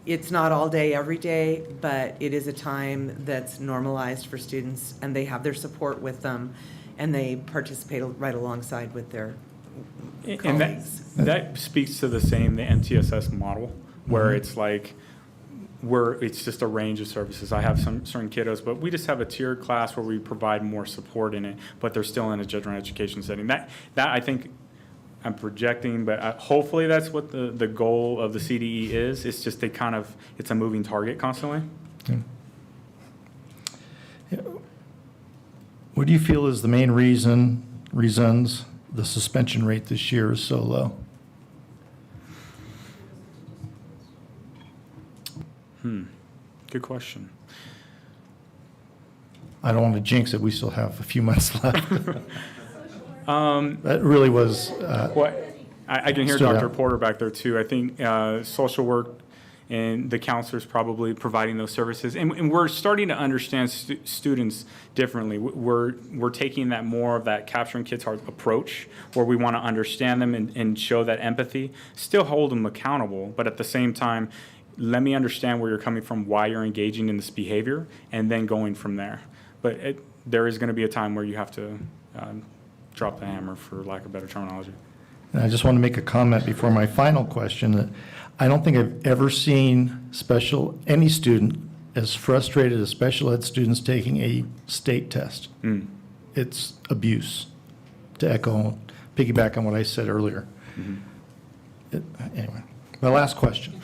it's not all day, every day, but it is a time that's normalized for students, and they have their support with them, and they participate right alongside with their And colleagues. that speaks to the MTSS model, where it's like, it's just a range of services. I have some certain kiddos, but we just have a tiered class where we provide more support in it, but they're still in a general education setting. That I think I'm projecting, but hopefully that's what the goal of the CDE is. It's just it's a moving target constantly. Yeah. What do you feel is the main reasons the suspension rate this year is so low? Good question. I don't want to jinx it. We still have a few months left. That really was. I can hear stood Dr. out. Porter back there too. I think social work and the counselors probably providing those services. And we're starting to understand students differently. We're taking that more of that capturing kids' heart approach, where we want to understand them and show that empathy, still hold them accountable, but at the same time, let me understand where you're coming from, why you're engaging in this behavior, and then going from there. But there is going to be a time where you have to drop the hammer, for lack of better terminology. And I just want to make a comment before my final question that I don't think I've ever seen any student as frustrated as special ed students taking a state test. It's abuse, to piggyback on what I said earlier. Anyway, my last question.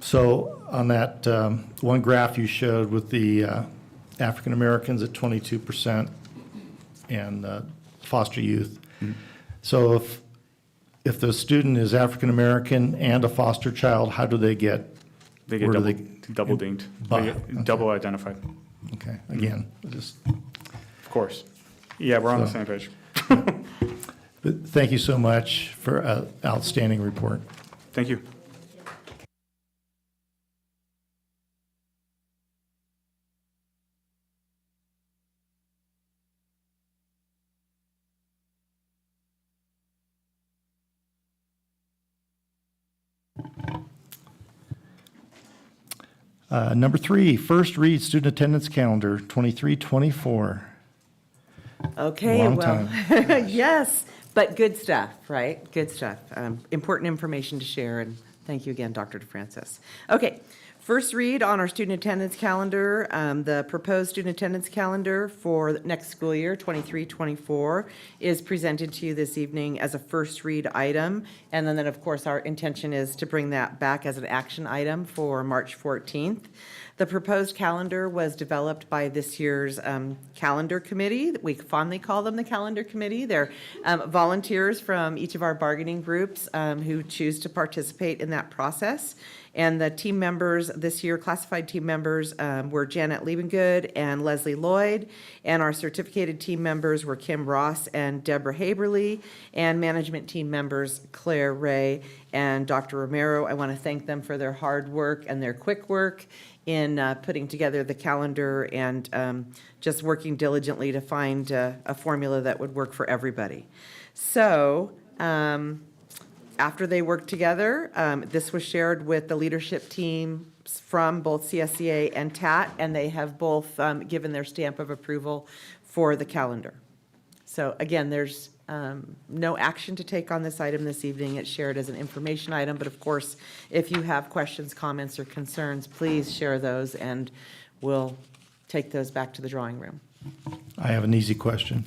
So on that one graph you showed with the African Americans at 22% and foster youth. So if the student is African American and a foster child, how do they get? They get double dinged. They Okay. get double identified. Okay, again, just. Of course. Yeah, we're on the same page. But thank you so much for an outstanding report. Thank you. Number 3, first read student attendance calendar, 23-24. Okay, Long well, time. yes, but good stuff, right? Good stuff. Important information to share, and thank you again, Dr. DeFrancis. Okay, first read on our student attendance calendar. The proposed student attendance calendar for the next school year, 23-24, is presented to you this evening as a first read item. And then, of course, our intention is to bring that back as an action item for March 14th. The proposed calendar was developed by this year's calendar committee. We fondly call them the calendar committee. They're volunteers from each of our bargaining groups who choose to participate in that process. And the team members this year, classified team members, were Janet Liebengood and Leslie Lloyd. And our certificated team members were Kim Ross and Deborah Haberly. And management team members, Claire Ray and Dr. Romero. I want to thank them for their hard work and their quick work in putting together the calendar and just working diligently to find a formula that would work for everybody. So after they worked together, this was shared with the leadership team from both CSEA and TAT, and they have both given their stamp of approval for the calendar. So again, there's no action to take on this item this evening. It's shared as an information item, but of course, if you have questions, comments, or concerns, please share those, and we'll take those back to the drawing room. I have an easy question.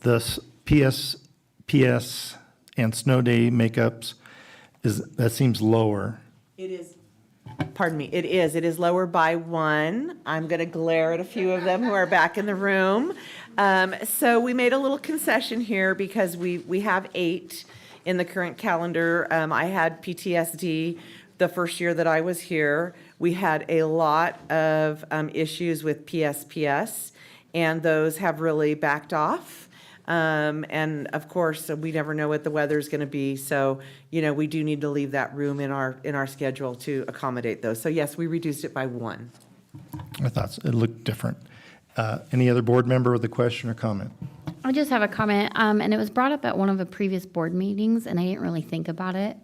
The PS and snow day makeups, that seems lower. It is. Pardon me, it is lower by 1. I'm going to glare at a few of them who are back in the room. So we made a little concession here because we have 8 in the current calendar. I had PTSD the first year that I was here. We had a lot of issues with PSPS, and those have really backed off. And of course, we never know what the weather's going to be. So, we do need to leave that room in our schedule to accommodate those. So yes, we reduced it by 1. I thought it looked different. Any other board member with a question or comment? I just have a comment, and it was brought up at one of the previous board meetings, and I didn't really think about it,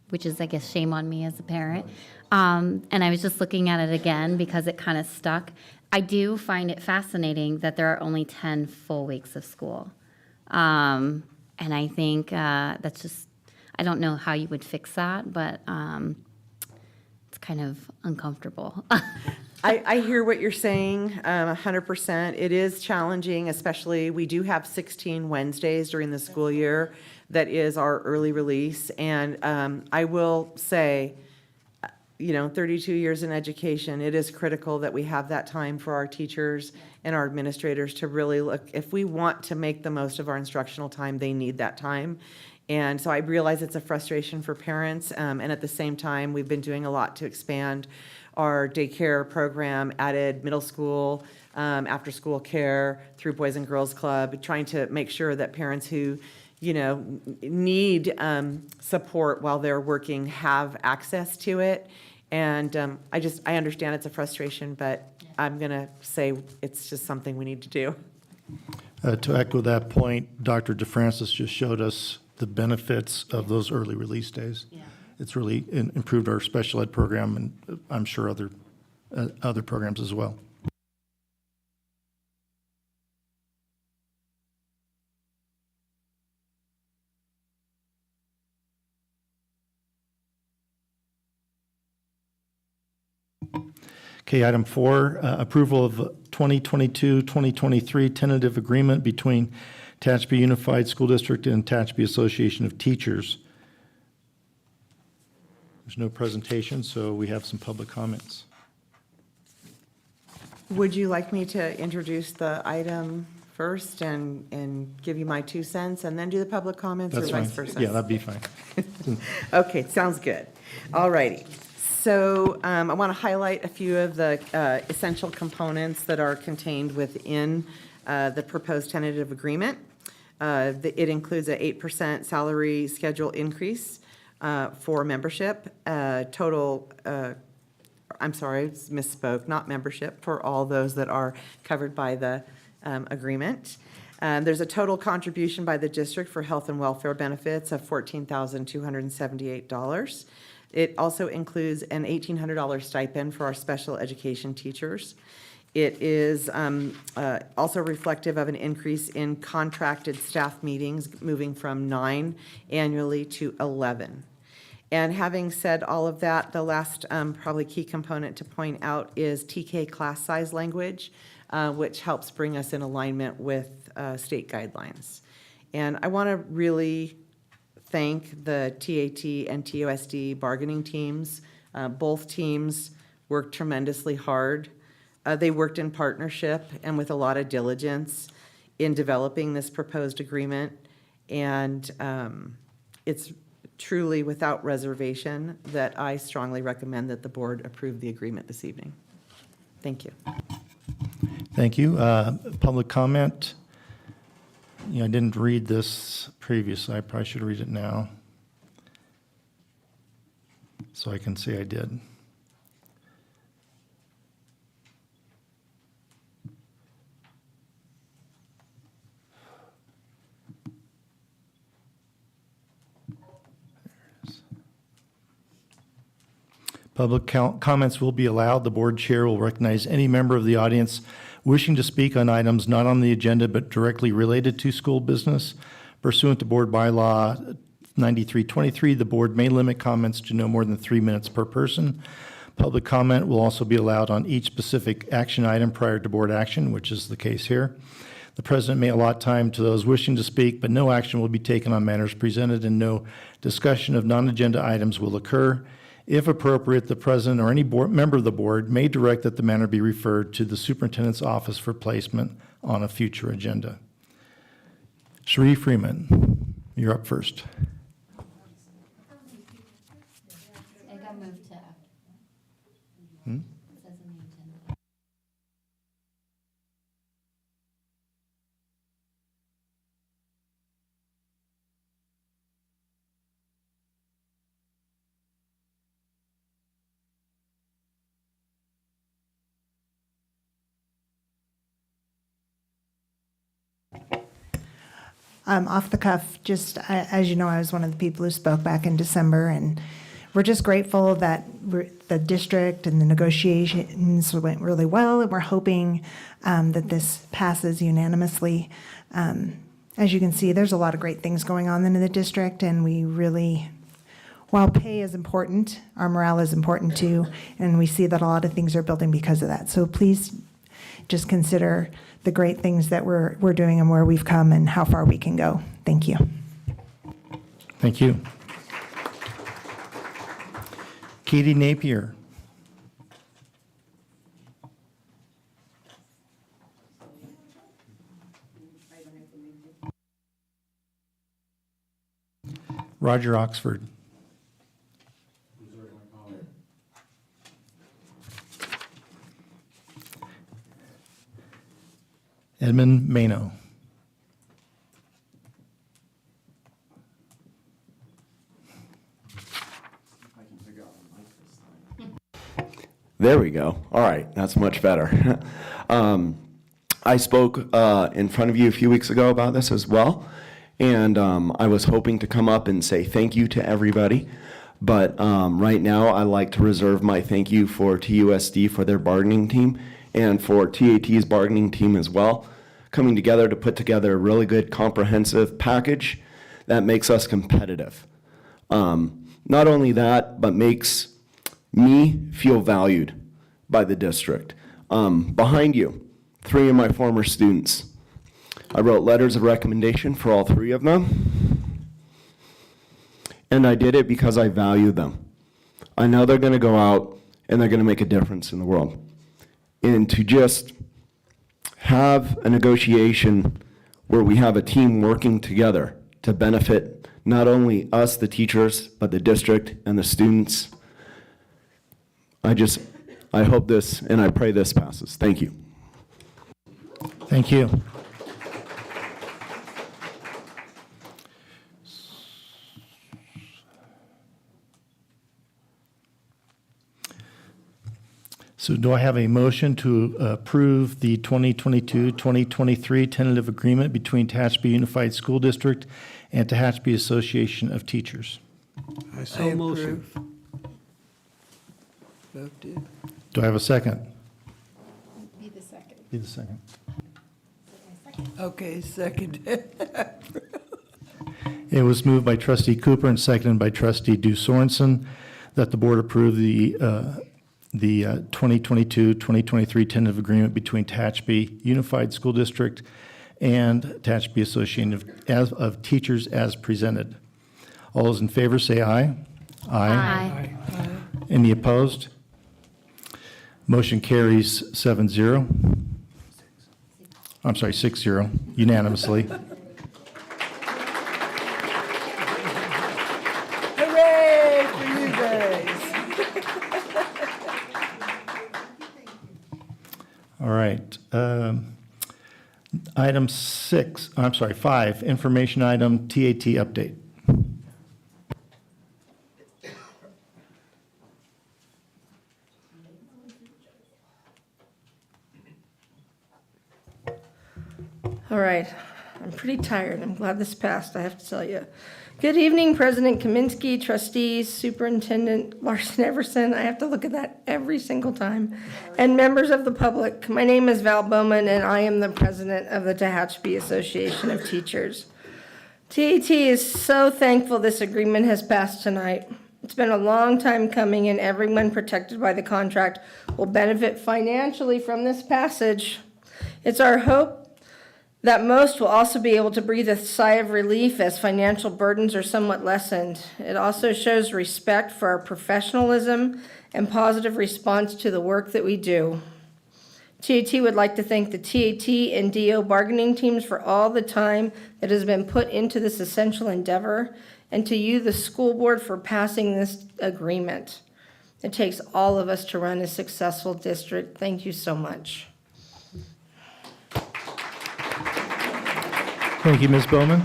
which is, I guess, shame on me as a parent. And I was just looking at it again because it kind of stuck. I do find it fascinating that there are only 10 full weeks of school. And I think that's just, I don't know how you would fix that, but it's kind of uncomfortable. I hear what you're saying, 100%. It is challenging, especially, we do have 16 Wednesdays during the school year. That is our early release. And I will say, 32 years in education, it is critical that we have that time for our teachers and our administrators to really look. If we want to make the most of our instructional time, they need that time. And so I realize it's a frustration for parents. And at the same time, we've been doing a lot to expand our daycare program, added middle school, after-school care through Boys and Girls Club, trying to make sure that parents who need support while they're working have access to it. And I understand it's a frustration, but I'm going to say it's just something we need to do. To echo that point, Dr. DeFrancis just showed us the benefits of those early release days. Yeah. It's really improved our special ed program, and I'm sure other programs as well. Okay, item 4, approval of 2022-2023 tentative agreement between Tehachapi Unified School District and Tehachapi Association of Teachers. There's no presentation, so we have some public comments. Would you like me to introduce the item first and give you my 2 cents and then do the public comments, That's or fine. vice versa? Yeah, that'd be fine. Okay, sounds good. All righty. So I want to highlight a few of the essential components that are contained within the proposed tentative agreement. It includes an 8% salary schedule increase for membership, total, I'm sorry, misspoke, not membership, for all those that are covered by the agreement. There's a total contribution by the district for health and welfare benefits of $14,278. It also includes an $1,800 stipend for our special education teachers. It is also reflective of an increase in contracted staff meetings, moving from 9 annually to 11. And having said all of that, the last probably key component to point out is TK class size language, which helps bring us in alignment with state guidelines. And I want to really thank the TAT and TOSD bargaining teams. Both teams worked tremendously hard. They worked in partnership and with a lot of diligence in developing this proposed agreement. And it's truly without reservation that I strongly recommend that the board approve the agreement this evening. Thank you. Thank you. Public comment. I didn't read this previously. I probably should read it now so I can say I did. Public comments will be allowed. The board chair will recognize any member of the audience wishing to speak on items not on the agenda but directly related to school business. Pursuant to Board Bylaw 9323, the board may limit comments to no more than 3 minutes per person. Public comment will also be allowed on each specific action item prior to board action, which is the case here. The president may allot time to those wishing to speak, but no action will be taken on matters presented and no discussion of non-agenda items will occur. If appropriate, the president or any member of the board may direct that the matter be referred to the superintendent's office for placement on a future agenda. Sheree Freeman, you're up first. Off the cuff, just as you know, I was one of the people who spoke back in December, and we're just grateful that the district and the negotiations went really well, and we're hoping that this passes unanimously. As you can see, there's a lot of great things going on in the district, and we really, while pay is important, our morale is important too, and we see that a lot of things are building because of that. So please just consider the great things that we're doing and where we've come and how far we can go. Thank you. Thank you. Katie Napier. Roger Oxford. Edmund Mano. There we go. All right, that's much better. I spoke in front of you a few weeks ago about this as well, and I was hoping to come up and say thank you to everybody, but right now I'd like to reserve my thank you for TUSD for their bargaining team and for TAT's bargaining team as well, coming together to put together a really good comprehensive package that makes us competitive. Not only that, but makes me feel valued by the district. Behind you, 3 of my former students. I wrote letters of recommendation for all 3 of them, and I did it because I value them. I know they're gonna go out and they're gonna make a difference in the world. And to just have a negotiation where we have a team working together to benefit not only us, the teachers, but the district and the students. I hope this and I pray this passes. Thank you. Thank you. So do I have a motion to approve the 2022-2023 tentative agreement between Tehachapi Unified School District and Tehachapi Association of Teachers? I so motion. Do I have a second? Be the second. Be the second. Okay, second. It was moved by Trustee Cooper and seconded by Trustee Du Sorensen that the board approve the 2022-2023 tentative agreement between Tehachapi Unified School District and Tehachapi Association of Teachers as presented. All those in favor say aye. Aye. Any opposed? Motion carries 7-0. I'm sorry, 6-0, unanimously. Hooray for you guys. All right. Item 5, information item, TAT update. All right, I'm pretty tired. I'm glad this passed, I have to tell you. Good evening, President Kaminsky, trustees, Superintendent Larson Everson. I have to look at that every single time. And members of the public. My name is Val Bowman, and I am the president of the Tehachapi Association of Teachers. TAT is so thankful this agreement has passed tonight. It's been a long time coming, and everyone protected by the contract will benefit financially from this passage. It's our hope that most will also be able to breathe a sigh of relief as financial burdens are somewhat lessened. It also shows respect for our professionalism and positive response to the work that we do. TAT would like to thank the TAT and DO bargaining teams for all the time that has been put into this essential endeavor, and to you, the school board, for passing this agreement. It takes all of us to run a successful district. Thank you so much. Thank you, Ms. Bowman.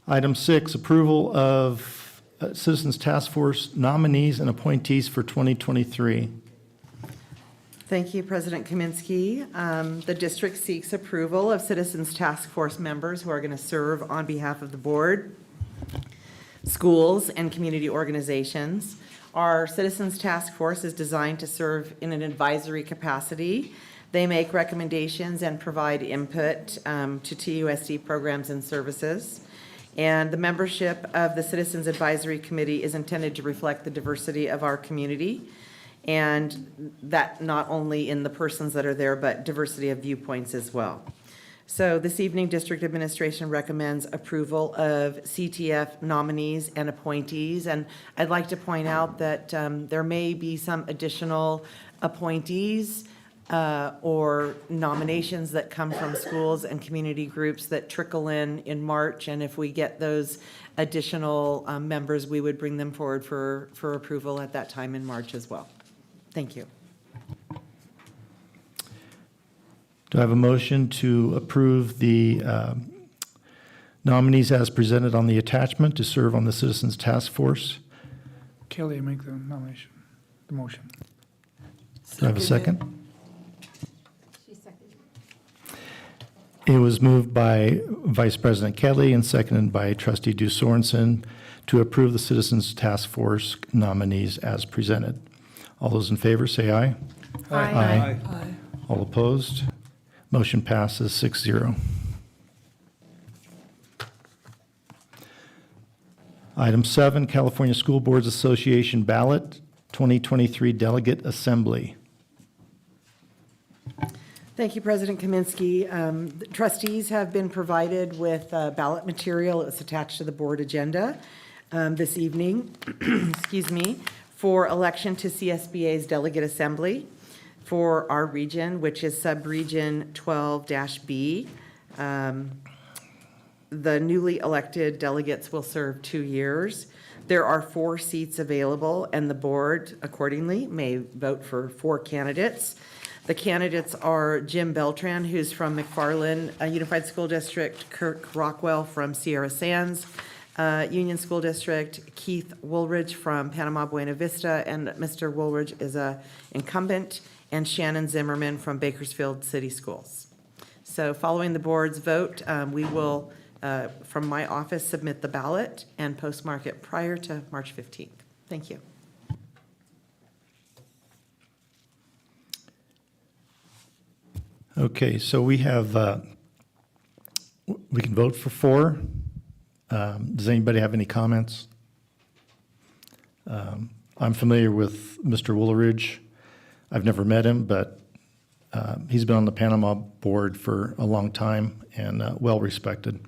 Item 6, approval of Citizens Task Force nominees and appointees for 2023. Thank you, President Kaminsky. The district seeks approval of Citizens Task Force members who are going to serve on behalf of the board, schools, and community organizations. Our Citizens Task Force is designed to serve in an advisory capacity. They make recommendations and provide input to TUSD programs and services. And the membership of the Citizens Advisory Committee is intended to reflect the diversity of our community, and that not only in the persons that are there, but diversity of viewpoints as well. So this evening, District Administration recommends approval of CTF nominees and appointees. And I'd like to point out that there may be some additional appointees or nominations that come from schools and community groups that trickle in March. And if we get those additional members, we would bring them forward for approval at that time in March as well. Thank you. Do I have a motion to approve the nominees as presented on the attachment to serve on the Citizens Task Force? Kelly, make the nomination, the motion. Do I have a second? It was moved by Vice President Kelly and seconded by Trustee Du Sorensen to approve the Citizens Task Force nominees as presented. All those in favor, say aye. Aye. Aye. All opposed? Motion passes 6-0. Item 7, California School Boards Association ballot 2023 Delegate Assembly. Thank you, President Kaminsky. The trustees have been provided with ballot material. It was attached to the board agenda this evening, excuse me, for election to CSBA's Delegate Assembly for our region, which is Subregion 12-B. The newly elected delegates will serve 2 years. There are 4 seats available, and the board accordingly may vote for 4 candidates. The candidates are Jim Beltran, who's from McFarland Unified School District, Kirk Rockwell from Sierra Sands Union School District, Keith Woolridge from Panama Buena Vista, and Mr. Woolridge is a incumbent, and Shannon Zimmerman from Bakersfield City Schools. So following the board's vote, we will, from my office, submit the ballot and postmark it prior to March 15th. Thank you. Okay, so we have, we can vote for 4. Does anybody have any comments? I'm familiar with Mr. Woolridge. I've never met him, but he's been on the Panama board for a long time and well-respected.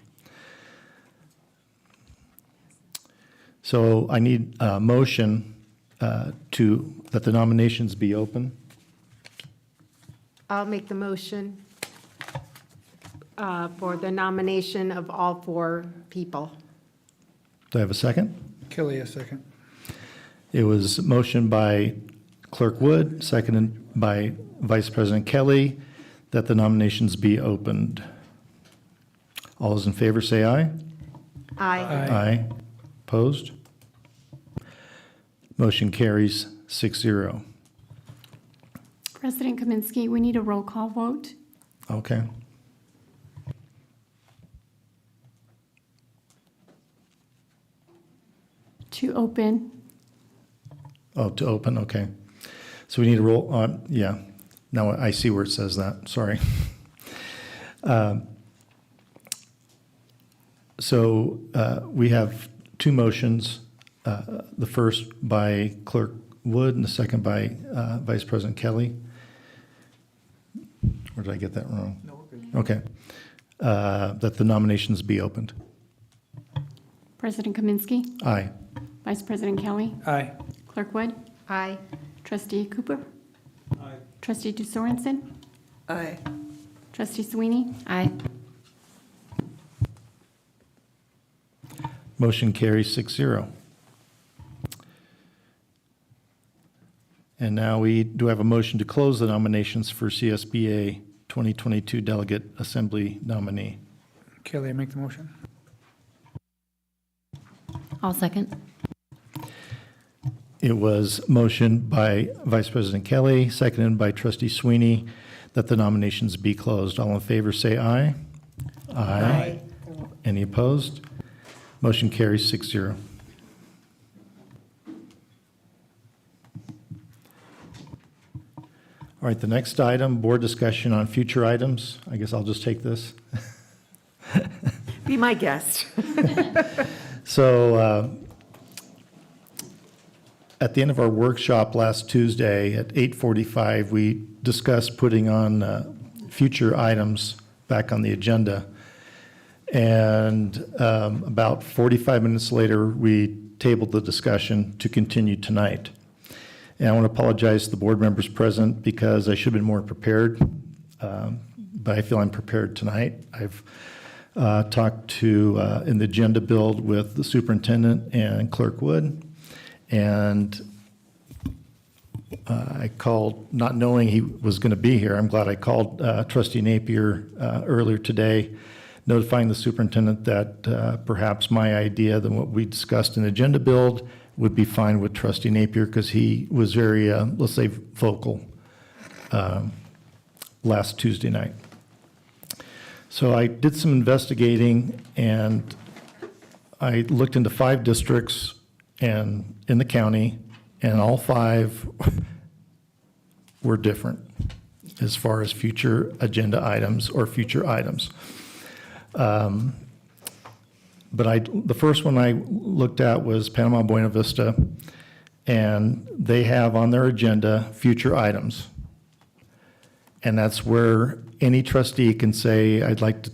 So I need a motion that the nominations be open. I'll make the motion for the nomination of all 4 people. Do I have a second? Kelly, a second. It was motioned by Clerk Wood, seconded by Vice President Kelly, that the nominations be opened. All those in favor say aye. Aye. Aye. Opposed? Motion carries 6-0. President Kaminsky, we need a roll call vote. Okay. To open. Oh, to open, okay. So we need a roll, yeah. Now I see where it says that, sorry. So we have 2 motions, the first by Clerk Wood and the second by Vice President Kelly. Or did I get that wrong? No, we're good. Okay. That the nominations be opened. President Kaminsky. Aye. Vice President Kelly. Aye. Clerk Wood. Aye. Trustee Cooper. Aye. Trustee DeSorensen. Aye. Trustee Sweeney. Aye. Motion carries 6-0. And now we do have a motion to close the nominations for CSBA 2022 Delegate Assembly nominee. Kelly, I make the motion. I'll second. It was motioned by Vice President Kelly, seconded by Trustee Sweeney, that the nominations be closed. All in favor, say aye. Aye. Any opposed? Motion carries 6-0. All right, the next item, board discussion on future items. I guess I'll just take this. Be my guest. So at the end of our workshop last Tuesday at 8:45, we discussed putting on future items back on the agenda. And about 45 minutes later, we tabled the discussion to continue tonight. And I want to apologize to the board members present because I should have been more prepared, but I feel I'm prepared tonight. I've talked to, in the agenda build with the superintendent and Clerk Wood, and I called, not knowing he was going to be here. I'm glad I called Trustee Napier earlier today, notifying the superintendent that perhaps my idea than what we discussed in the agenda build would be fine with Trustee Napier because he was very, let's say, vocal last Tuesday night. So I did some investigating and I looked into 5 districts and in the county, and all 5 were different as far as future agenda items or future items. But the first one I looked at was Panama Buena Vista, and they have on their agenda future items. And that's where any trustee can say, I'd like to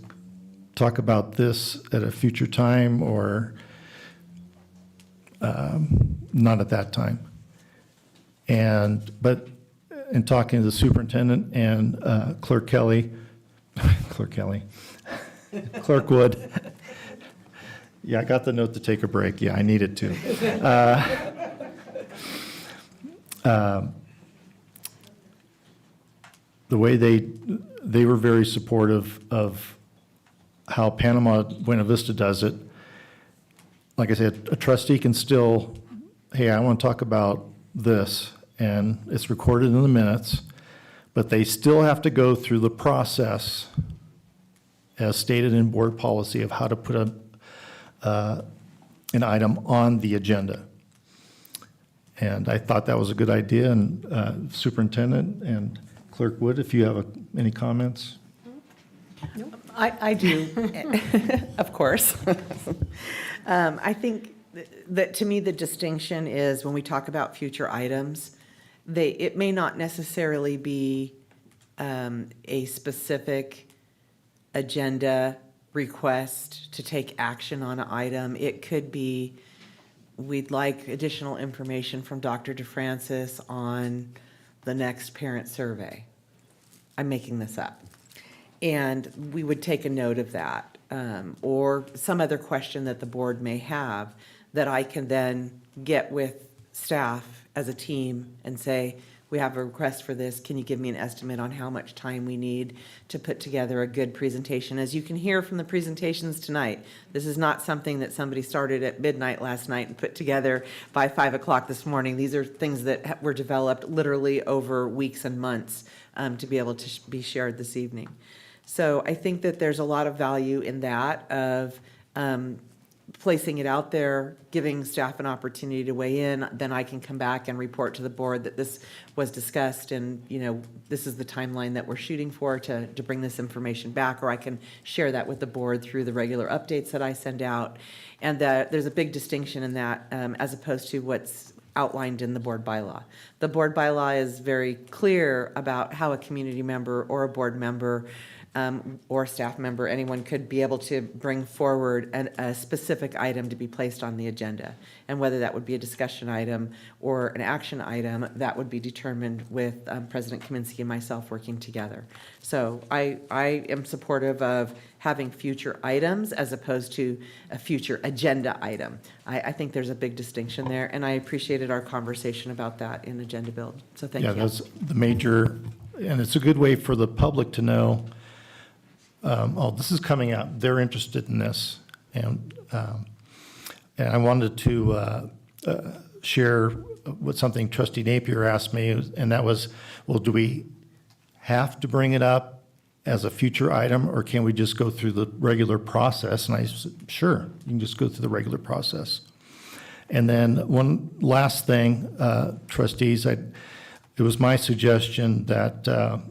talk about this at a future time or not at that time. But in talking to the superintendent and Clerk Wood, yeah, I got the note to take a break. Yeah, I needed to. The way they were very supportive of how Panama Buena Vista does it. Like I said, a trustee can still, hey, I want to talk about this, and it's recorded in the minutes, but they still have to go through the process as stated in board policy of how to put an item on the agenda. And I thought that was a good idea, and Superintendent and Clerk Wood, if you have any comments? I do, of course. I think that to me, the distinction is when we talk about future items, it may not necessarily be a specific agenda request to take action on an item. It could be, we'd like additional information from Dr. DeFrancis on the next parent survey. I'm making this up. And we would take a note of that, or some other question that the board may have that I can then get with staff as a team and say, we have a request for this. Can you give me an estimate on how much time we need to put together a good presentation? As you can hear from the presentations tonight, this is not something that somebody started at midnight last night and put together by 5 o'clock this morning. These are things that were developed literally over weeks and months to be able to be shared this evening. So I think that there's a lot of value in that of placing it out there, giving staff an opportunity to weigh in, then I can come back and report to the board that this was discussed and, you know, this is the timeline that we're shooting for to bring this information back, or I can share that with the board through the regular updates that I send out. And there's a big distinction in that as opposed to what's outlined in the board bylaw. The board bylaw is very clear about how a community member or a board member or a staff member, anyone could be able to bring forward a specific item to be placed on the agenda. And whether that would be a discussion item or an action item, that would be determined with President Kaminsky and myself working together. So I am supportive of having future items as opposed to a future agenda item. I think there's a big distinction there, and I appreciated our conversation about that in agenda build. So thank you. Yeah, that's the major, and it's a good way for the public to know, oh, this is coming out, they're interested in this. And I wanted to share what something Trustee Napier asked me, and that was, well, do we have to bring it up as a future item, or can we just go through the regular process? And I said, sure, you can just go through the regular process. And then one last thing, trustees, it was my suggestion that,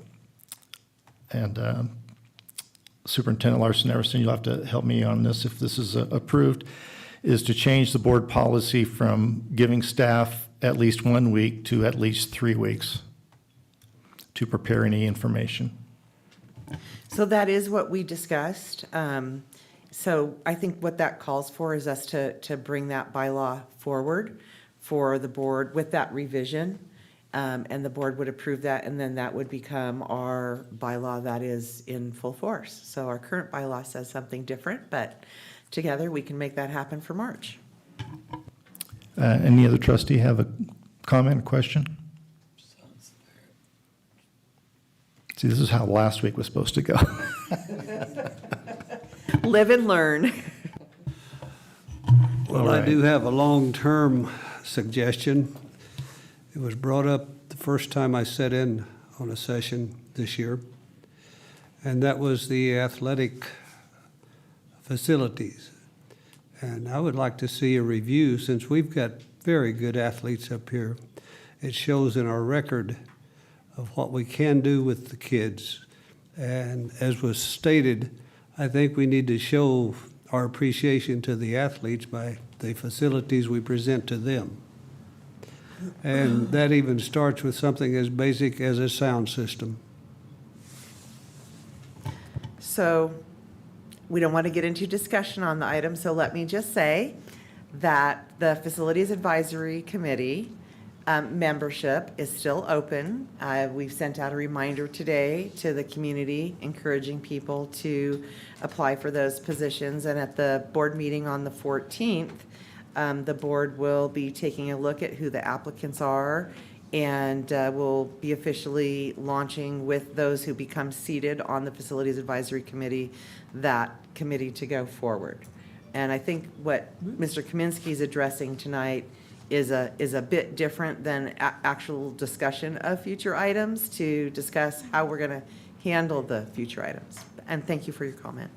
Superintendent Larson Everson, you'll have to help me on this if this is approved, is to change the board policy from giving staff at least 1 week to at least 3 weeks to prepare any information. So that is what we discussed. So I think what that calls for is us to bring that bylaw forward for the board with that revision. And the board would approve that, and then that would become our bylaw that is in full force. So our current bylaw says something different, but together we can make that happen for March. Any other trustee have a comment or question? See, this is how last week was supposed to go. Live and learn. Well, I do have a long-term suggestion. It was brought up the first time I sat in on a session this year, and that was the athletic facilities. And I would like to see a review, since we've got very good athletes up here. It shows in our record of what we can do with the kids. And as was stated, I think we need to show our appreciation to the athletes by the facilities we present to them. And that even starts with something as basic as a sound system. So we don't want to get into discussion on the item, so let me just say that the Facilities Advisory Committee membership is still open. We've sent out a reminder today to the community, encouraging people to apply for those positions. And at the board meeting on the 14th, the board will be taking a look at who the applicants are, and will be officially launching with those who become seated on the Facilities Advisory Committee, that committee to go forward. And I think what Mr. Kaminsky is addressing tonight is a bit different than actual discussion of future items, to discuss how we're going to handle the future items. And thank you for your comment.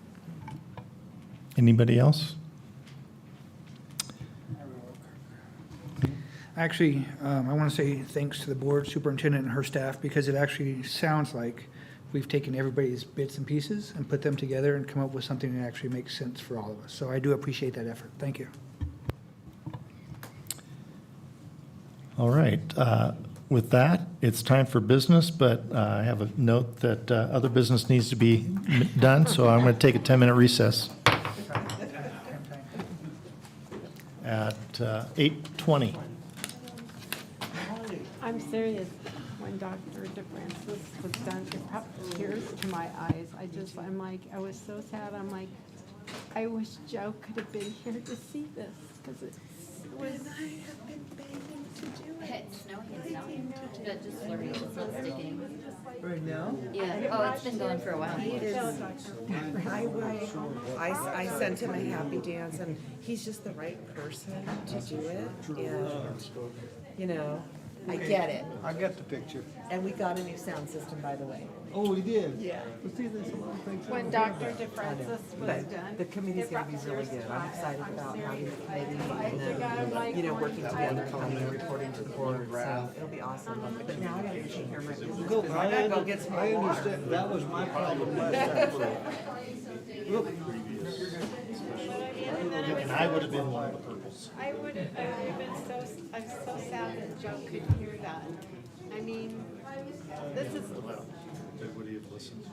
Anybody else? Actually, I want to say thanks to the board superintendent and her staff, because it actually sounds like we've taken everybody's bits and pieces and put them together and come up with something that actually makes sense for all of us. So I do appreciate that effort. Thank you. All right. With that, it's time for business, but I have a note that other business needs to be done, so I'm going to take a 10-minute recess at 8:20. I'm serious. When Dr. DeFrancis was done, it brought tears to my eyes. I'm like, I was so sad. I'm like, I wish Joe could have been here to see this, because it was. I have been begging to do it. It's snowing and snowing. Just flurry, it's not sticking. Right now? Yeah, oh, it's been going for a while. I sent him a happy dance, and he's just the right person to do it. And, you know, I get it. I got the picture. And we got a new sound system, by the way. Oh, we did? Yeah. Well, see, there's a lot of things. When Dr. DeFrancis was But done. the committee's it going to be brought really tears good. to I'm my excited eyes. about I'm having the serious. committee and like then, working together, going coming and reporting to the board. So it'll be awesome. But now I got to take care of my business, because I got to go get some I more water. understand, that was my problem last time. And I would have been one of the purple. I would have been I'm so sad that Joe couldn't hear that. I mean, this is. Would he have listened?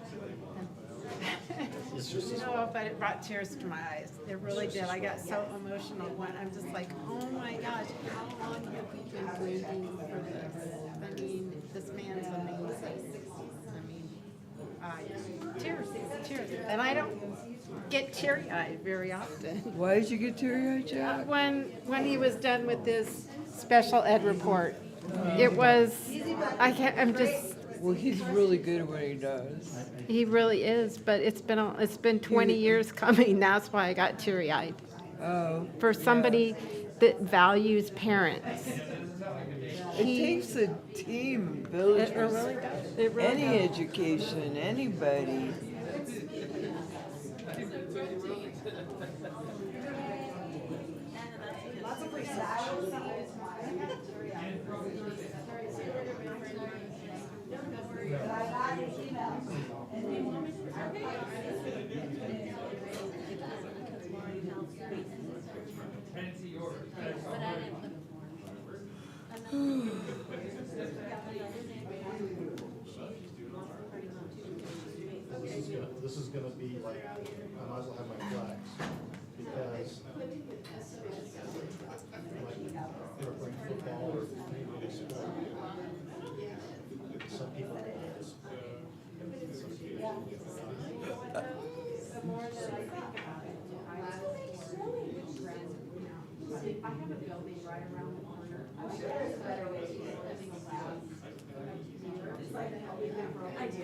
No, but it brought tears to my eyes. It really did. I got so emotional when I'm just like, oh my gosh, how long have we been waiting for this? I mean, this man's amazing. I mean, tears. And I don't get teary-eyed very often. Why did you get teary-eyed, Jack? When he was done with this special ed report, it was, I'm just. Well, he's really good at what he does. He really is, but it's been 20 years coming. That's why I got teary-eyed. Oh. For somebody that values parents. It takes a team, village. It really does. It really Any does. education, anybody. This is gonna be like, I might as well have my flags, because like, we're playing football or any sport. Some people. I have a building right around the corner. I do,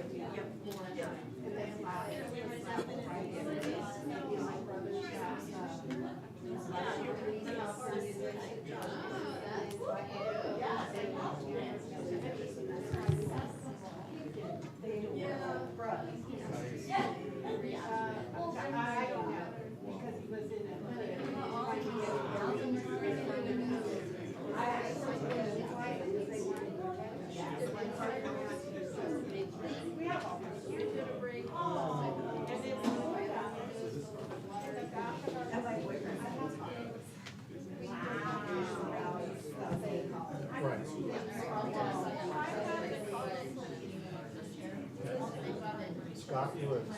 Scott Woods.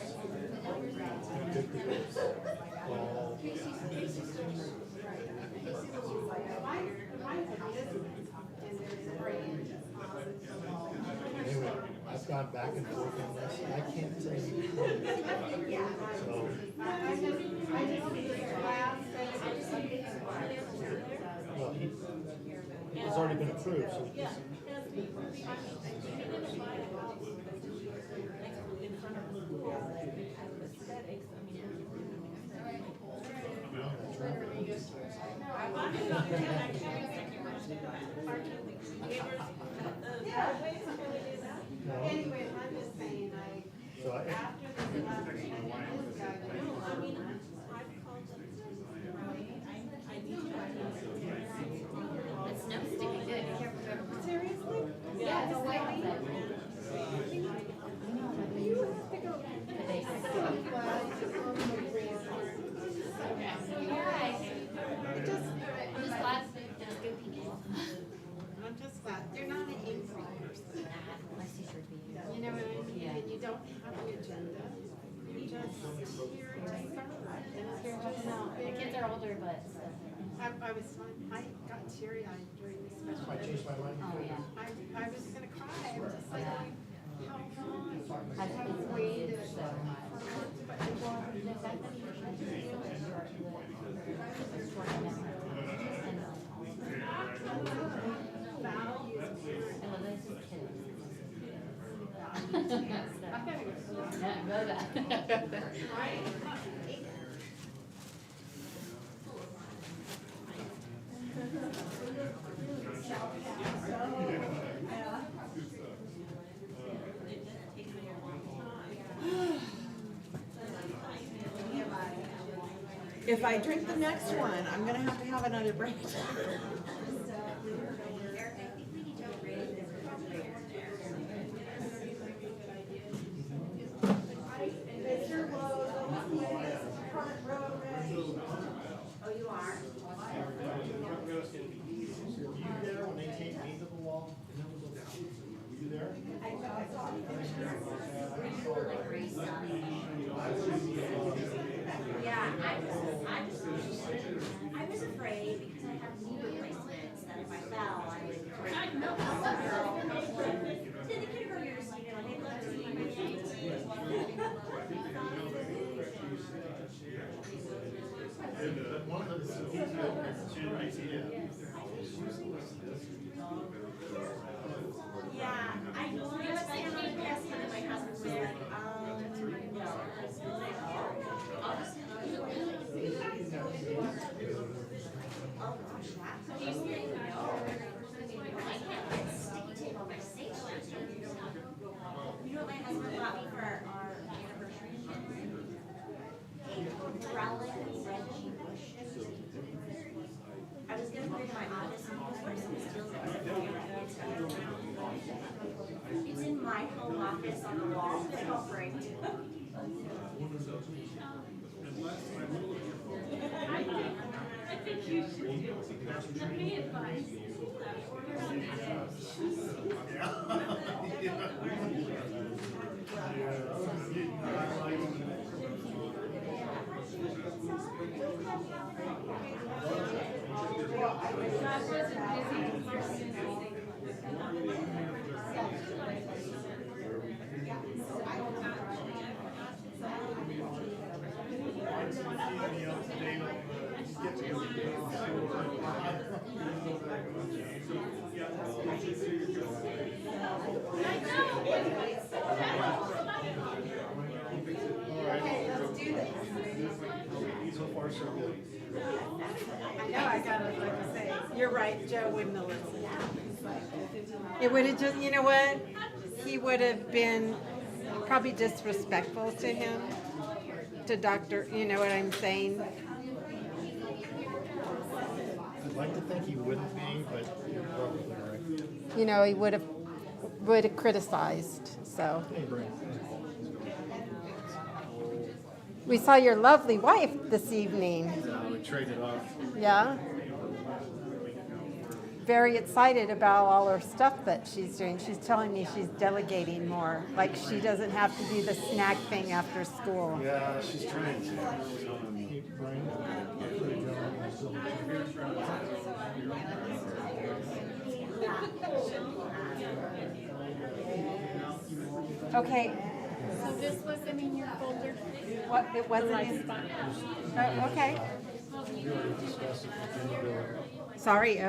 Anyway, I've gone back and forth on this, and I can't tell you. So. Well, it's already been approved, so. Anyway, I'm just saying, It's no sticking good. Seriously? Yeah, it's like. You have to go. I'm just glad you're not an angry person. You know what I mean? And you don't have an agenda. You're just here to serve. The kids are older, but. I was fine. I got teary-eyed during the special. I changed my mind. Oh, yeah. I was gonna cry. I was just like, how long have we waited for If I drink the next one, I'm gonna have another break. Oh, you are? I was afraid because I have knee replacements that if I fell, I would. To the kindergartners, you know, they'd love to see Yeah, I was standing on the desk and my husband was like, no. I'll just. Oh gosh, that's. No. I can't get sticky tape on my station. You know what my husband bought me for our anniversary? A relic of Reggie Bush. I was gonna put it in my office and of course it steals it. It's in my home office on the wall, it's all framed. I think you should do me advice. I know, I gotta, like I say, you're right, Joe wouldn't have listened. It would have just, you know what? He would have been probably disrespectful to him, to Dr., you know what I'm saying? I'd like to think he wouldn't be, but you're probably right. You know, he would have criticized, so. We saw your lovely wife this evening. We traded off. Yeah? Very excited about all her stuff that she's doing. She's telling me she's delegating more, like she doesn't have to do the snack thing after school. Yeah, she's trying to. Okay. So this wasn't in your folder? What, it wasn't in? Oh, okay. Sorry.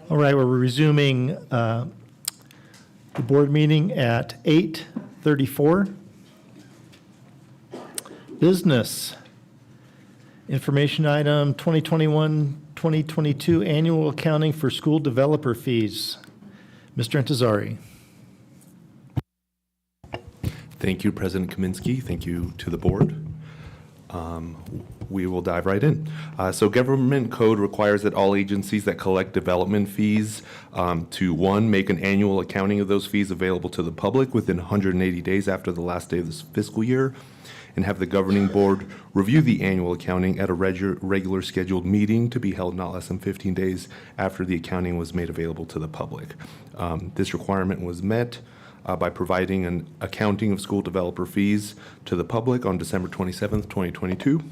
All right, we're resuming the board meeting at 8:34. Business. Information item 2021-2022 annual accounting for school developer fees. Mr. Intezari. Thank you, President Kaminsky. Thank you to the board. We will dive right in. So government code requires that all agencies that collect development fees to, one, make an annual accounting of those fees available to the public within 180 days after the last day of this fiscal year, and have the governing board review the annual accounting at a regular scheduled meeting to be held not less than 15 days after the accounting was made available to the public. This requirement was met by providing an accounting of school developer fees to the public on December 27th, 2022.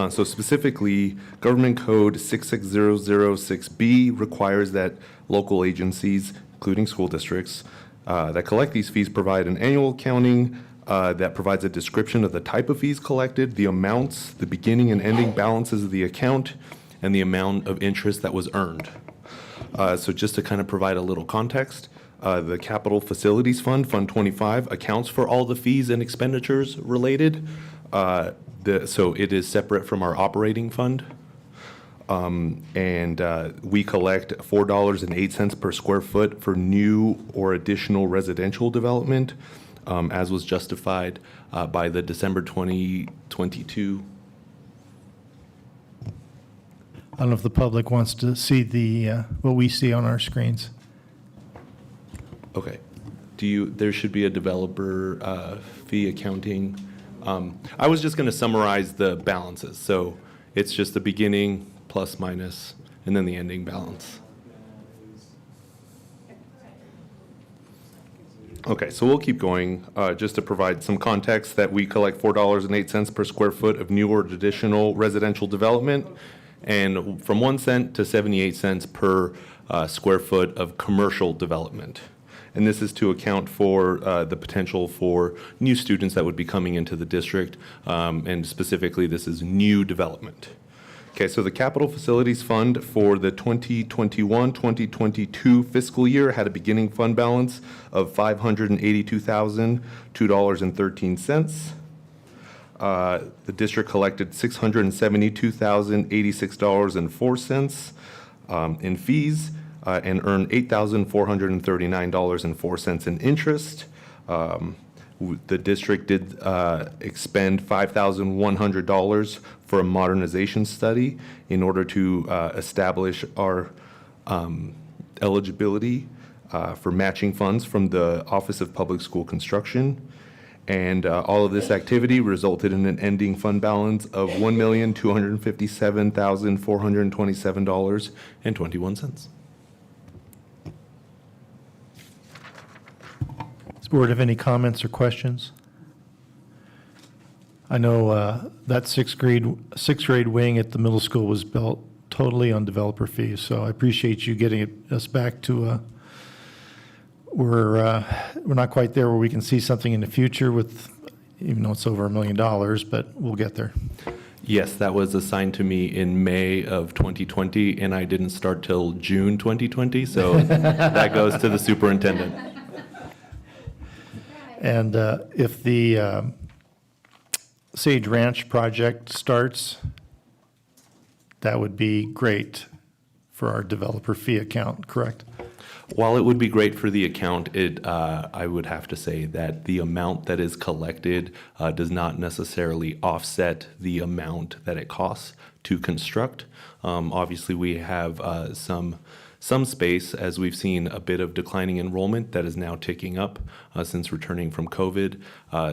So specifically, Government Code 66006B requires that local agencies, including school districts, that collect these fees provide an annual accounting that provides a description of the type of fees collected, the amounts, the beginning and ending balances of the account, and the amount of interest that was earned. So just to kind of provide a little context, the Capital Facilities Fund, Fund 25, accounts for all the fees and expenditures related. So it is separate from our operating fund. We collect $4.08 per square foot for new or additional residential development, as was justified by the December 2022. I don't know if the public wants to see the what we see on our screens. Okay. There should be a developer fee accounting. I was just going to summarize the balances. So it's just the beginning, plus, minus, and then the ending balance. Okay, so we'll keep going. Just to provide some context that we collect $4.08 per square foot of new or additional residential development, and from 1 cent to 78 cents per square foot of commercial development. And this is to account for the potential for new students that would be coming into the district, and specifically this is new development. Okay, so the Capital Facilities Fund for the 2021-2022 fiscal year had a beginning fund balance of $582,002.13. The district collected $672,086.04 in fees, and earned $8,439.04 in interest. The district did expend $5,100 for a modernization study in order to establish our eligibility for matching funds from the Office of Public School Construction. And all of this activity resulted in an ending fund balance of $1,257,427.21. Does the board have any comments or questions? I know that sixth grade wing at the middle school was built totally on developer fees, so I appreciate you getting us back to we're not quite there where we can see something in the future with, even though it's over $1 million, but we'll get there. Yes, that was assigned to me in May of 2020, and I didn't start till June 2020, so that goes to the superintendent. And if the Sage Ranch project starts, that would be great for our developer fee account, correct? While it would be great for the account, I would have to say that the amount that is collected does not necessarily offset the amount that it costs to construct. Obviously, we have some space, as we've seen a bit of declining enrollment that is now ticking up since returning from COVID.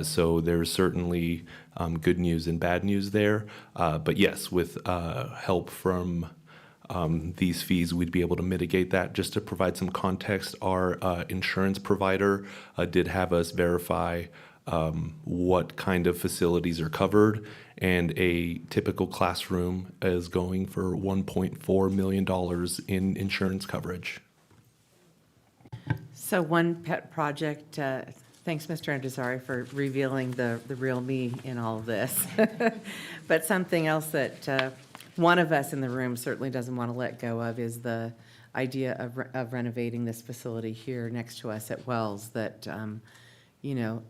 So there's certainly good news and bad news there. But yes, with help from these fees, we'd be able to mitigate that. Just to provide some context, our insurance provider did have us verify what kind of facilities are covered, and a typical classroom is going for $1.4 million in insurance coverage. So one pet project, thanks, Mr. Intezari, for revealing the real me in all of this. But something else that one of us in the room certainly doesn't want to let go of is the idea of renovating this facility here next to us at Wells, that,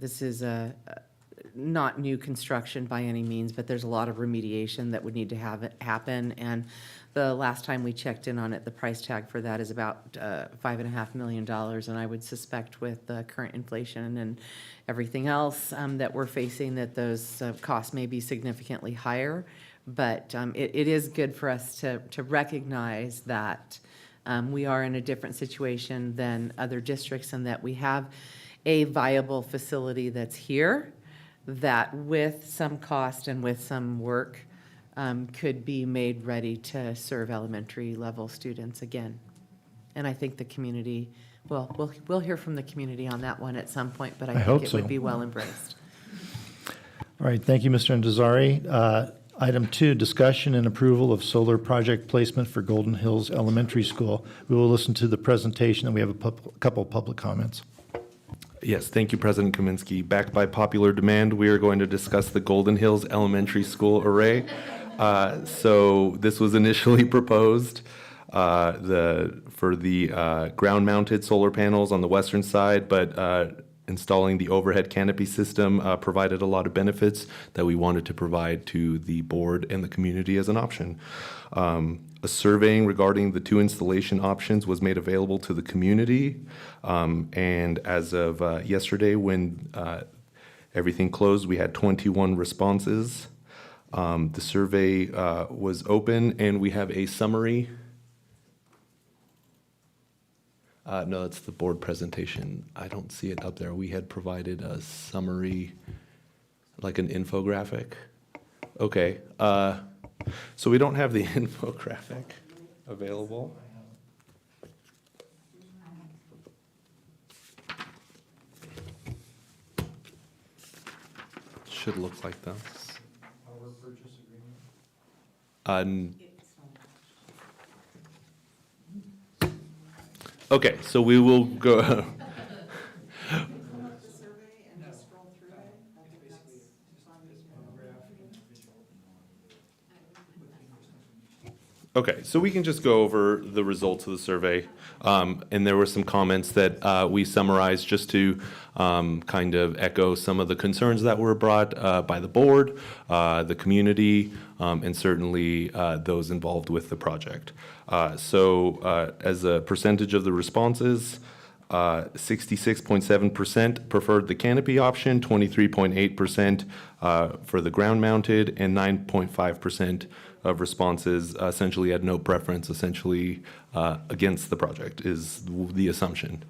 this is not new construction by any means, but there's a lot of remediation that would need to have it happen. And the last time we checked in on it, the price tag for that is about $5.5 million. And I would suspect with the current inflation and everything else that we're facing, that those costs may be significantly higher. But it is good for us to recognize that we are in a different situation than other districts, and that we have a viable facility that's here that with some cost and with some work could be made ready to serve elementary level students again. And I think the community, well, we'll hear from the community on that one at some point, but I think hope it so. would be well embraced. All right, thank you, Mr. Ndazari. Item 2, discussion and approval of solar project placement for Golden Hills Elementary School. We will listen to the presentation, and we have a couple of public comments. Yes, thank you, President Kaminsky. Backed by popular demand, we are going to discuss the Golden Hills Elementary School array. So this was initially proposed for the ground-mounted solar panels on the western side, but installing the overhead canopy system provided a lot of benefits that we wanted to provide to the board and the community as an option. A surveying regarding the 2 installation options was made available to the community. And as of yesterday, when everything closed, we had 21 responses. The survey was open, and we have a summary. No, that's the board presentation. I don't see it up there. We had provided a summary, like an infographic. Okay. So we don't have the infographic available. Should look like this. Okay, so we will go. Okay, so we can just go over the results of the survey. And there were some comments that we summarized just to kind of echo some of the concerns that were brought by the board, the community, and certainly those involved with the project. So as a percentage of the responses, 66.7% preferred the canopy option, 23.8% for the ground-mounted, and 9.5% of responses essentially had no preference, essentially against the project is the assumption.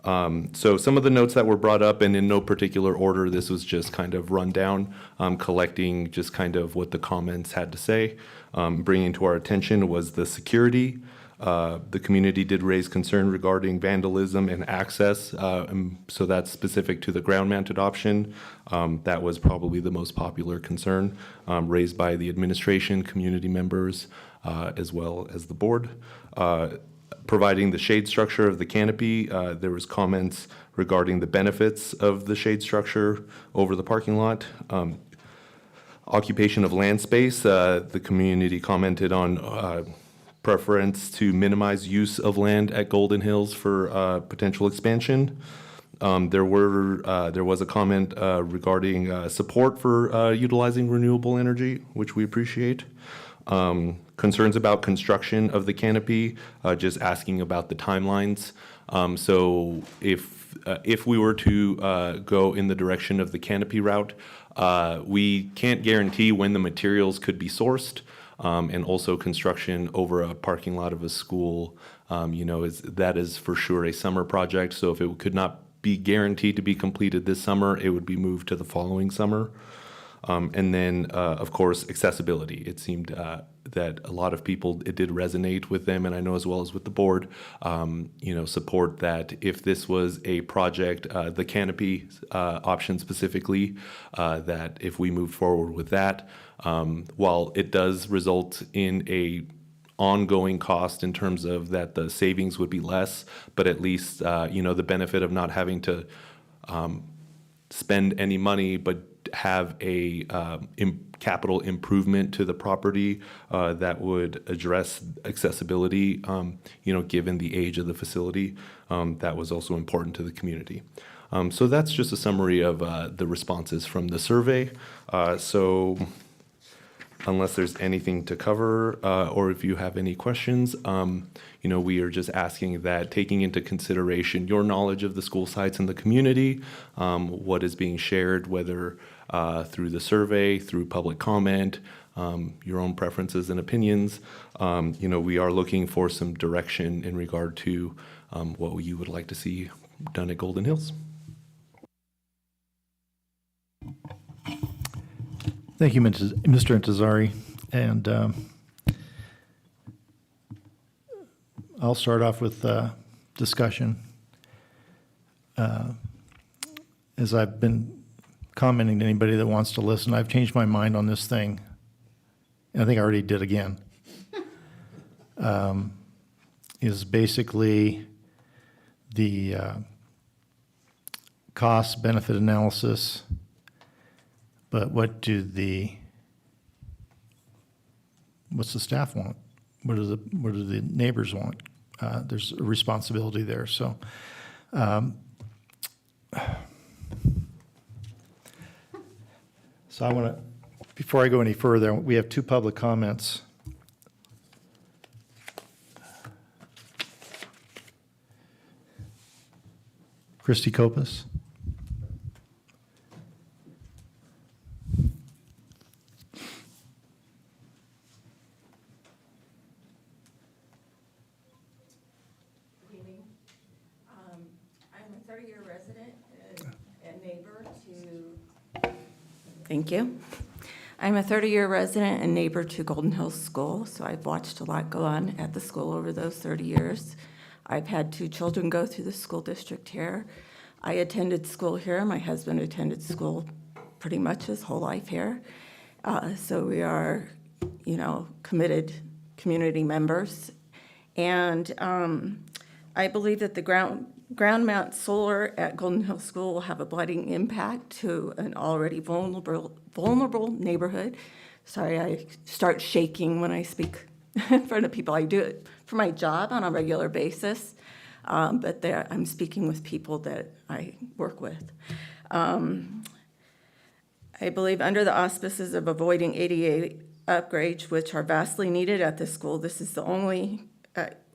So some of the notes that were brought up, and in no particular order, this was just kind of rundown, collecting just kind of what the comments had to say. Bringing to our attention was the security. The community did raise concern regarding vandalism and access, so that's specific to the ground-mounted option. That was probably the most popular concern raised by the administration, community members, as well as the board. Providing the shade structure of the canopy, there was comments regarding the benefits of the shade structure over the parking lot. Occupation of land space, the community commented on preference to minimize use of land at Golden Hills for potential expansion. There was a comment regarding support for utilizing renewable energy, which we appreciate. Concerns about construction of the canopy, just asking about the timelines. So if we were to go in the direction of the canopy route, we can't guarantee when the materials could be sourced. And also construction over a parking lot of a school, that is for sure a summer project. So if it could not be guaranteed to be completed this summer, it would be moved to the following summer. And then, of course, accessibility. It seemed that a lot of people, it did resonate with them, and I know as well as with the board, support that if this was a project, the canopy option specifically, that if we move forward with that, while it does result in a ongoing cost in terms of that the savings would be less, but at least, the benefit of not having to spend any money, but have a capital improvement to the property that would address accessibility, given the age of the facility. That was also important to the community. So that's just a summary of the responses from the survey. So unless there's anything to cover, or if you have any questions, we are just asking that, taking into consideration your knowledge of the school sites in the community, what is being shared, whether through the survey, through public comment, your own preferences and opinions, we are looking for some direction in regard to what you would like to see done at Golden Hills. Thank you, Mr. Intezari. And I'll start off with discussion. As I've been commenting to anybody that wants to listen, I've changed my mind on this thing. And I think I already did again. Is basically the cost-benefit analysis. But what's the staff want? What do the neighbors want? There's a responsibility there. So, so I want to, before I go any further, we have 2 public comments. Christy Copas. Thank you. I'm a 30-year resident and neighbor to Golden Hills School, so I've watched a lot go on at the school over those 30 years. I've had 2 children go through the school district here. I attended school here. My husband attended school pretty much his whole life here. So we are, committed community members. And I believe that the ground mount solar at Golden Hills School will have a blighting impact to an already vulnerable neighborhood. Sorry, I start shaking when I speak in front of people. I do it for my job on a regular basis, but I'm speaking with people that I work with. I believe under the auspices of avoiding ADA upgrades, which are vastly needed at this school, this is the only,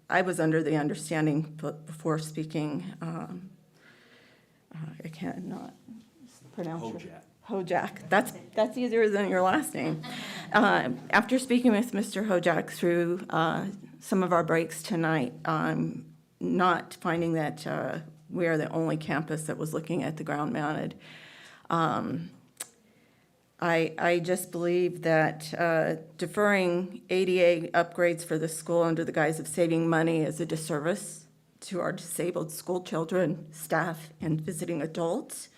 I was under the understanding before speaking, I cannot pronounce Hojak. That's easier than your last name. After speaking with Mr. Hojak through some of our breaks tonight, I'm not finding that we are the only campus that was looking at the ground mounted. I just believe that deferring ADA upgrades for the school under the guise of saving money is a disservice to our disabled school children, staff, and visiting adults.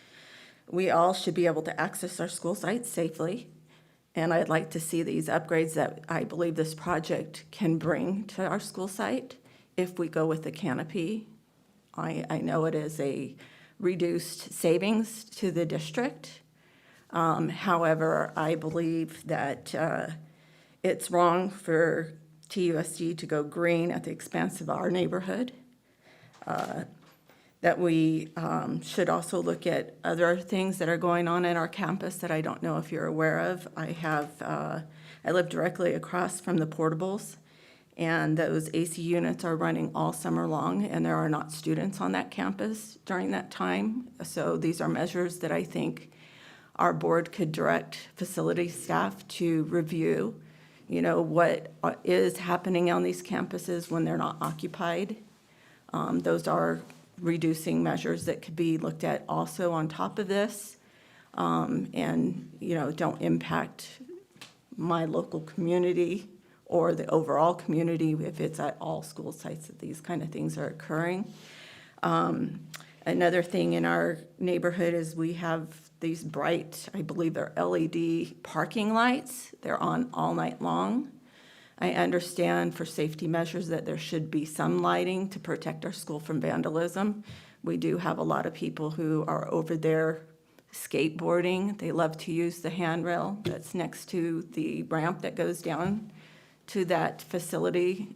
We all should be able to access our school sites safely, and I'd like to see these upgrades that I believe this project can bring to our school site if we go with the canopy. I know it is a reduced savings to the district. However, I believe that it's wrong for TUSD to go green at the expense of our neighborhood. That we should also look at other things that are going on at our campus that I don't know if you're aware of. I live directly across from the portables, and those AC units are running all summer long, and there are not students on that campus during that time. So these are measures that I think our board could direct facility staff to review, what is happening on these campuses when they're not occupied. Those are reducing measures that could be looked at also on top of this, and, don't impact my local community or the overall community if it's at all school sites that these kind of things are occurring. Another thing in our neighborhood is we have these bright, I believe they're LED parking lights. They're on all night long. I understand for safety measures that there should be some lighting to protect our school from vandalism. We do have a lot of people who are over there skateboarding. They love to use the handrail that's next to the ramp that goes down to that facility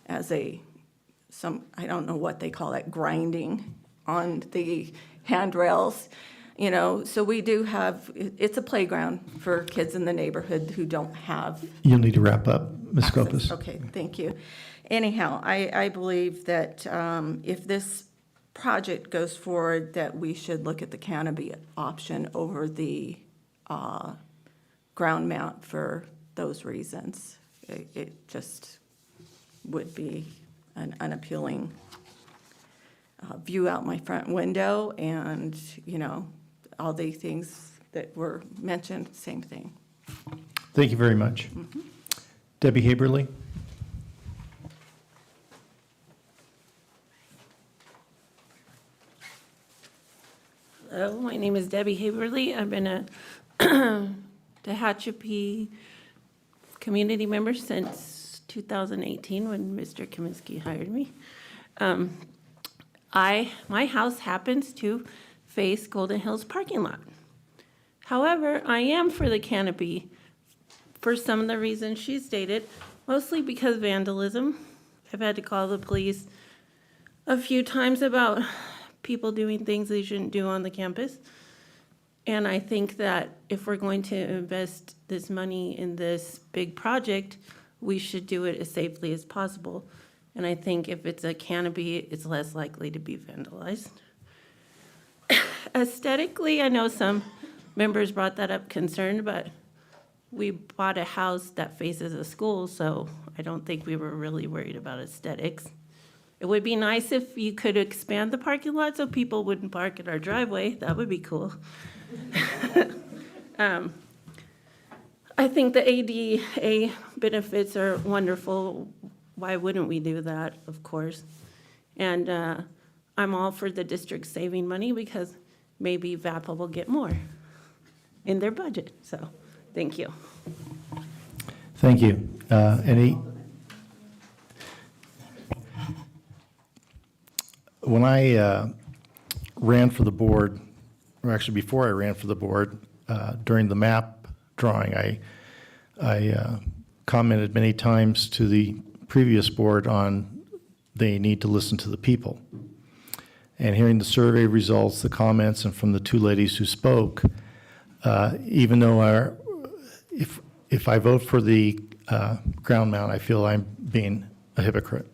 as I don't know what they call it, grinding on the handrails. So we do have, it's a playground for kids in the neighborhood who don't have. You'll need to wrap up, Ms. Scopus. Okay, thank you. Anyhow, I believe that if this project goes forward, that we should look at the canopy option over the ground mount for those reasons. It just would be an unappealing view out my front window, and, all the things that were mentioned, same thing. Thank you very much. Debbie Haberly? Hello, my name is Debbie Haberly. I've been a Tehachapi community member since 2018 when Mr. Kaminsky hired me. My house happens to face Golden Hills parking lot. However, I am for the canopy for some of the reasons she stated, mostly because vandalism. I've had to call the police a few times about people doing things they shouldn't do on the campus. And I think that if we're going to invest this money in this big project, we should do it as safely as possible. And I think if it's a canopy, it's less likely to be vandalized. Aesthetically, I know some members brought that up concern, but we bought a house that faces a school, so I don't think we were really worried about aesthetics. It would be nice if you could expand the parking lot so people wouldn't park in our driveway. That would be cool. I think the ADA benefits are wonderful. Why wouldn't we do that, of course? And I'm all for the district saving money because maybe VAPA will get more in their budget. So, thank you. Thank you. When I ran for the board, or actually before I ran for the board, during the map drawing, I commented many times to the previous board on they need to listen to the people. And hearing the survey results, the comments, and from the two ladies who spoke, even though if I vote for the ground mount, I feel I'm being a hypocrite.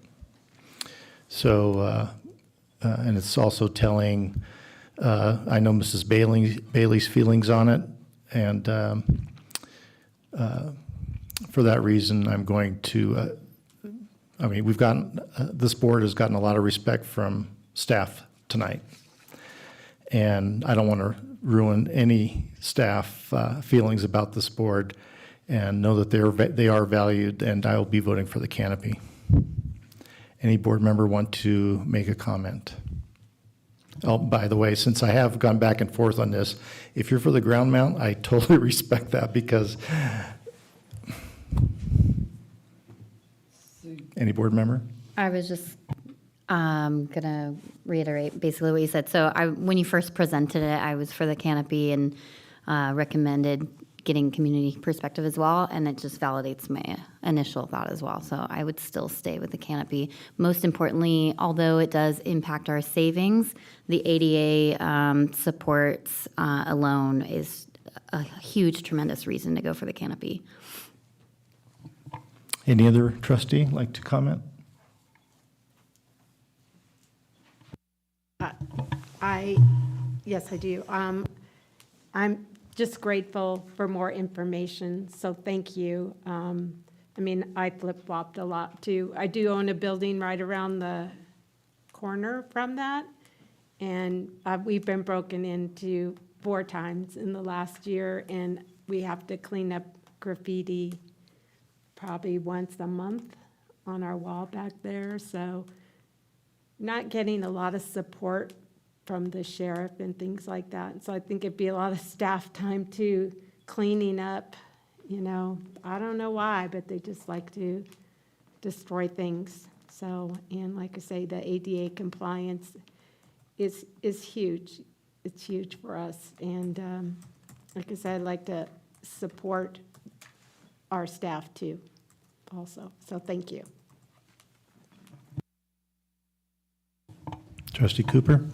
So, and it's also telling, I know Mrs. Bailey's feelings on it, and for that reason, I'm going to, we've gotten, this board has gotten a lot of respect from staff tonight. And I don't want to ruin any staff feelings about this board, and know that they are valued, and I will be voting for the canopy. Any board member want to make a comment? Oh, by the way, since I have gone back and forth on this, if you're for the ground mount, I totally respect that, because any board member? I was just going to reiterate basically what you said. So when you first presented it, I was for the canopy and recommended getting community perspective as well, and it just validates my initial thought as well. So I would still stay with the canopy. Most importantly, although it does impact our savings, the ADA supports alone is a huge, tremendous reason to go for the canopy. Any other trustee like to comment? Yes, I do. I'm just grateful for more information, so thank you. I flip-flopped a lot too. I do own a building right around the corner from that, and we've been broken into 4 times in the last year, and we have to clean up graffiti probably once a month on our wall back there, so not getting a lot of support from the sheriff and things like that. So I think it'd be a lot of staff time too, cleaning up, I don't know why, but they just like to destroy things. So, and like I say, the ADA compliance is huge. it's huge for us. And like I said, I'd like to support our staff too, also. So thank you. Trustee Cooper?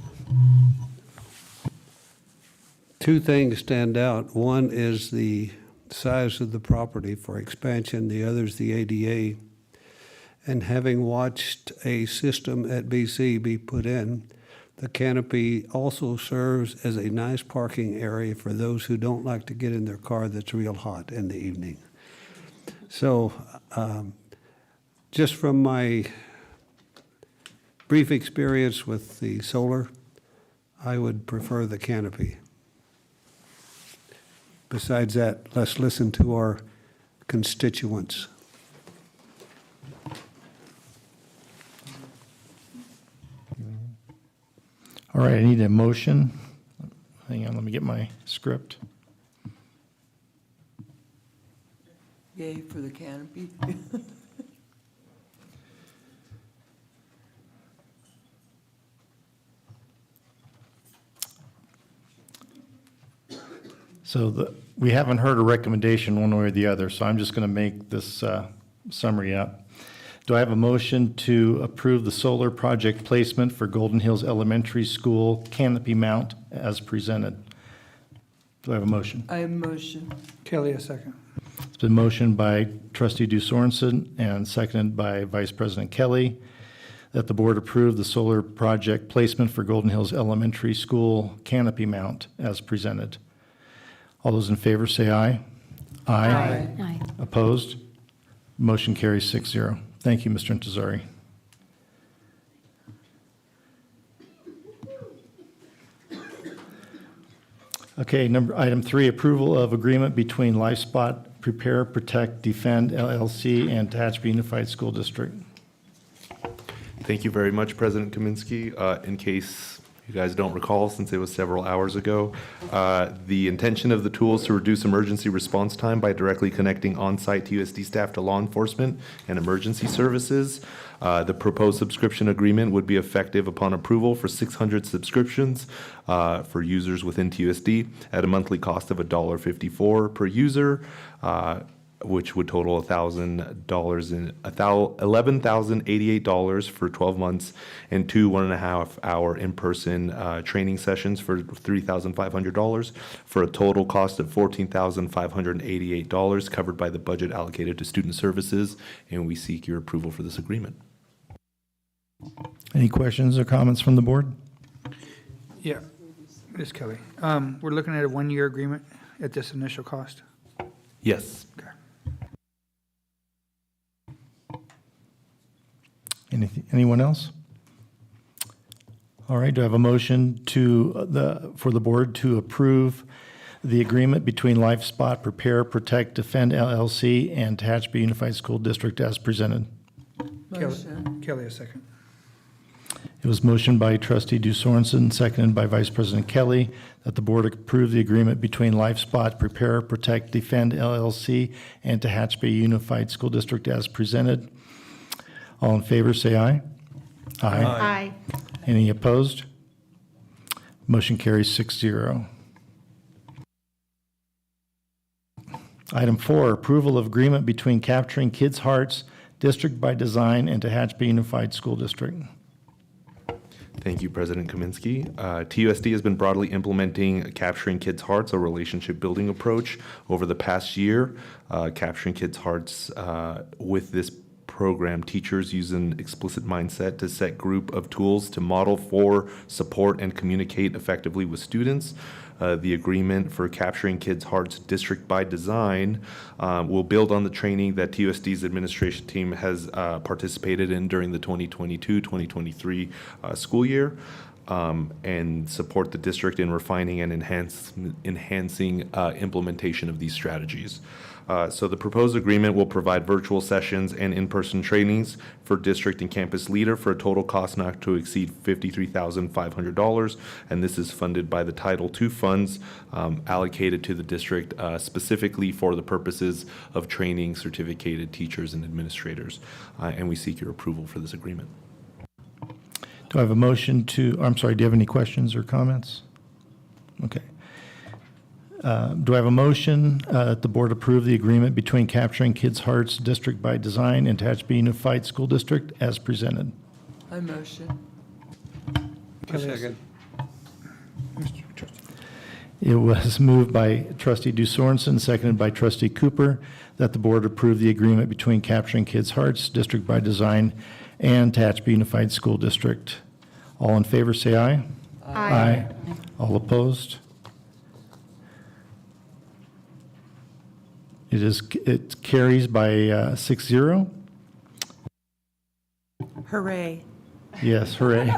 Two things stand out. One is the size of the property for expansion, the other is the ADA. And having watched a system at BC be put in, the canopy also serves as a nice parking area for those who don't like to get in their car that's real hot in the evening. So just from my brief experience with the solar, I would prefer the canopy. Besides that, let's listen to our constituents. All right, I need a motion. Hang on, let me get my script. Yay for the canopy. So we haven't heard a recommendation one way or the other, so I'm just going to make this summary up. Do I have a motion to approve the solar project placement for Golden Hills Elementary School canopy mount as presented? Do I have a motion? I motion. Kelly, a second. It's been motioned by Trustee Sorensen and seconded by Vice President Kelly that the board approve the solar project placement for Golden Hills Elementary School canopy mount as presented. All those in favor say aye. Aye. Aye. Opposed? Motion carries 6-0. Thank you, Mr. Intezari. Okay, item 3, approval of agreement between LifeSpot Prepare, Protect, Defend LLC and Tehachapi Unified School District. Thank you very much, President Kaminsky. In case you guys don't recall, since it was several hours ago, the intention of the tool is to reduce emergency response time by directly connecting on-site TUSD staff to law enforcement and emergency services. The proposed subscription agreement would be effective upon approval for 600 subscriptions for users within TUSD at a monthly cost of $1.54 per user, which would total $11,088 for 12 months, and 2 1.5-hour in-person training sessions for $3,500, for a total cost of $14,588 covered by the budget allocated to student services, and we seek your approval for this agreement. Any questions or comments from the board? Yeah, Ms. Kelly. We're looking at a 1-year agreement at this initial cost? Yes. Okay. Anyone else? All right, do I have a motion for the board to approve the agreement between LifeSpot Prepare, Protect, Defend LLC and Tehachapi Unified School District as presented? Kelly, a second. It was motioned by Trustee Sorensen, seconded by Vice President Kelly, that the board approve the agreement between LifeSpot Prepare, Protect, Defend LLC and Tehachapi Unified School District as presented. All in favor, say aye. Aye. Aye. Any opposed? Motion carries 6-0. Item 4, approval of agreement between Capturing Kids' Hearts, District by Design, and Tehachapi Unified School District. Thank you, President Kaminsky. TUSD has been broadly implementing Capturing Kids' Hearts, a relationship-building approach, over the past year. Capturing Kids' Hearts, with this program, teachers use an explicit mindset to set group of tools to model for, support, and communicate effectively with students. The agreement for Capturing Kids' Hearts District by Design will build on the training that TUSD's administration team has participated in during the 2022-2023 school year, and support the district in refining and enhancing implementation of these strategies. So the proposed agreement will provide virtual sessions and in-person trainings for district and campus leader for a total cost not to exceed $53,500, and this is funded by the Title II funds allocated to the district specifically for the purposes of training certificated teachers and administrators, and we seek your approval for this agreement. Do I have a motion do you have any questions or comments? Okay. Do I have a motion that the board approve the agreement between Capturing Kids' Hearts District by Design and Tehachapi Unified School District as presented? I motion. A second. It was moved by trustee Du Sorensen, seconded by trustee Cooper, that the board approve the agreement between Capturing Kids' Hearts District by Design and Tehachapi Unified School District. All in favor, say aye. Aye. All opposed? It carries by 6-0. Hooray. Yes, hooray.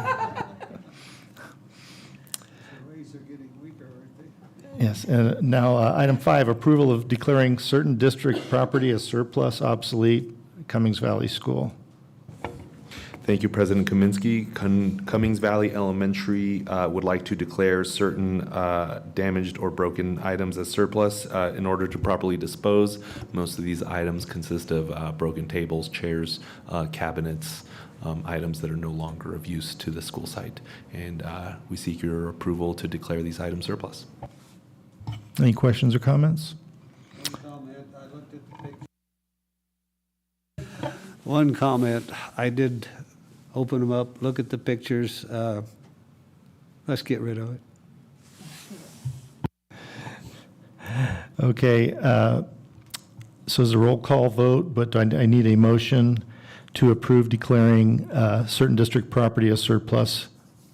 Yes, and now item 5, approval of declaring certain district property as surplus, obsolete, Cummings Valley School. Thank you, President Kaminsky. Cummings Valley Elementary would like to declare certain damaged or broken items as surplus in order to properly dispose. Most of these items consist of broken tables, chairs, cabinets, items that are no longer of use to the school site. And we seek your approval to declare these items surplus. Any questions or comments? One comment, I did open them up, look at the pictures. Let's get rid of it. Okay, so it's a roll call vote, but I need a motion to approve declaring certain district property as surplus,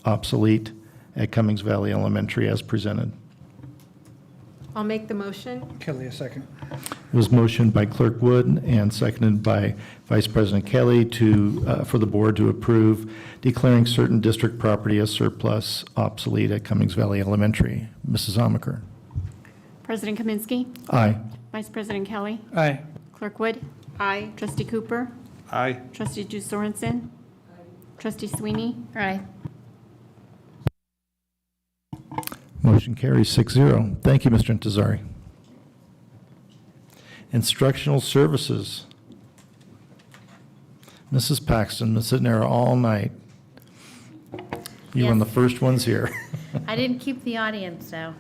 obsolete at Cummings Valley Elementary as presented. I'll make the motion. Kelly, a second. It was motioned by Clerk Wood and seconded by Vice President Kelly for the board to approve declaring certain district property as surplus, obsolete at Cummings Valley Elementary. Mrs. Amaker. President Kaminsky. Aye. Vice President Kelly. Aye. Clerk Wood. Aye. Trustee Cooper. Aye. Trustee Du Sorensen. Trustee Sweeney. Aye. Motion carries 6-0. Thank you, Mr. Intezari. Instructional services. Mrs. Paxton been sitting there all night. You were one of the first ones here. I didn't keep the audience, though.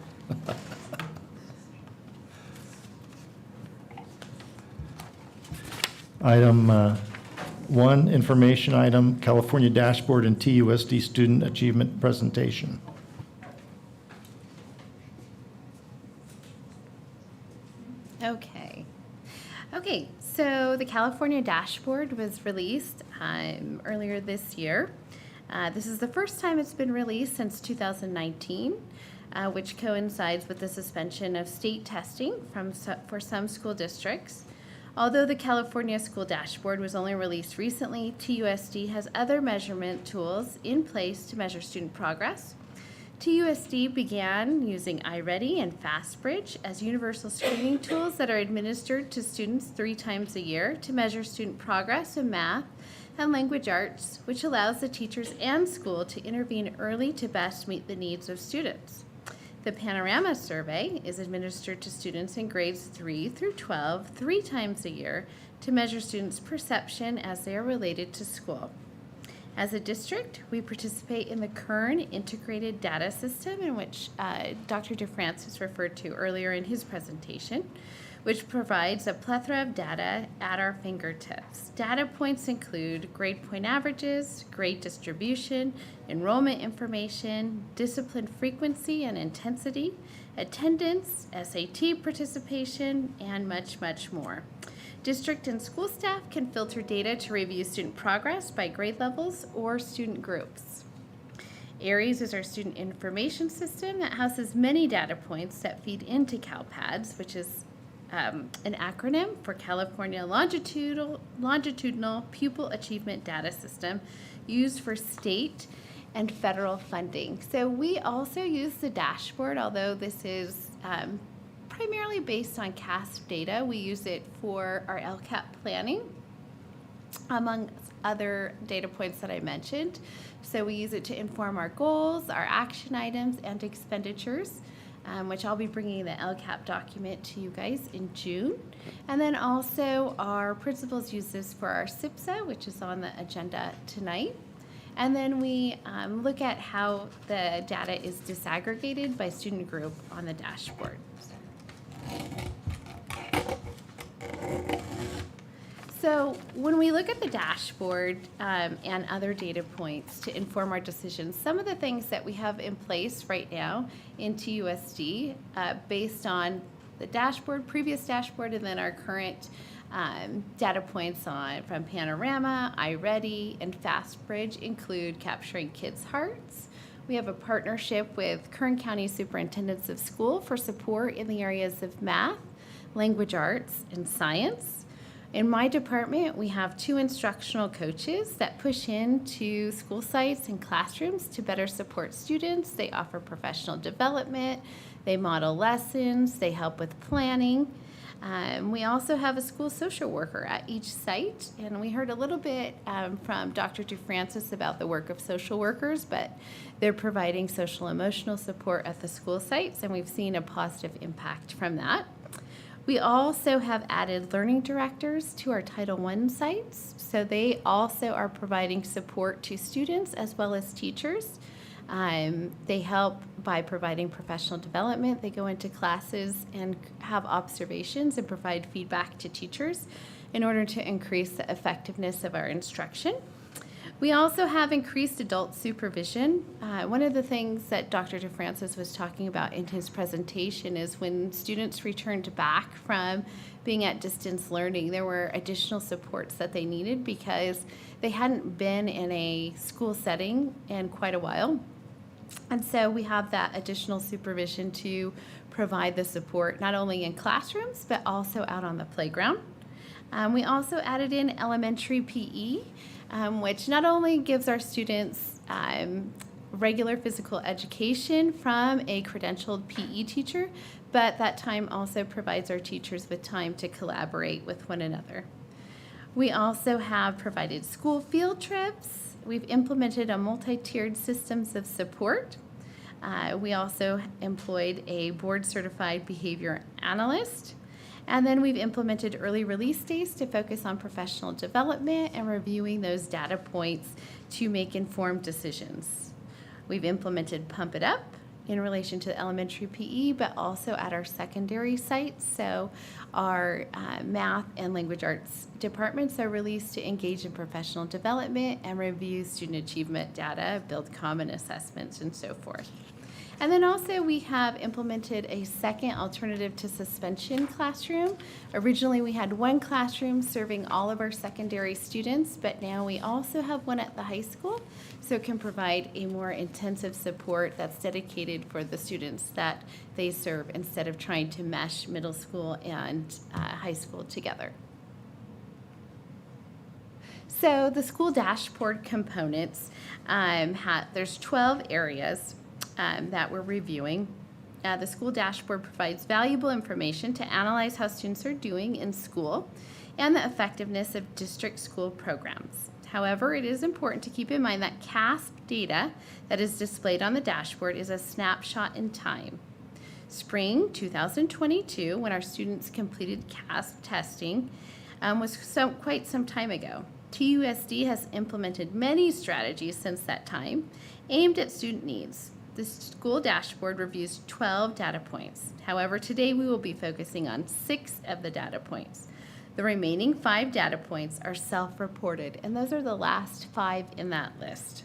Item 1, information item, California Dashboard and TUSD Student Achievement Presentation. Okay, so the California Dashboard was released earlier this year. This is the first time it's been released since 2019, which coincides with the suspension of state testing for some school districts. Although the California School Dashboard was only released recently, TUSD has other measurement tools in place to measure student progress. TUSD began using iReady and FastBridge as universal screening tools that are administered to students 3 times a year to measure student progress in math and language arts, which allows the teachers and school to intervene early to best meet the needs of students. The Panorama Survey is administered to students in grades 3 through 12 3 times a year to measure students' perception as they are related to school. As a district, we participate in the Kern Integrated Data System, in which Dr. DeFrancis referred to earlier in his presentation, which provides a plethora of data at our fingertips. Data points include grade point averages, grade distribution, enrollment information, discipline frequency and intensity, attendance, SAT participation, and much, much more. District and school staff can filter data to review student progress by grade levels or student groups. ARIES is our student information system that houses many data points that feed into CalPADS, which is an acronym for California Longitudinal Pupil Achievement Data System, used for state and federal funding. So we also use the dashboard, although this is primarily based on CASP data. We use it for our LCAP planning, among other data points that I mentioned. So we use it to inform our goals, our action items, and expenditures, which I'll be bringing the LCAP document to you guys in June. And then also our principals use this for our SIPSA, which is on the agenda tonight. And then we look at how the data is disaggregated by student group on the dashboard. So when we look at the dashboard and other data points to inform our decisions, some of the things that we have in place right now in TUSD based on the dashboard, previous dashboard, and then our current data points from Panorama, iReady, and FastBridge include capturing kids' hearts. We have a partnership with Kern County Superintendents of School for support in the areas of math, language arts, and science. In my department, we have 2 instructional coaches that push into school sites and classrooms to better support students. They offer professional development, they model lessons, they help with planning. We also have a school social worker at each site, and we heard a little bit from Dr. DeFrancis about the work of social workers, but they're providing social emotional support at the school sites, and we've seen a positive impact from that. We also have added learning directors to our Title I sites, so they also are providing support to students as well as teachers. They help by providing professional development. They go into classes and have observations and provide feedback to teachers in order to increase the effectiveness of our instruction. We also have increased adult supervision. One of the things that Dr. DeFrancis was talking about in his presentation is when students returned back from being at distance learning, there were additional supports that they needed because they hadn't been in a school setting in quite a while. And so we have that additional supervision to provide the support not only in classrooms, but also out on the playground. We also added in elementary PE, which not only gives our students regular physical education from a credentialed PE teacher, but that time also provides our teachers with time to collaborate with one another. We also have provided school field trips. We've implemented a multi-tiered systems of support. We also employed a board-certified behavior analyst. And then we've implemented early release days to focus on professional development and reviewing those data points to make informed decisions. We've implemented Pump It Up in relation to elementary PE, but also at our secondary sites. So our math and language arts departments are released to engage in professional development and review student achievement data, build common assessments, and so forth. And then also we have implemented a second alternative to suspension classroom. Originally we had one classroom serving all of our secondary students, but now we also have one at the high school, so it can provide a more intensive support that's dedicated for the students that they serve instead of trying to mesh middle school and high school together. So the school dashboard components, there's 12 areas that we're reviewing. The school dashboard provides valuable information to analyze how students are doing in school and the effectiveness of district school programs. However, it is important to keep in mind that CASP data that is displayed on the dashboard is a snapshot in time. Spring 2022, when our students completed CASP testing, was quite some time ago. TUSD has implemented many strategies since that time aimed at student needs. The school dashboard reviews 12 data points. However, today we will be focusing on 6 of the data points. The remaining 5 data points are self-reported, and those are the last 5 in that list.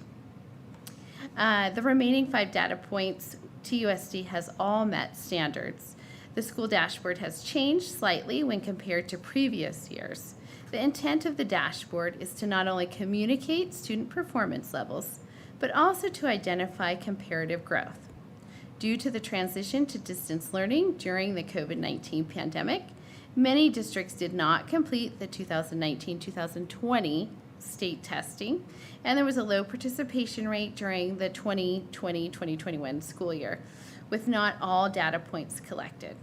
The remaining 5 data points, TUSD has all met standards. The school dashboard has changed slightly when compared to previous years. The intent of the dashboard is to not only communicate student performance levels, but also to identify comparative growth. Due to the transition to distance learning during the COVID-19 pandemic, many districts did not complete the 2019-2020 state testing, and there was a low participation rate during the 2020-2021 school year, with not all data points collected.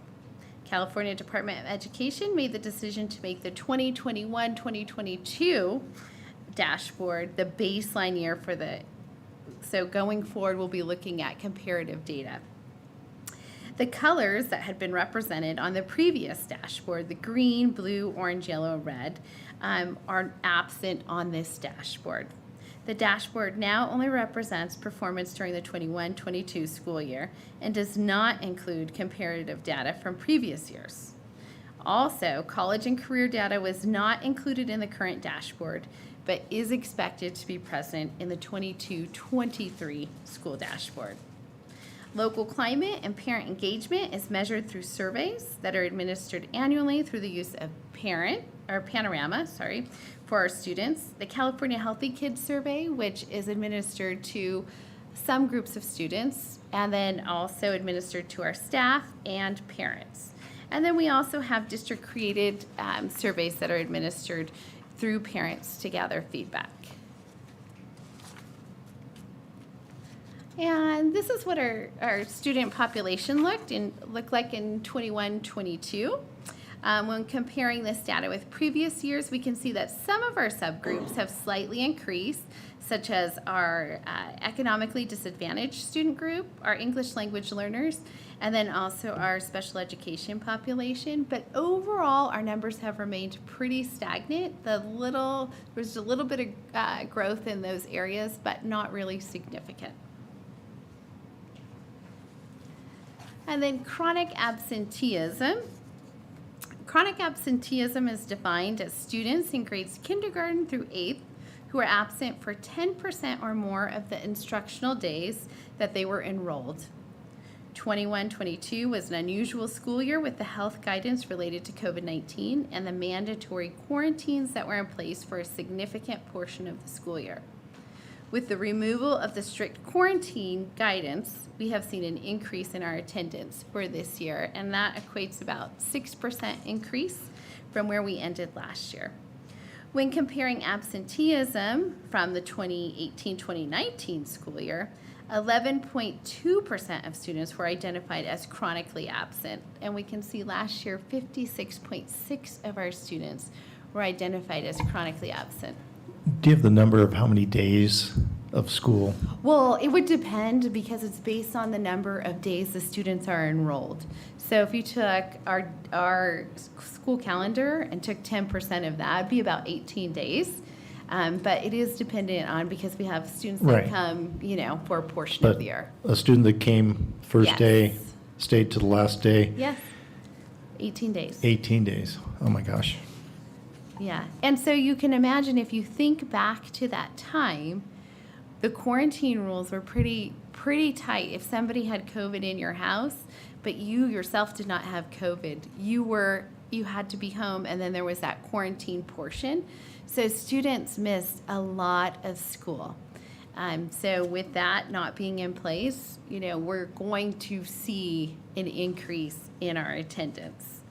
California Department of Education made the decision to make the 2021-2022 dashboard the baseline year for so going forward, we'll be looking at comparative data. The colors that had been represented on the previous dashboard, the green, blue, orange, yellow, red, are absent on this dashboard. The dashboard now only represents performance during the 21-22 school year and does not include comparative data from previous years. Also, college and career data was not included in the current dashboard, but is expected to be present in the 22-23 school dashboard. Local climate and parent engagement is measured through surveys that are administered annually through the use of Panorama, for our students. The California Healthy Kids Survey, which is administered to some groups of students, and then also administered to our staff and parents. And then we also have district-created surveys that are administered through parents to gather feedback. And this is what our student population looked like in 21-22. When comparing this data with previous years, we can see that some of our subgroups have slightly increased, such as our economically disadvantaged student group, our English language learners, and then also our special education population. But overall, our numbers have remained pretty stagnant. There's a little bit of growth in those areas, but not really significant. And then chronic absenteeism. Chronic absenteeism is defined as students in grades kindergarten through 8th who are absent for 10% or more of the instructional days that they were enrolled. 21-22 was an unusual school year with the health guidance related to COVID-19 and the mandatory quarantines that were in place for a significant portion of the school year. With the removal of the strict quarantine guidance, we have seen an increase in our attendance for this year, and that equates about 6% increase from where we ended last year. When comparing absenteeism from the 2018-2019 school year, 11.2% of students were identified as chronically absent, and we can see last year 56.6% of our students were identified as chronically absent. Do you have the number of how many days of school? Well, it would depend because it's based on the number of days the students are enrolled. So if you took our school calendar and took 10% of that, it'd be about 18 days. But it is dependent on, because we have students that Right. come, for a portion But of the year. a student that came first Yes. day, stayed to the last day, Yes, 18 days. 18 days. Oh my gosh. Yeah, and so you can imagine if you think back to that time, the quarantine rules were pretty tight. If somebody had COVID in your house, but you yourself did not have COVID, you had to be home, and then there was that quarantine portion. So students missed a lot of school. So with that not being in place, we're going to see an increase in our attendance.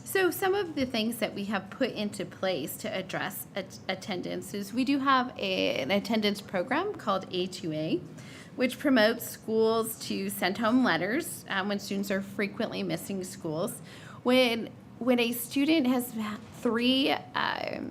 So some of the things that we have put into place to address attendance is we do have an attendance program called A2A, which promotes schools to send home letters when students are frequently missing schools. When a student has 3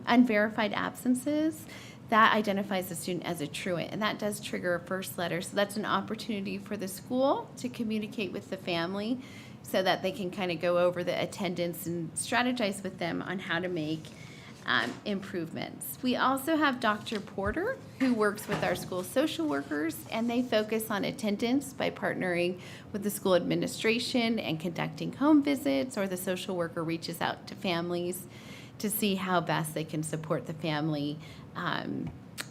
unverified absences, that identifies the student as a truant, and that does trigger a first letter. So that's an opportunity for the school to communicate with the family so that they can kind of go over the attendance and strategize with them on how to make improvements. We also have Dr. Porter, who works with our school social workers, and they focus on attendance by partnering with the school administration and conducting home visits, or the social worker reaches out to families to see how best they can support the family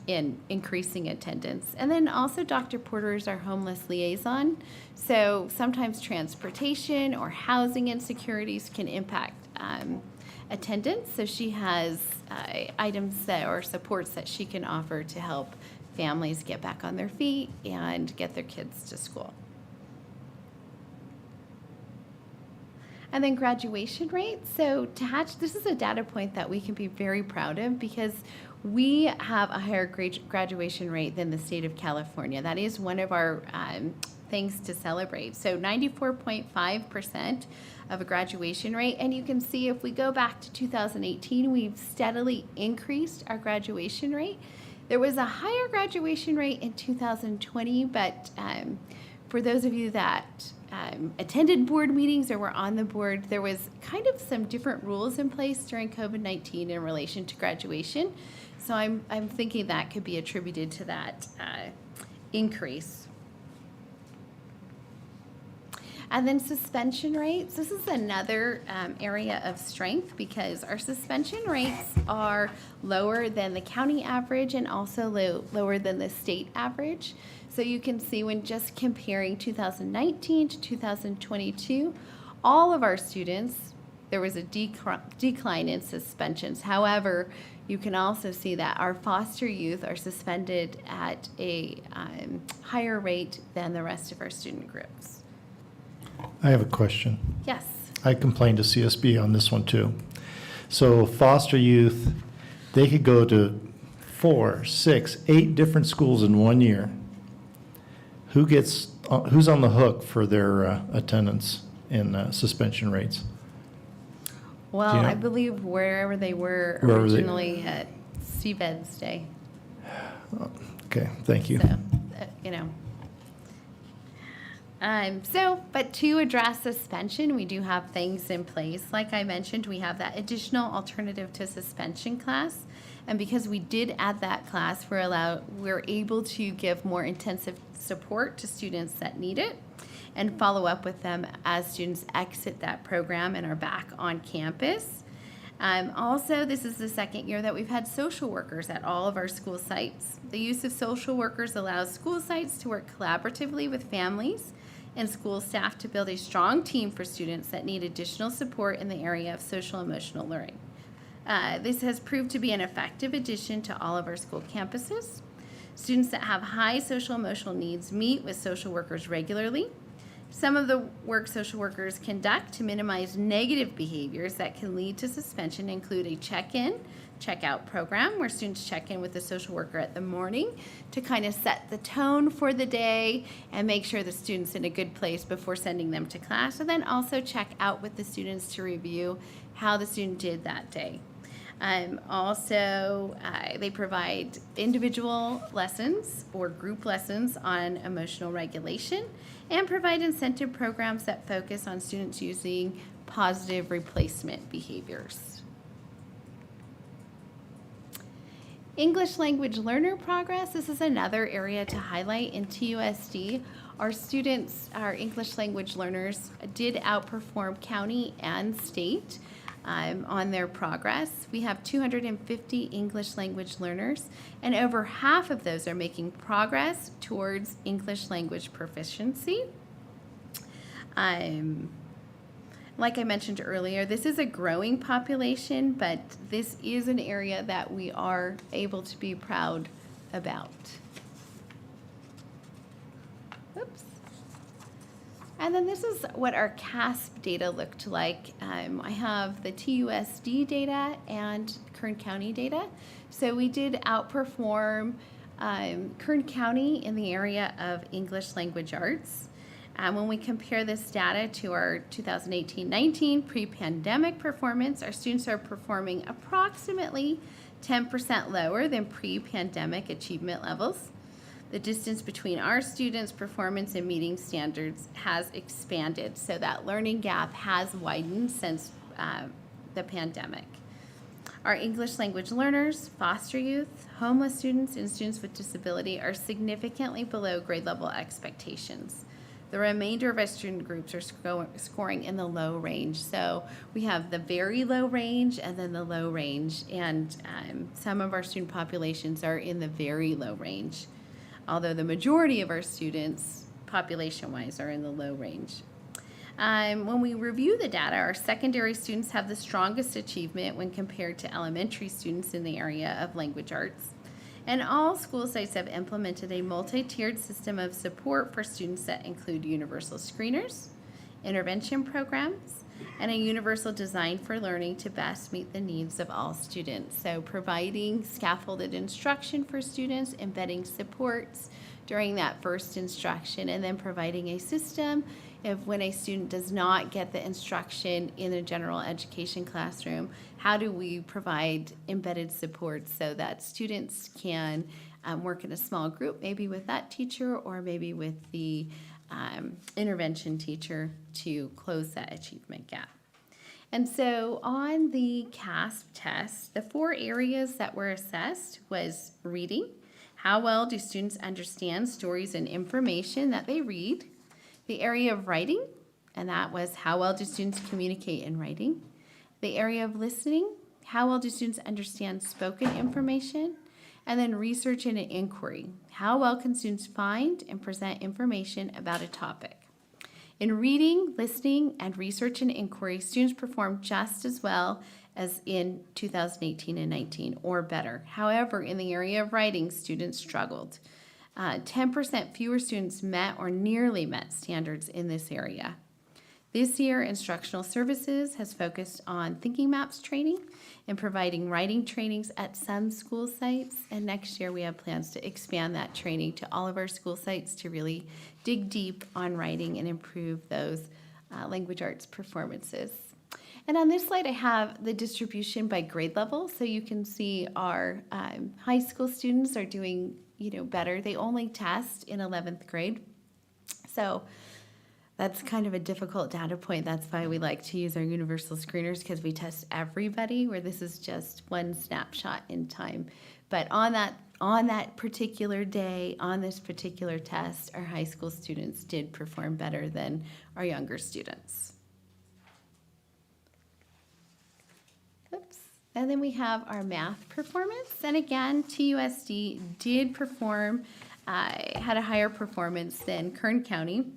in increasing attendance. And then also Dr. Porter is our homeless liaison. So sometimes transportation or housing insecurities can impact attendance. So she has items or supports that she can offer to help families get back on their feet and get their kids to school. And then graduation rate. So this is a data point that we can be very proud of because we have a higher graduation rate than the state of California. That is one of our things to celebrate. So 94.5% of a graduation rate. And you can see if we go back to 2018, we've steadily increased our graduation rate. There was a higher graduation rate in 2020, but for those of you that attended board meetings or were on the board, there was kind of some different rules in place during COVID-19 in relation to graduation. So I'm thinking that could be attributed to that increase. And then suspension rates. This is another area of strength because our suspension rates are lower than the county average and also lower than the state average. So you can see when just comparing 2019 to 2022, all of our students, there was a decline in suspensions. However, you can also see that our foster youth are suspended at a higher rate than the rest of our student groups. I have a question. Yes. I complained to CSB on this one too. So foster youth, they could go to 4, 6, 8 different schools in 1 year. Who's on the hook for their attendance and suspension rates? Well, Do you know? I believe wherever they were Wherever they- originally at Stevens Day. Okay, thank you. So, you know. But to address suspension, we do have things in place. Like I mentioned, we have that additional alternative to suspension class. And because we did add that class, we're able to give more intensive support to students that need it and follow up with them as students exit that program and are back on campus. Also, this is the second year that we've had social workers at all of our school sites. The use of social workers allows school sites to work collaboratively with families and school staff to build a strong team for students that need additional support in the area of social emotional learning. This has proved to be an effective addition to all of our school campuses. Students that have high social emotional needs meet with social workers regularly. Some of the work social workers conduct to minimize negative behaviors that can lead to suspension include a check-in, check-out program where students check in with the social worker at the morning to kind of set the tone for the day and make sure the student's in a good place before sending them to class, and then also check out with the students to review how the student did that day. They provide individual lessons or group lessons on emotional regulation and provide incentive programs that focus on students using positive replacement behaviors. English language learner progress. This is another area to highlight in TUSD. Our students, our English language learners, did outperform county and state on their progress. We have 250 English language learners, and over half of those are making progress towards English language proficiency. Like I mentioned earlier, this is a growing population, but this is an area that we are able to be proud about. Oops. And then this is what our CASP data looked like. I have the TUSD data and Kern County data. So we did outperform Kern County in the area of English language arts. When we compare this data to our 2018-19 pre-pandemic performance, our students are performing approximately 10% lower than pre-pandemic achievement levels. The distance between our students' performance and meeting standards has expanded, so that learning gap has widened since the pandemic. Our English language learners, foster youth, homeless students, and students with disability are significantly below grade level expectations. The remainder of our student groups are scoring in the low range. So we have the very low range and then the low range, and some of our student populations are in the very low range, although the majority of our students, population-wise, are in the low range. When we review the data, our secondary students have the strongest achievement when compared to elementary students in the area of language arts. And all school sites have implemented a multi-tiered system of support for students that include universal screeners, intervention programs, and a universal design for learning to best meet the needs of all students. So providing scaffolded instruction for students, embedding supports during that first instruction, and then providing a system if when a student does not get the instruction in a general education classroom, how do we provide embedded support so that students can work in a small group, maybe with that teacher or maybe with the intervention teacher to close that achievement gap. And so on the CASP test, the 4 areas that were assessed was reading. How well do students understand stories and information that they read? The area of writing, and that was how well do students communicate in writing? The area of listening, how well do students understand spoken information? And then research and inquiry, how well can students find and present information about a topic? In reading, listening, and research and inquiry, students performed just as well as in 2018 and 19, or better. However, in the area of writing, students struggled. 10% fewer students met or nearly met standards in this area. This year, Instructional Services has focused on thinking maps training and providing writing trainings at some school sites. And next year, we have plans to expand that training to all of our school sites to really dig deep on writing and improve those language arts performances. And on this slide, I have the distribution by grade level. So you can see our high school students are doing, better. They only test in 11th grade. So that's kind of a difficult data point. That's why we like to use our universal screeners, because we test everybody, where this is just one snapshot in time. But on that particular day, on this particular test, our high school students did perform better than our younger students. Oops. And then we have our math performance. And again, TUSD did perform, had a higher performance than Kern County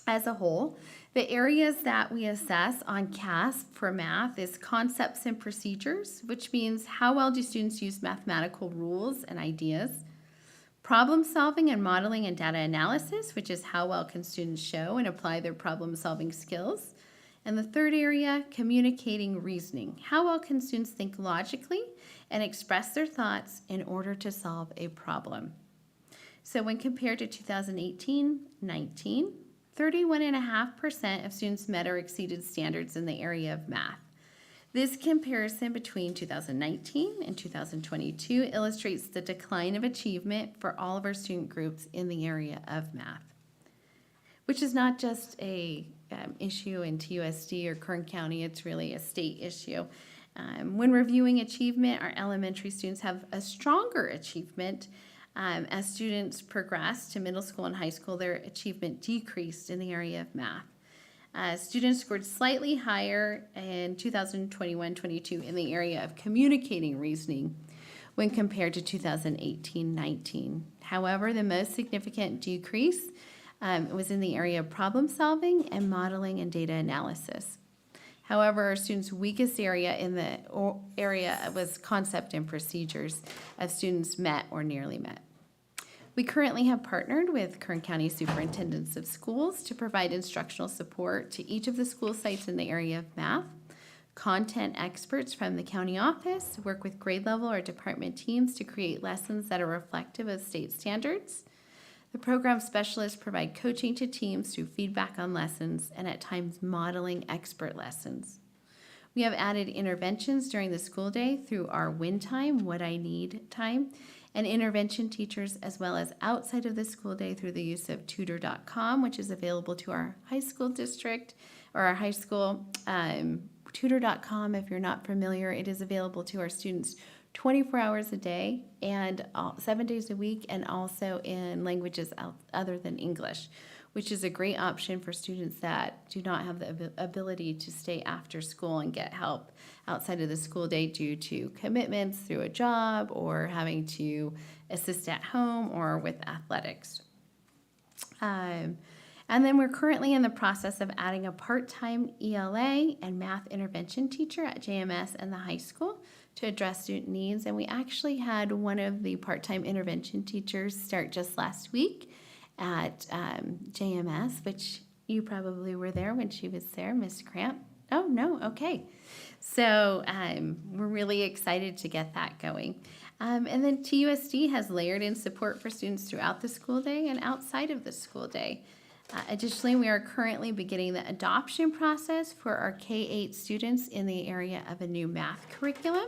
as a whole. The areas that we assess on CASP for math is concepts and procedures, which means how well do students use mathematical rules and ideas. Problem solving and modeling and data analysis, which is how well can students show and apply their problem solving skills. And the third area, communicating reasoning. How well can students think logically and express their thoughts in order to solve a problem? So when compared to 2018-19, 31.5% of students met or exceeded standards in the area of math. This comparison between 2019 and 2022 illustrates the decline of achievement for all of our student groups in the area of math, which is not just a issue in TUSD or Kern County, it's really a state issue. When reviewing achievement, our elementary students have a stronger achievement. As students progressed to middle school and high school, their achievement decreased in the area of math. Students scored slightly higher in 2021-22 in the area of communicating reasoning when compared to 2018-19. However, the most significant decrease was in the area of problem solving and modeling and data analysis. However, our students' weakest area in the area was concept and procedures, as students met or nearly met. We currently have partnered with Kern County Superintendents of Schools to provide instructional support to each of the school sites in the area of math. Content experts from the county office work with grade level or department teams to create lessons that are reflective of state standards. The program specialists provide coaching to teams through feedback on lessons and at times modeling expert lessons. We have added interventions during the school day through our WIN time, What I Need time, and intervention teachers, as well as outside of the school day through the use of tutor.com, which is available to our high school district or our high school. Tutor.com, if you're not familiar, it is available to our students 24 hours a day and 7 days a week, and also in languages other than English, which is a great option for students that do not have the ability to stay after school and get help outside of the school day due to commitments through a job or having to assist at home or with athletics. And then we're currently in the process of adding a part-time ELA and math intervention teacher at JMS and the high school to address student needs. And we actually had one of the part-time intervention teachers start just last week at JMS, which you probably were there when she was there, Miss Cramp. Oh, no, okay. So we're really excited to get that going. And then TUSD has layered in support for students throughout the school day and outside of the school day. Additionally, we are currently beginning the adoption process for our K-8 students in the area of a new math curriculum.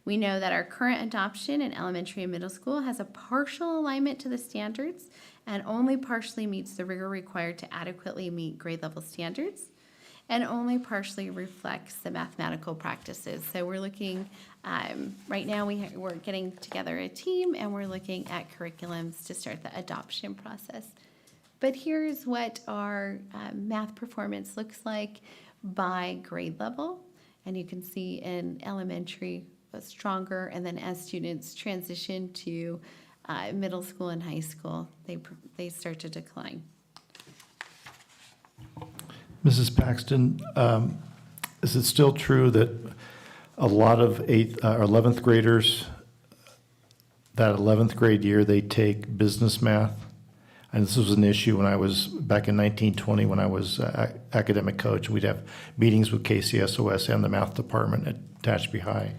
We know that our current adoption in elementary and middle school has a partial alignment to the standards and only partially meets the rigor required to adequately meet grade level standards. and only partially reflects the mathematical practices. So we're looking, right now we're getting together a team and we're looking at curriculums to start the adoption process. But here's what our math performance looks like by grade level. And you can see in elementary stronger, and then as students transition to middle school and high school, they start to decline. Mrs. Paxton, is it still true that a lot of 11th graders, that 11th grade year, they take business math? And this was an issue when I was back in 1920 when I was academic coach. We'd have meetings with KCSOS and the math department at Tehachapi High,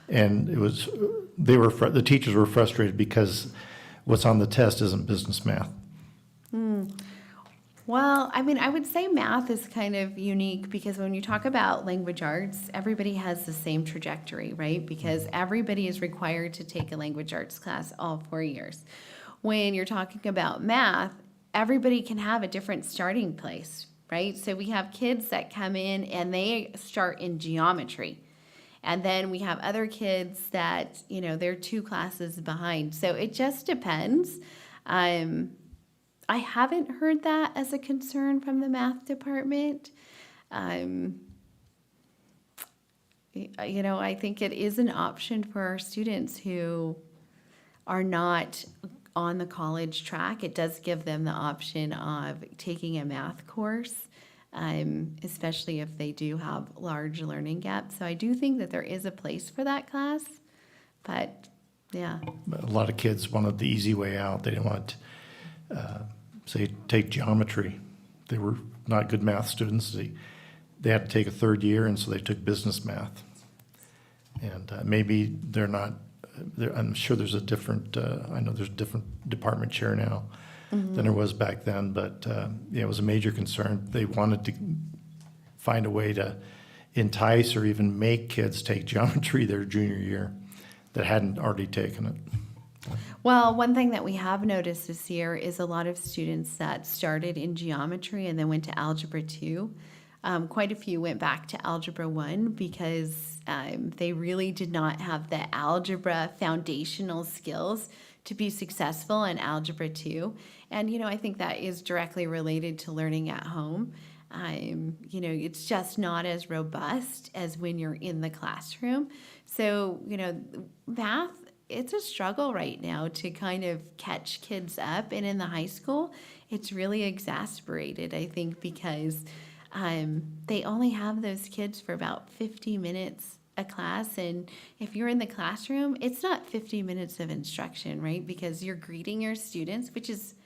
and it was the teachers were frustrated because what's on the test isn't business math. Well, I mean, I would say math is kind of unique because when you talk about language arts, everybody has the same trajectory, right? Because everybody is required to take a language arts class all 4 years. When you're talking about math, everybody can have a different starting place, right? So we have kids that come in and they start in geometry. And then we have other kids that, they're 2 classes behind. So it just depends. I haven't heard that as a concern from the math department. I think it is an option for our students who are not on the college track. It does give them the option of taking a math course, especially if they do have large learning gaps. So I do think that there is a place for that class, but yeah. But a lot of kids wanted the easy way out. They didn't want say, take geometry. They were not good math students. They had to take a 3rd year, and so they took business math. And maybe they're not, I'm sure there's a different, I know there's a different department chair now than there was back then, but it was a major concern. They wanted to find a way to entice or even make kids take geometry their junior year that hadn't already taken it. Well, one thing that we have noticed this year is a lot of students that started in geometry and then went to Algebra 2. Quite a few went back to Algebra 1 because they really did not have the algebra foundational skills to be successful in Algebra 2. And, I think that is directly related to learning at home. It's just not as robust as when you're in the classroom. So, math, it's a struggle right now to kind of catch kids up. And in the high school, it's really exasperated, I think, because they only have those kids for about 50 minutes a class. And if you're in the classroom, it's not 50 minutes of instruction, right? Because you're greeting your students, which is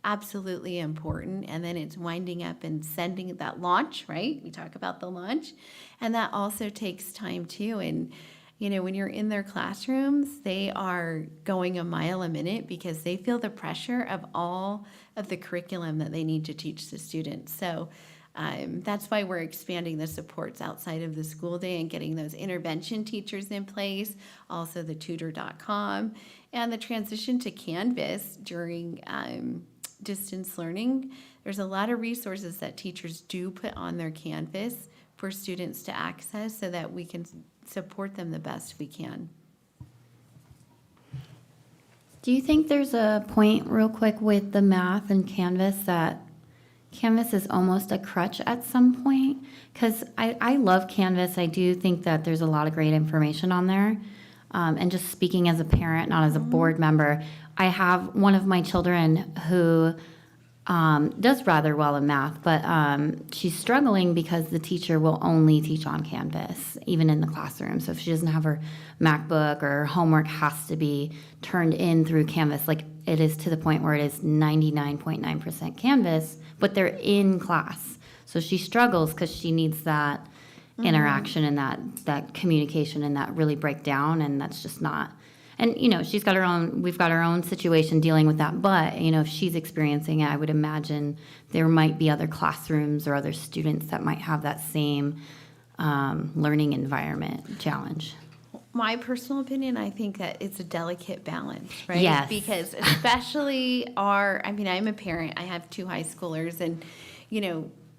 absolutely important. And then it's winding up and sending that launch, right? We talk about the launch. And that also takes time too. And when you're in their classrooms, they are going a mile a minute because they feel the pressure of all of the curriculum that they need to teach the students. So that's why we're expanding the supports outside of the school day and getting those intervention teachers in place, also the tutor.com, and the transition to Canvas during distance learning. There's a lot of resources that teachers do put on their Canvas for students to access so that we can support them the best we can. Do you think there's a point, real quick, with the math and Canvas that Canvas is almost a crutch at some point? Because I love Canvas. I do think that there's a lot of great information on there. And just speaking as a parent, not as a board member, I have one of my children who does rather well in math, but she's struggling because the teacher will only teach on Canvas, even in the classroom. So if she doesn't have her MacBook or her homework has to be turned in through Canvas, like it is to the point where it is 99.9% Canvas, but they're in class. So she struggles because she needs that interaction and that communication and that really breakdown, and that's just not. And, she's got her own, we've got our own situation dealing with that. But, if she's experiencing it, I would imagine there might be other classrooms or other students that might have that same learning environment challenge. My personal opinion, I think that it's a delicate balance, right? Yes. Because especially I'm a parent, I have 2 high schoolers, and,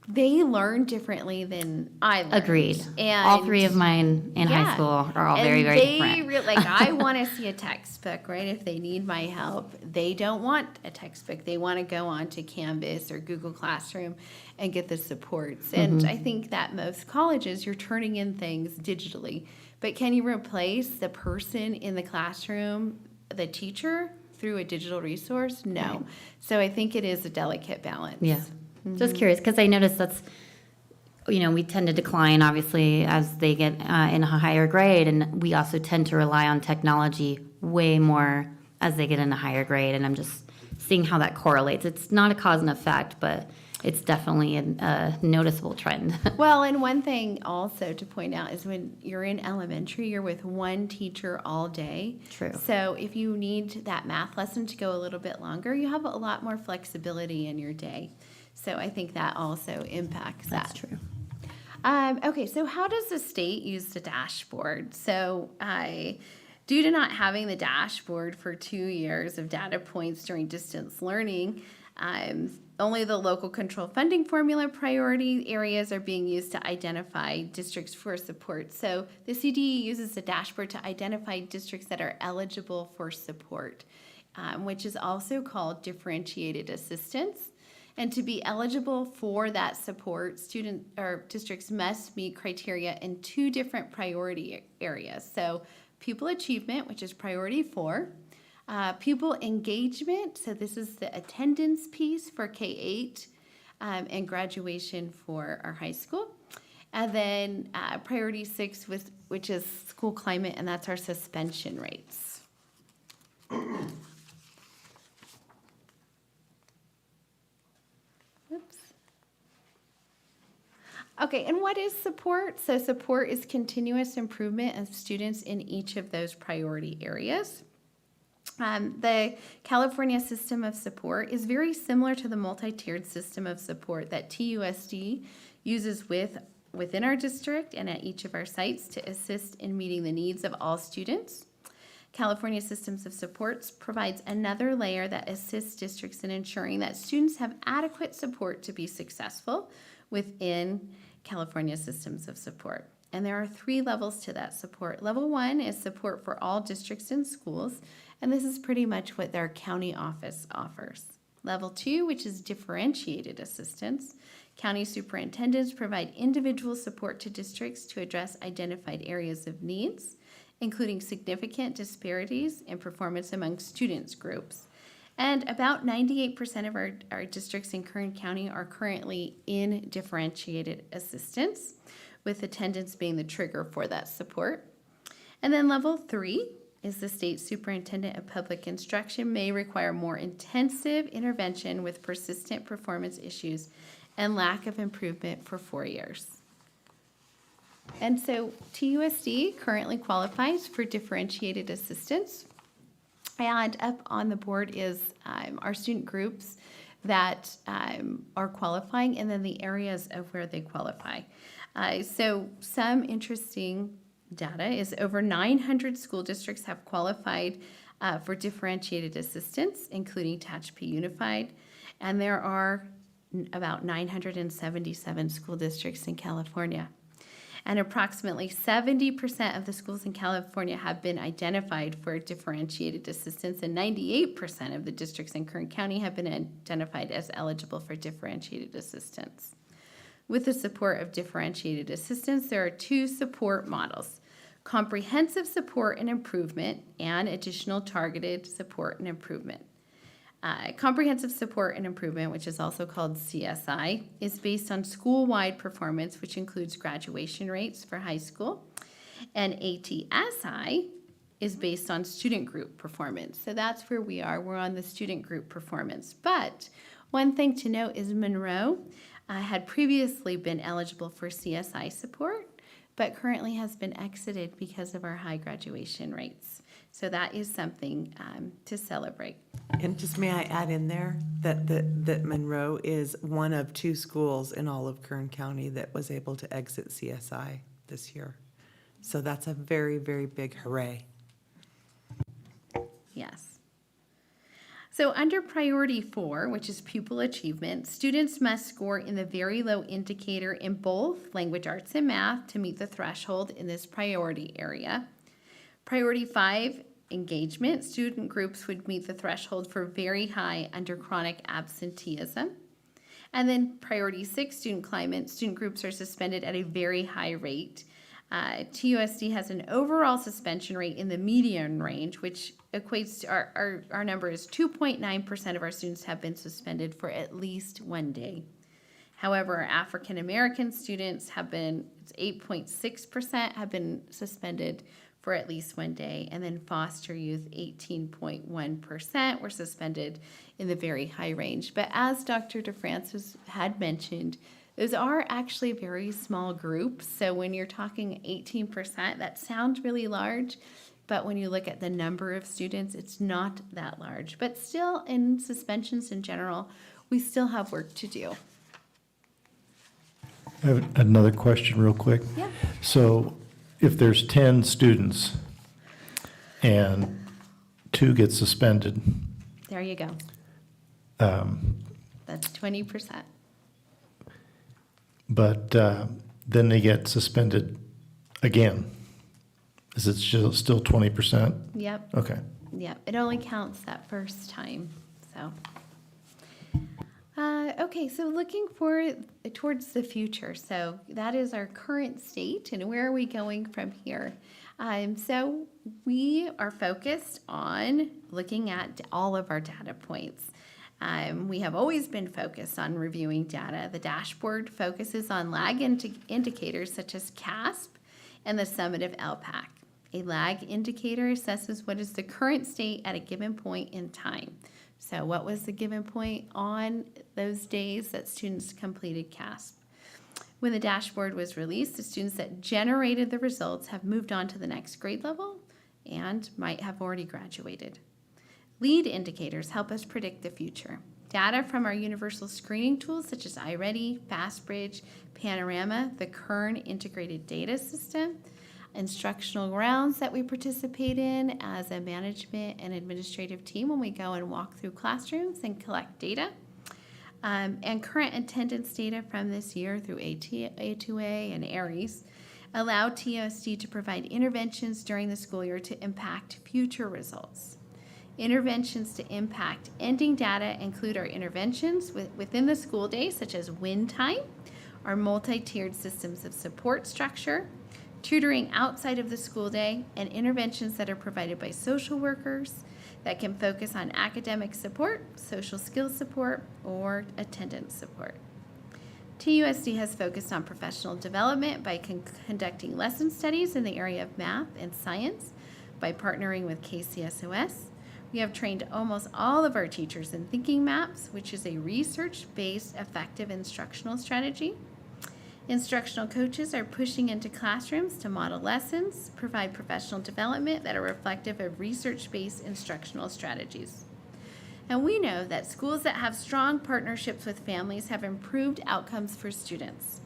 they learn differently than I learned. Agreed. And All three of mine in high school are all very, very different. Like, I want to see a textbook, right? If they need my help, they don't want a textbook. They want to go on to Canvas or Google Classroom and get the supports. And Mhm. I think that most colleges, you're turning in things digitally. But can you replace the person in the classroom, the teacher, through a digital resource? No. Right. So I think it is a delicate balance. Yeah. Just curious, because I noticed that's, we tend to decline, obviously, as they get in a higher grade, and we also tend to rely on technology way more as they get in a higher grade, and I'm just seeing how that correlates. It's not a cause and effect, but it's definitely a noticeable trend. Well, and one thing also to point out is when you're in elementary, you're with one teacher all day. True. So if you need that math lesson to go a little bit longer, you have a lot more flexibility in your day. So I think that also impacts that. That's true. Okay, so how does the state use the dashboard? So due to not having the dashboard for 2 years of data points during distance learning, only the local control funding formula priority areas are being used to identify districts for support. So the CDE uses the dashboard to identify districts that are eligible for support, which is also called differentiated assistance. And to be eligible for that support, student or districts must meet criteria in 2 different priority areas. So pupil achievement, which is priority 4, pupil engagement, so this is the attendance piece for K-8, and graduation for our high school. And then priority 6, which is school climate, and that's our suspension rates. Oops. Okay, and what is support? So support is continuous improvement of students in each of those priority areas. The California system of support is very similar to the multi-tiered system of support that TUSD uses within our district and at each of our sites to assist in meeting the needs of all students. California Systems of Supports provides another layer that assists districts in ensuring that students have adequate support to be successful within California Systems of Support. And there are 3 levels to that support. Level 1 is support for all districts and schools, and this is pretty much what their county office offers. Level 2, which is differentiated assistance. County superintendents provide individual support to districts to address identified areas of needs, including significant disparities in performance among students groups. And about 98% of our districts in Kern County are currently in differentiated assistance, with attendance being the trigger for that support. And then level 3 is the state superintendent of public instruction may require more intensive intervention with persistent performance issues and lack of improvement for 4 years. And so TUSD currently qualifies for differentiated assistance. And up on the board is our student groups that are qualifying, and then the areas of where they qualify. So some interesting data is over 900 school districts have qualified for differentiated assistance, including Tehachapi Unified, and there are about 977 school districts in California. And approximately 70% of the schools in California have been identified for differentiated assistance, and 98% of the districts in Kern County have been identified as eligible for differentiated assistance. With the support of differentiated assistance, there are 2 support models: comprehensive support and improvement, and additional targeted support and improvement. Comprehensive support and improvement, which is also called CSI, is based on school-wide performance, which includes graduation rates for high school. And ATSI is based on student group performance. So that's where we are. We're on the student group performance. But one thing to note is Monroe had previously been eligible for CSI support, but currently has been exited because of our high graduation rates. So that is something to celebrate. And just may I add in there that Monroe is one of 2 schools in all of Kern County that was able to exit CSI this year. So that's a very, very big hooray. Yes. So under priority 4, which is pupil achievement, students must score in the very low indicator in both language arts and math to meet the threshold in this priority area. Priority 5, engagement, student groups would meet the threshold for very high under chronic absenteeism. And then priority 6, student climate, student groups are suspended at a very high rate. TUSD has an overall suspension rate in the median range, which equates to our number is 2.9% of our students have been suspended for at least one day. However, our African American students have been, it's 8.6% have been suspended for at least one day, and then foster youth, 18.1% were suspended in the very high range. But as Dr. DeFrancis had mentioned, those are actually very small groups. So when you're talking 18%, that sounds really large, but when you look at the number of students, it's not that large. But still, in suspensions in general, we still have work to do. I have another question real quick. Yeah. So if there's 10 students and 2 get suspended, There you go. That's 20%. but then they get suspended again, is it still 20%? Yep. Okay. Yep. It only counts that first time. So. Okay, so looking towards the future. So that is our current state, and where are we going from here? So we are focused on looking at all of our data points. We have always been focused on reviewing data. The dashboard focuses on lag indicators such as CASP and the summative LPAC. A lag indicator assesses what is the current state at a given point in time. So what was the given point on those days that students completed CASP? When the dashboard was released, the students that generated the results have moved on to the next grade level and might have already graduated. Lead indicators help us predict the future. Data from our universal screening tools such as iReady, FastBridge, Panorama, the Kern integrated data system, instructional rounds that we participate in as a management and administrative team when we go and walk through classrooms and collect data, and current attendance data from this year through A2A and ARIES allow TUSD to provide interventions during the school year to impact future results. Interventions to impact ending data include our interventions within the school day, such as win time, our multi-tiered systems of support structure, tutoring outside of the school day, and interventions that are provided by social workers that can focus on academic support, social skills support, or attendance support. TUSD has focused on professional development by conducting lesson studies in the area of math and science by partnering with KCSOS. We have trained almost all of our teachers in Thinking Maps, which is a research-based effective instructional strategy. Instructional coaches are pushing into classrooms to model lessons, provide professional development that are reflective of research-based instructional strategies. And we know that schools that have strong partnerships with families have improved outcomes for students.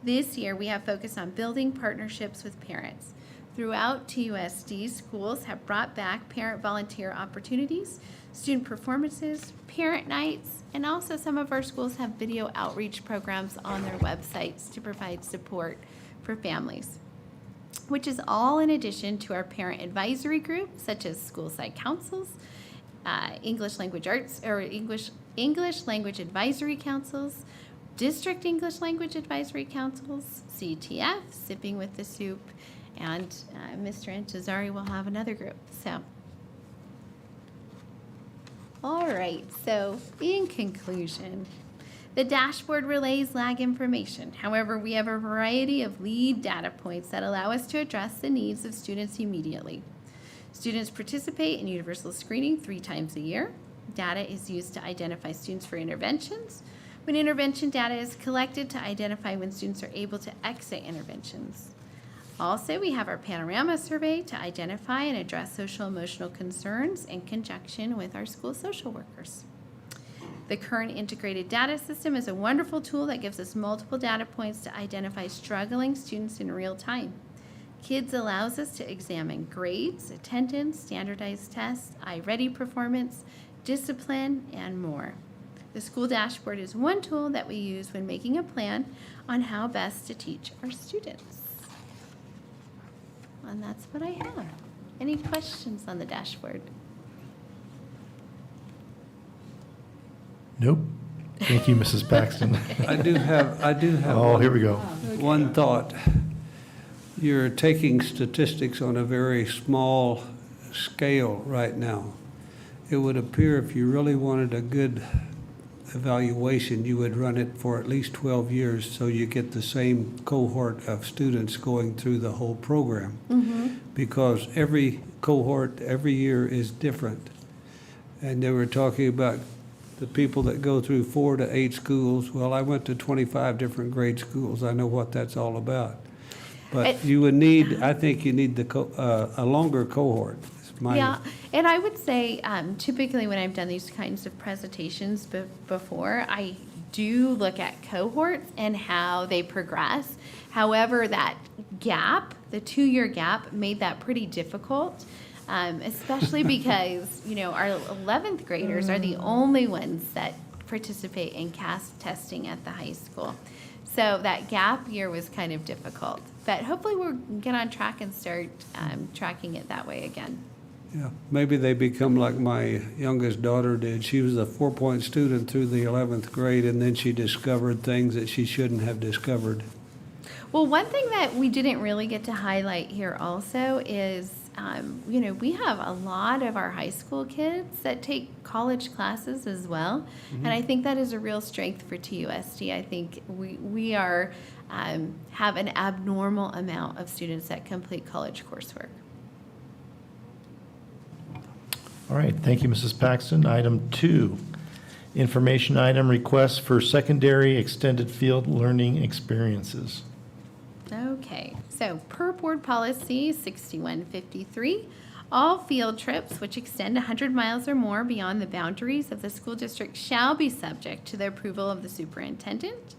This year, we have focused on building partnerships with parents. Throughout TUSD, schools have brought back parent volunteer opportunities, student performances, parent nights, and also some of our schools have video outreach programs on their websites to provide support for families, which is all in addition to our parent advisory group, such as school site councils, English language arts or English language advisory councils, district English language advisory councils, CTF, Sipping with the Soup, and Mr. Intezari will have another group. So, all right, so in conclusion, the dashboard relays lag information. However, we have a variety of lead data points that allow us to address the needs of students immediately. Students participate in universal screening 3 times a year. Data is used to identify students for interventions. When intervention data is collected to identify when students are able to exit interventions. Also, we have our Panorama survey to identify and address social emotional concerns in conjunction with our school social workers. The Kern integrated data system is a wonderful tool that gives us multiple data points to identify struggling students in real time. KIDS allows us to examine grades, attendance, standardized tests, iReady performance, discipline, and more. The school dashboard is one tool that we use when making a plan on how best to teach our students. And that's what I have. Any questions on the dashboard? Nope. Thank you, Mrs. Paxton. I do have Oh, one- here we go. One thought. You're taking statistics on a very small scale right now. It would appear if you really wanted a good evaluation, you would run it for at least 12 years so you get the same cohort of students going through the whole program. Because every cohort, every year is different. And they were talking about the people that go through 4 to 8 schools. Well, I went to 25 different grade schools. I know what that's all about. But you would need, I think you need a longer cohort. Is my- Yeah, and I would say typically when I've done these kinds of presentations before, I do look at cohorts and how they progress. However, that gap, the 2-year gap, made that pretty difficult, especially because, you know, our 11th graders are the only ones that participate in CAS testing at the high school. So that gap year was kind of difficult. But hopefully we'll get on track and start tracking it that way again. Yeah, maybe they become like my youngest daughter did. She was a 4-point student through the 11th grade, and then she discovered things that she shouldn't have discovered. Well, one thing that we didn't really get to highlight here also is, you know, we have a lot of our high school kids that take college classes as well. And I think that is a real strength for TUSD. I think we are, have an abnormal amount of students that complete college coursework. All right, thank you, Mrs. Paxton. Item 2, information item, request for secondary extended field learning experiences. Okay, so per board policy 6153, all field trips which extend 100 miles or more beyond the boundaries of the school district shall be subject to the approval of the superintendent.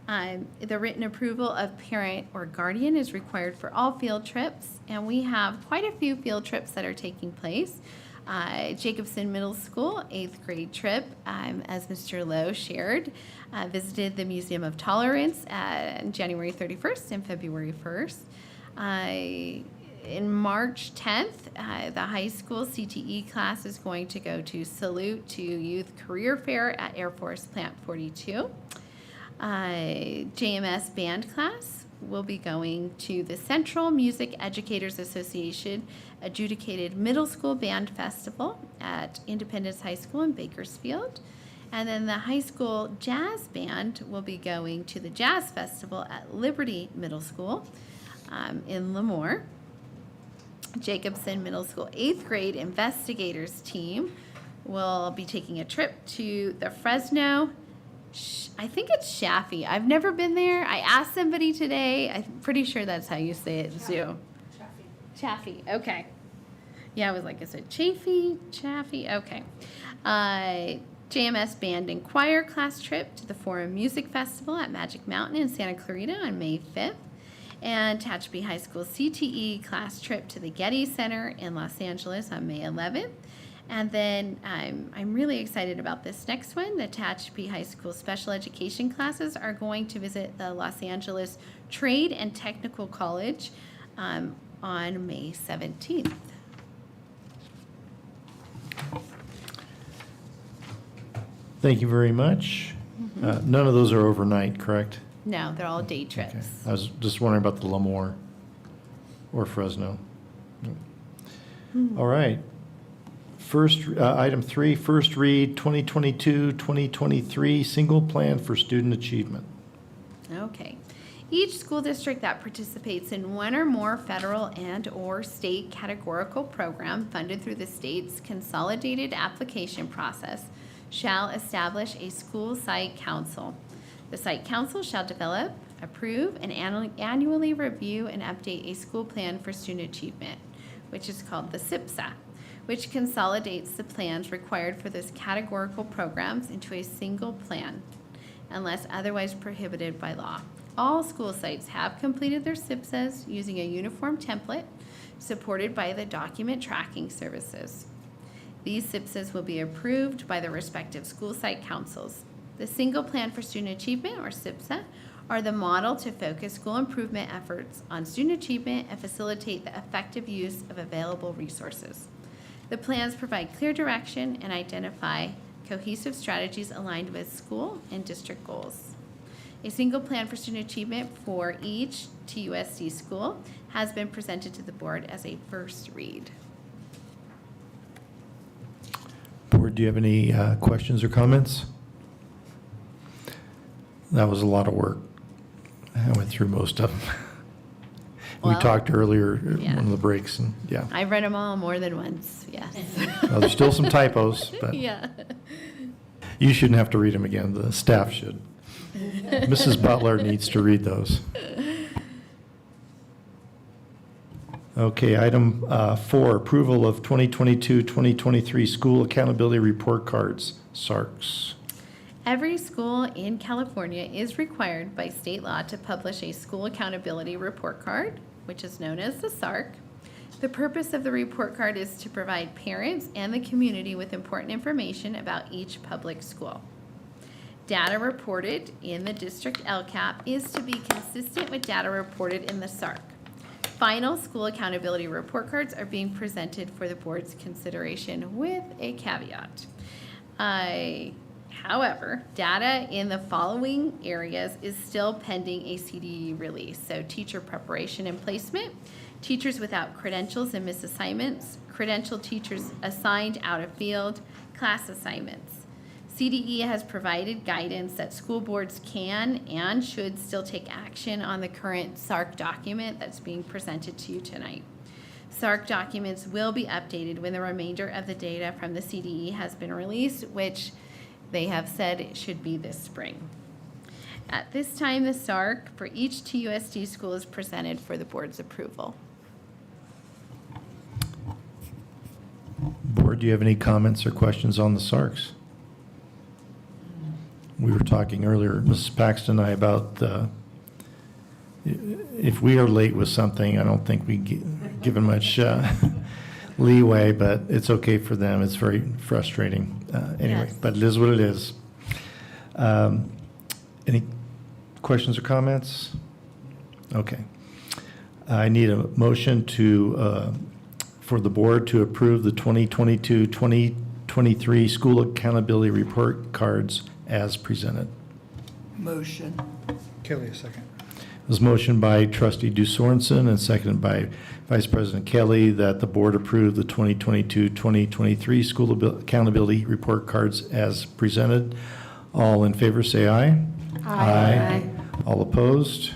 The written approval of parent or guardian is required for all field trips, and we have quite a few field trips that are taking place. Jacobson Middle School, 8th grade trip, as Mr. Lowe shared, visited the Museum of Tolerance on January 31st and February 1st. In March 10th, the high school CTE class is going to go to Salute to Youth Career Fair at Air Force Plant 42. JMS band class will be going to the Central Music Educators Association Adjudicated Middle School Band Festival at Independence High School in Bakersfield. And then the high school jazz band will be going to the Jazz Festival at Liberty Middle School in Lemoore. Jacobson Middle School 8th grade investigators team will be taking a trip to the Fresno, I think it's Chaffee. I've never been there. I asked somebody today. I'm pretty sure that's how you say it, Zoo. Chaffee, okay. Yeah, I was like, is it Chaffee? Okay. JMS Band and Choir class trip to the Forum Music Festival at Magic Mountain in Santa Clarita on May 5th. And Tehachapi High School CTE class trip to the Getty Center in Los Angeles on May 11th. And then I'm really excited about this next one. The Tehachapi High School special education classes are going to visit the Los Angeles Trade and Technical College on May 17th. Thank you very much. None of those are overnight, correct? No, they're all day trips. Okay. I was just wondering about the Lemoore or Fresno. All right. First, item 3, first read 2022-2023 single plan for student achievement. Okay. Each school district that participates in one or more federal and/or state categorical program funded through the state's consolidated application process shall establish a school site council. The site council shall develop, approve, and annually review and update a school plan for student achievement, which is called the SIPSA, which consolidates the plans required for those categorical programs into a single plan, unless otherwise prohibited by law. All school sites have completed their SIPSAs using a uniform template supported by the document tracking services. These SIPSAs will be approved by the respective school site councils. The Single Plan for Student Achievement, or SIPSA, are the model to focus school improvement efforts on student achievement and facilitate the effective use of available resources. The plans provide clear direction and identify cohesive strategies aligned with school and district goals. A single plan for student achievement for each TUSD school has been presented to the board as a first read. Board, do you have any questions or comments? That was a lot of work. I went through most of them. We Well, talked earlier, yeah. one of the breaks, and yeah. I've read them all more than once, yes. Well, there's still some typos, but Yeah. you shouldn't have to read them again. The staff should. Mrs. Butler needs to read those. Okay, item 4, approval of 2022-2023 school accountability report cards, SARCs. Every school in California is required by state law to publish a school accountability report card, which is known as the SARC. The purpose of the report card is to provide parents and the community with important information about each public school. Data reported in the district LCAP is to be consistent with data reported in the SARC. Final school accountability report cards are being presented for the board's consideration with a caveat. However, data in the following areas is still pending a CDE release. So teacher preparation and placement, teachers without credentials and misassignments, credentialed teachers assigned out of field, class assignments. CDE has provided guidance that school boards can and should still take action on the current SARC document that's being presented to you tonight. SARC documents will be updated when the remainder of the data from the CDE has been released, which they have said it should be this spring. At this time, the SARC for each TUSD school is presented for the board's approval. Board, do you have any comments or questions on the SARCs? We were talking earlier, Mrs. Paxton and I, about if we are late with something, I don't think we given much leeway, but it's okay for them. It's very frustrating. Anyway, Yes. but it is what it is. Any questions or comments? Okay. I need a motion to, for the board to approve the 2022-2023 school accountability report cards as presented. Motion. Kelly, a second. It was motioned by Trustee DeSorensen and seconded by Vice President Kelly that the board approve the 2022-2023 school accountability report cards as presented. All in favor, say aye. Aye. All opposed?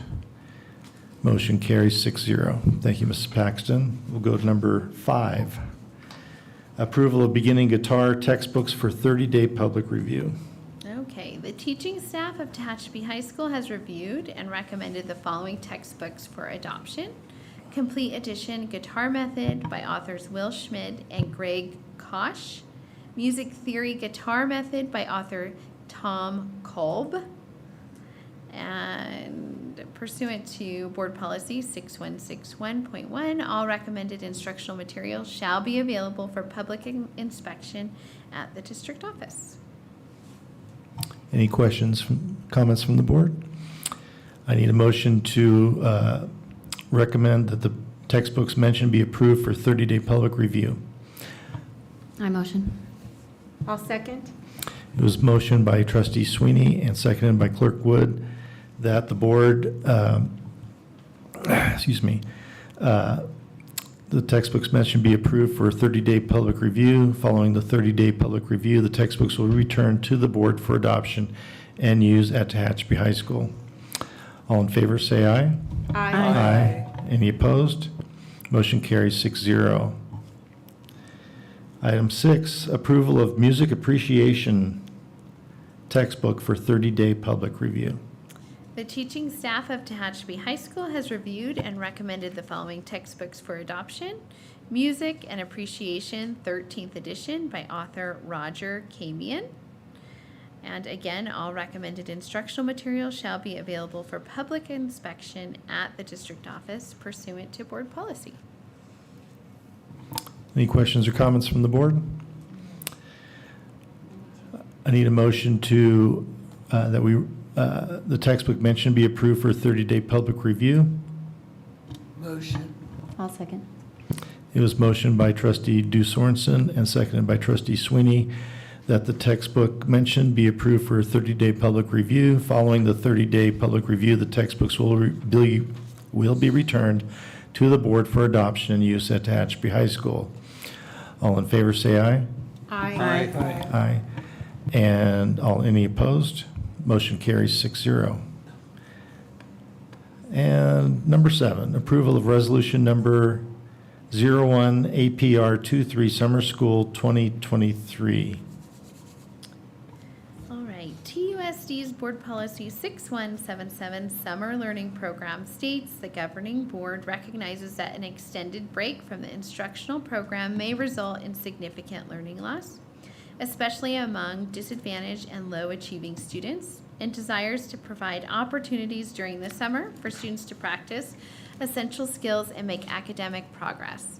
Motion carries 6-0. Thank you, Mrs. Paxton. We'll go to number 5. Approval of beginning guitar textbooks for 30-day public review. Okay, the teaching staff of Tehachapi High School has reviewed and recommended the following textbooks for adoption. Complete Edition Guitar Method by authors Will Schmid and Greg Koch. Music Theory Guitar Method by author Tom Kolb. And pursuant to Board Policy 6161.1, all recommended instructional materials shall be available for public inspection at the district office. Any questions, comments from the board? I need a motion to recommend that the textbooks mentioned be approved for 30-day public review. I motion. I'll second. It was motioned by Trustee Sweeney and seconded by Clerk Wood that the board, the textbooks mentioned be approved for a 30-day public review. Following the 30-day public review, the textbooks will return to the board for adoption and use at Tehachapi High School. All in favor, say aye. Aye. Aye. Any opposed? Motion carries 6-0. Item 6, approval of music appreciation textbook for 30-day public review. The teaching staff of Tehachapi High School has reviewed and recommended the following textbooks for adoption. Music and Appreciation, 13th edition by author Roger Kamian. And again, all recommended instructional materials shall be available for public inspection at the district office pursuant to board policy. Any questions or comments from the board? I need a motion to, the textbook mentioned be approved for a 30-day public review. Motion. I'll second. It was motioned by trustee Du Sorensen and seconded by trustee Sweeney that the textbook mentioned be approved for a 30-day public review. Following the 30-day public review, the textbooks will be returned to the board for adoption and use at Tehachapi High School. All in favor, say aye. Aye. Aye. And any opposed? Motion carries 6-0. And number 7, approval of resolution number 01 APR 23 Summer School 2023. All right, TUSD's Board Policy 6177 Summer Learning Program states the governing board recognizes that an extended break from the instructional program may result in significant learning loss, especially among disadvantaged and low-achieving students, and desires to provide opportunities during the summer for students to practice essential skills and make academic progress.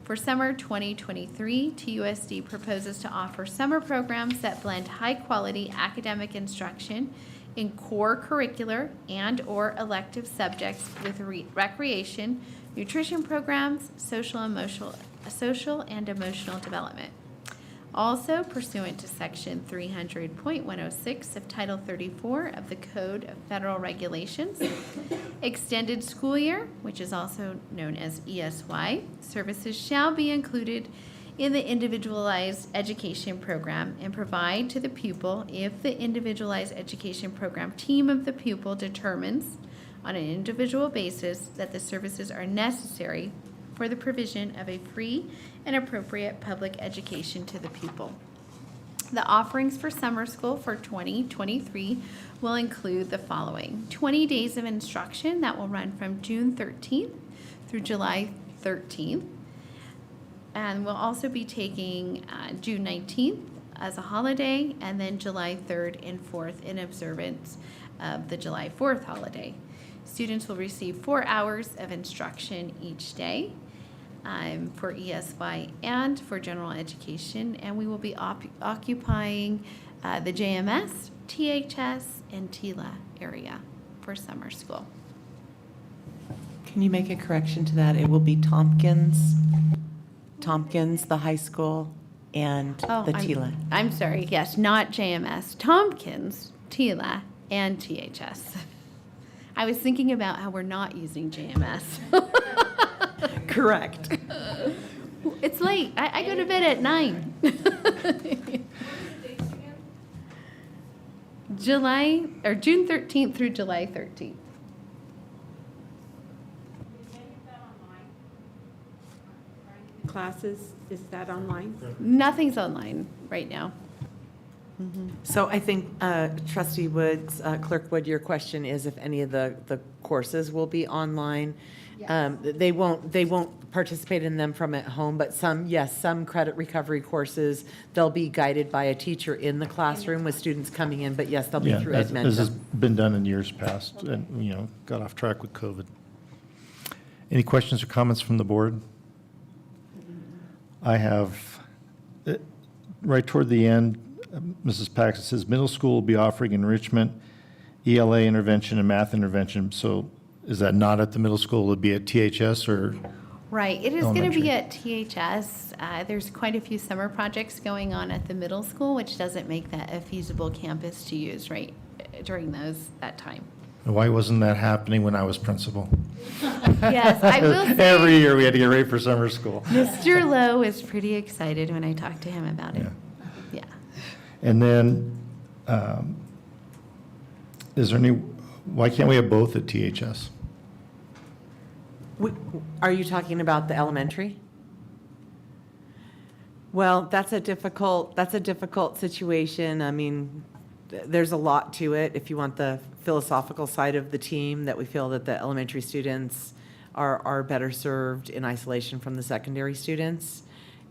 For summer 2023, TUSD proposes to offer summer programs that blend high-quality academic instruction in core curricular and/or elective subjects with recreation, nutrition programs, social and emotional development. Also pursuant to Section 300.106 of Title 34 of the Code of Federal Regulations, extended school year, which is also known as ESY, services shall be included in the individualized education program and provide to the pupil if the individualized education program team of the pupil determines on an individual basis that the services are necessary for the provision of a free and appropriate public education to the pupil. The offerings for summer school for 2023 will include the following: 20 days of instruction that will run from June 13th through July 13th. And we'll also be taking June 19th as a holiday, and then July 3rd and 4th in observance of the July 4th holiday. Students will receive 4 hours of instruction each day for ESY and for general education, and we will be occupying the JMS, THS, and TILA area for summer school. Can you make a correction to that? It will be Tompkins, the high school, and the TILA. I'm sorry, yes, not JMS, Tompkins, TILA, and THS. I was thinking about how we're not using JMS. Correct. It's late. I go to bed at 9. June 13th through July 13th. Classes, is that online? Nothing's online right now. So I think Trustee Woods, Clerk Wood, your question is if any of the courses will be online. They won't participate in them from at home, but some credit recovery courses, they'll be guided by a teacher in the classroom with students coming in, but yes, they'll be through This has Edmentum. been done in years past and, got off track with COVID. Any questions or comments from the board? I have, right toward the end, Mrs. Paxton says, middle school will be offering enrichment, ELA intervention, and math intervention. So is that not at the middle school? Will it be at THS or? Right, it is going to Elementary. be at THS. There's quite a few summer projects going on at the middle school, which doesn't make that a feasible campus to use right during that time. Why wasn't that happening when I was principal? Yes, I will say. Every year we had to get ready for summer school. Mr. Lowe was pretty excited when I talked to him about it. Yeah. And then, why can't we have both at THS? Are you talking about the elementary? Well, that's a difficult situation. I mean, there's a lot to it. If you want the philosophical side of the team, that we feel that the elementary students are better served in isolation from the secondary students.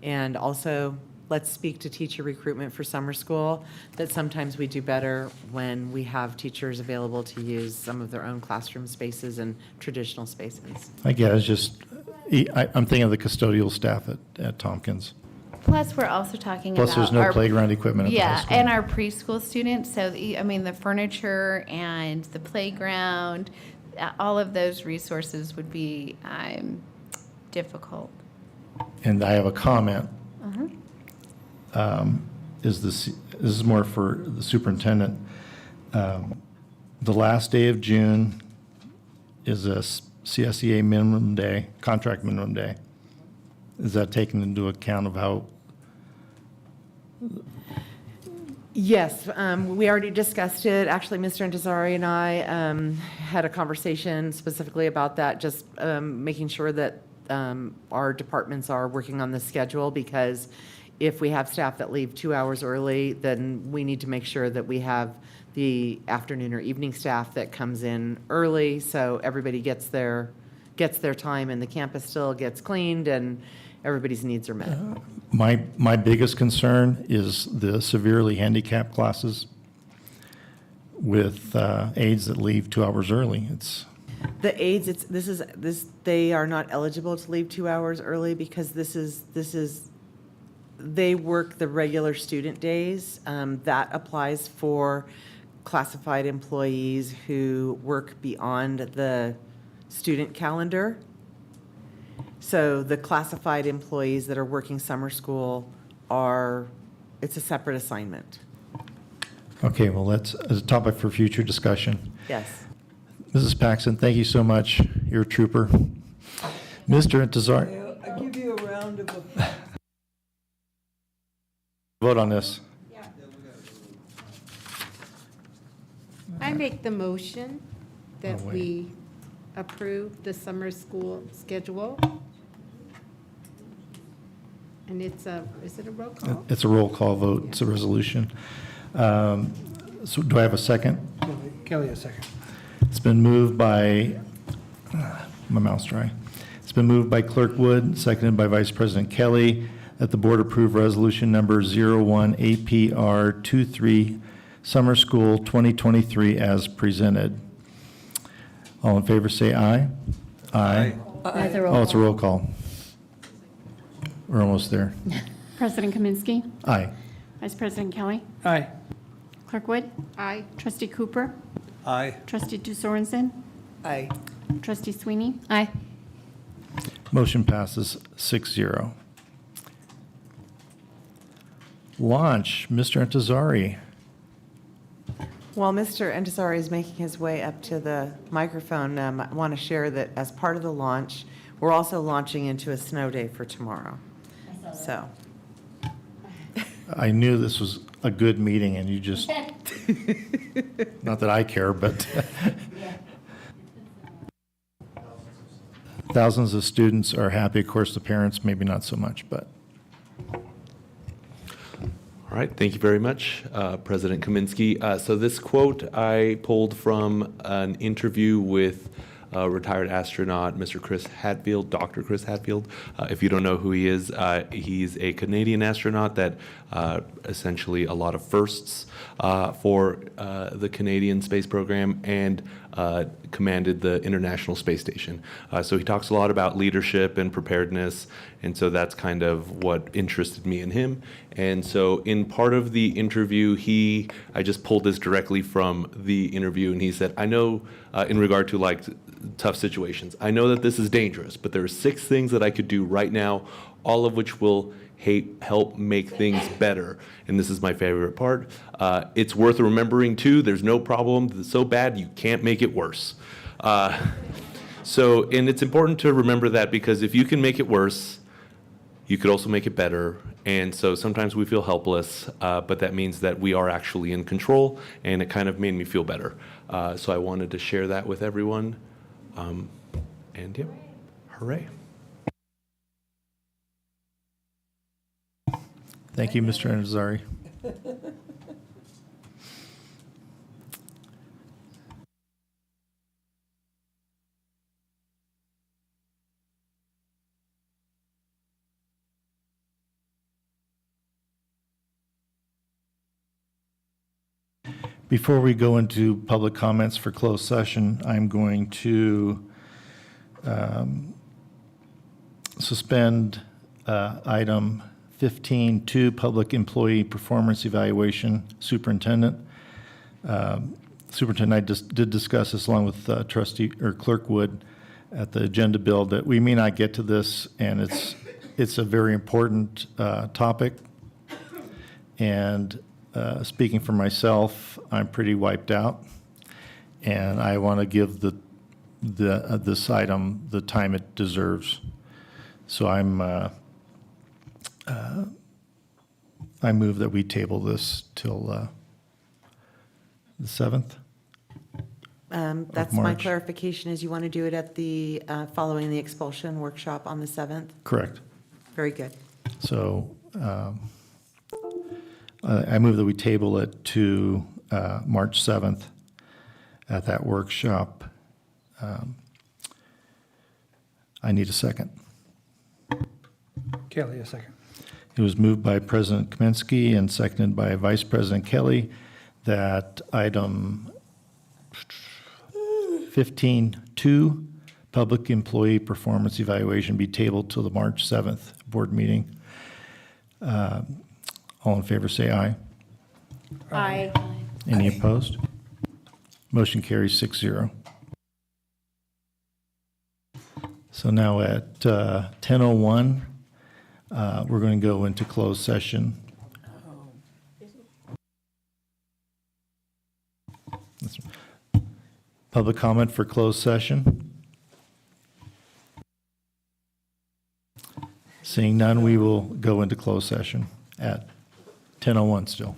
And also, let's speak to teacher recruitment for summer school, that sometimes we do better when we have teachers available to use some of their own classroom spaces and traditional spaces. I guess I'm thinking of the custodial staff at Tompkins. Plus, we're also talking about. Plus, there's no our- playground equipment at the high Yeah, school. and our preschool students, so, I mean, the furniture and the playground, all of those resources would be difficult. And I have a comment. Uh-huh. This is more for the superintendent. The last day of June is a CSEA minimum day, contract minimum day. Is that taken into account of how? Yes, we already discussed it. Actually, Mr. Intezari and I had a conversation specifically about that, just making sure that our departments are working on the schedule, because if we have staff that leave 2 hours early, then we need to make sure that we have the afternoon or evening staff that comes in early, so everybody gets their time and the campus still gets cleaned and everybody's needs are met. My biggest concern is the severely handicapped classes with aides that leave 2 hours early. The aides, they are not eligible to leave 2 hours early because they work the regular student days. That applies for classified employees who work beyond the student calendar. So the classified employees that are working summer school it's a separate assignment. Okay, well, that's a topic for future discussion. Yes. Mrs. Paxton, thank you so much. You're a trooper. Mr. Intezari, I give you a round of applause. vote on this. I make the motion that Oh, wait. we approve the summer school schedule. And is it a roll call? It's a roll call vote. It's a resolution. So do I have a second? Kelly, a second. It's been moved by, my mouth's dry. It's been moved by Clerk Wood, seconded by Vice President Kelly, that the board approve resolution number 01 APR 23, Summer School 2023 as presented. All in favor, say aye. Aye. That's a roll Oh, it's a call. roll call. We're almost there. President Kaminsky. Aye. Vice President Kelly. Aye. Clerk Wood. Aye. Trustee Cooper. Aye. Trustee Sorensen. Aye. Trustee Sweeney. Aye. Motion passes 6-0. Launch, Mr. Intezari. While Mr. Intezari is making his way up to the microphone, I want to share that as part of the launch, we're also launching into a snow day for tomorrow. So, I knew this was a good meeting and you just, not that I care, but thousands of students are happy. Of course, the parents, maybe not so much, but. All right, thank you very much, President Kaminsky. So this quote I pulled from an interview with retired astronaut, Mr. Chris Hadfield, Dr. Chris Hadfield. If you don't know who he is, he's a Canadian astronaut that essentially a lot of firsts for the Canadian space program and commanded the International Space Station. So he talks a lot about leadership and preparedness, and so that's kind of what interested me in him. And so in part of the interview, I just pulled this directly from the interview, and he said, I know in regard to like tough situations, I know that this is dangerous, but there are 6 things that I could do right now, all of which will help make things better. And this is my favorite part. It's worth remembering too, there's no problem that's so bad you can't make it worse. And it's important to remember that, because if you can make it worse, you could also make it better. And so sometimes we feel helpless, but that means that we are actually in control, and it kind of made me feel better. So I wanted to share that with everyone. And yeah, hooray. Thank you, Mr. Intezari. Before we go into public comments for closed session, I'm going to suspend item 15.2 Public Employee Performance Evaluation Superintendent. Superintendent and I just did discuss this along with Trustee or Clerk Wood at the agenda build that we may not get to this, and it's a very important topic. And speaking for myself, I'm pretty wiped out, and I want to give this item the time it deserves. So I move that we table this till the 7th. That's my March. clarification, is you want to do it at the, following the expulsion workshop on the 7th? Correct. Very good. So I move that we table it to March 7th at that workshop. I need a second. Kelly, a second. It was moved by President Kaminsky and seconded by Vice President Kelly that item 15.2, Public Employee Performance Evaluation, be tabled till the March 7th board meeting. All in favor, say aye. Aye. Any opposed? Motion carries 6-0. So now at 10:01, we're going to go into closed session. Public comment for closed session? Seeing none, we will go into closed session at 10:01 still.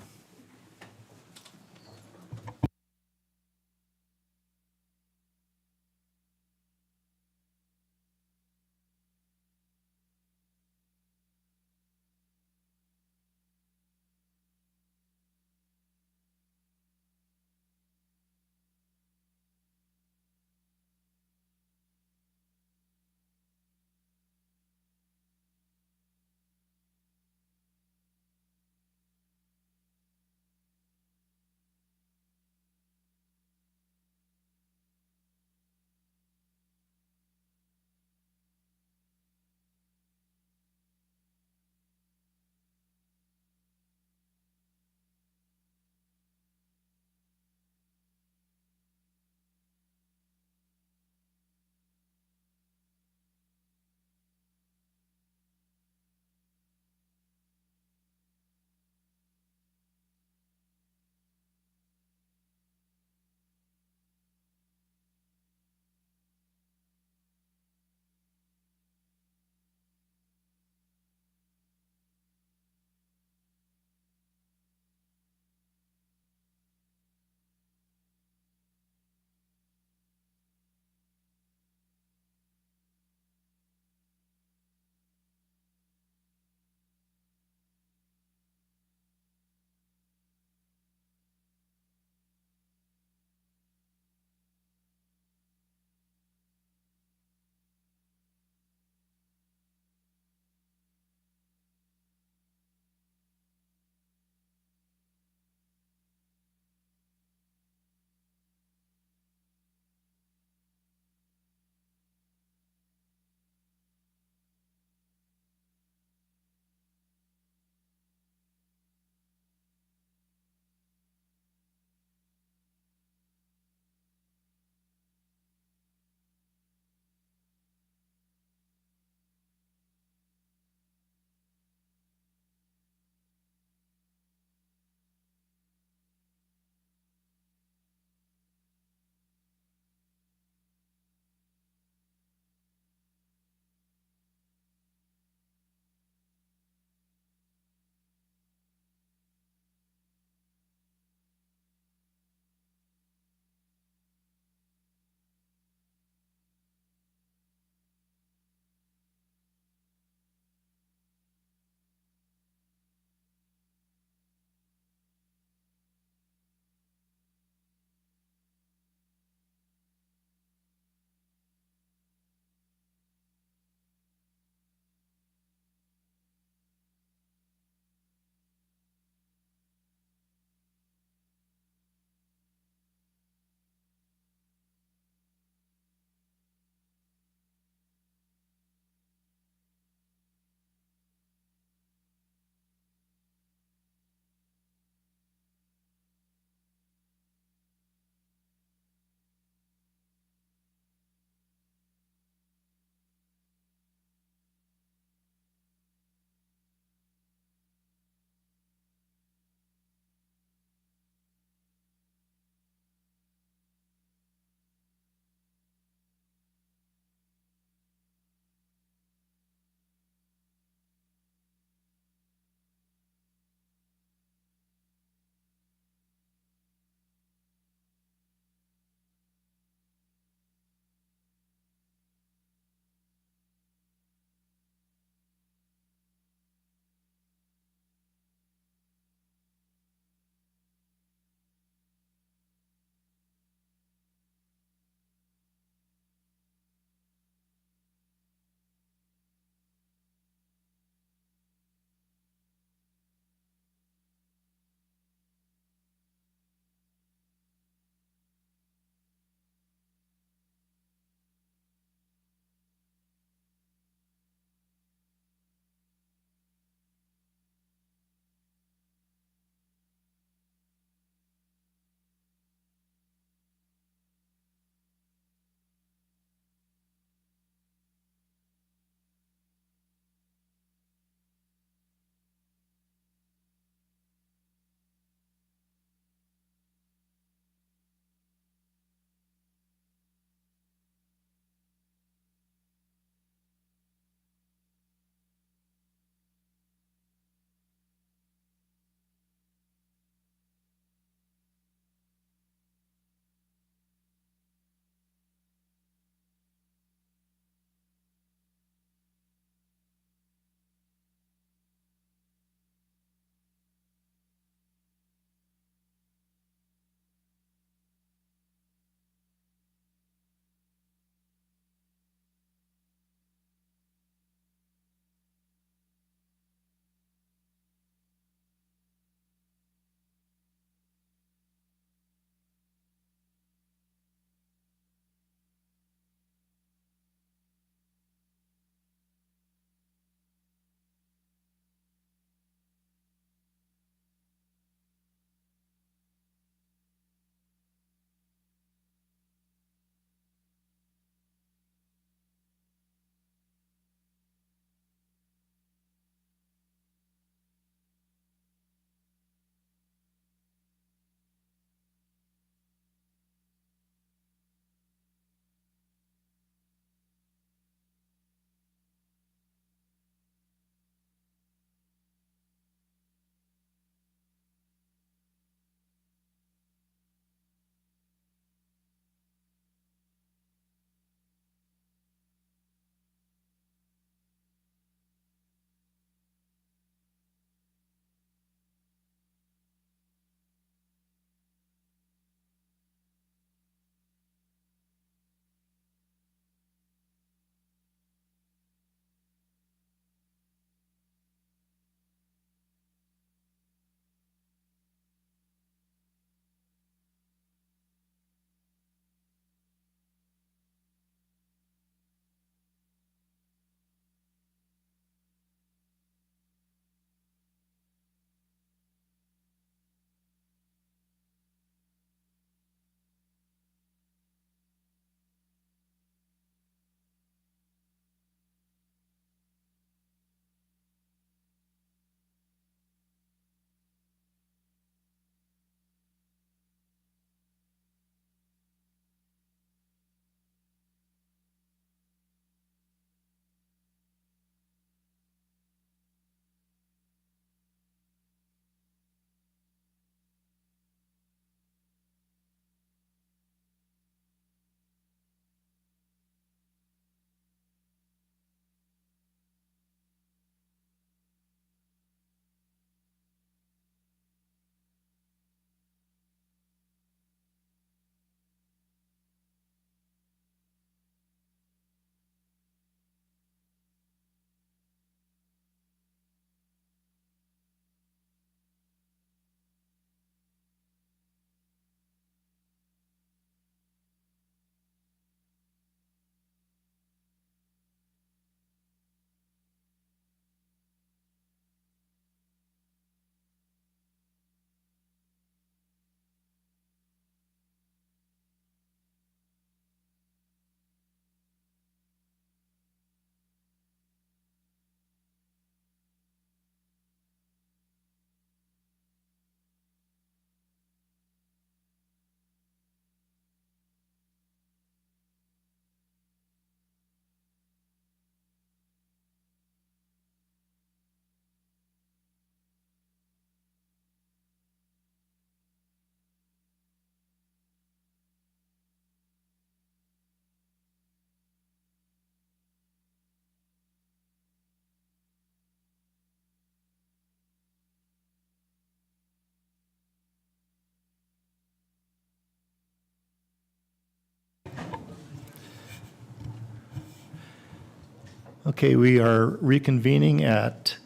Okay, we are reconvening at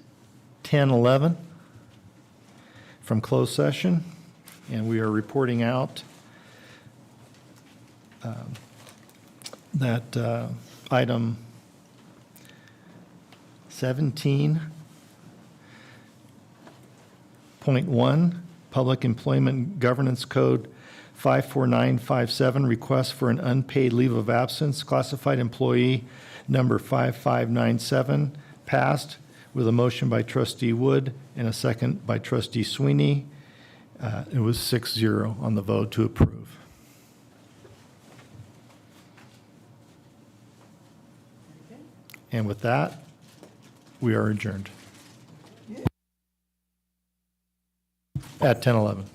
10:11 from closed session, and we are reporting out that item 17.1, Public Employment Governance Code 54957, request for an unpaid leave of absence, classified employee number 5597, passed with a motion by trustee Wood and a second by trustee Sweeney. It was 6-0 on the vote to approve. And with that, we are adjourned at 10:11.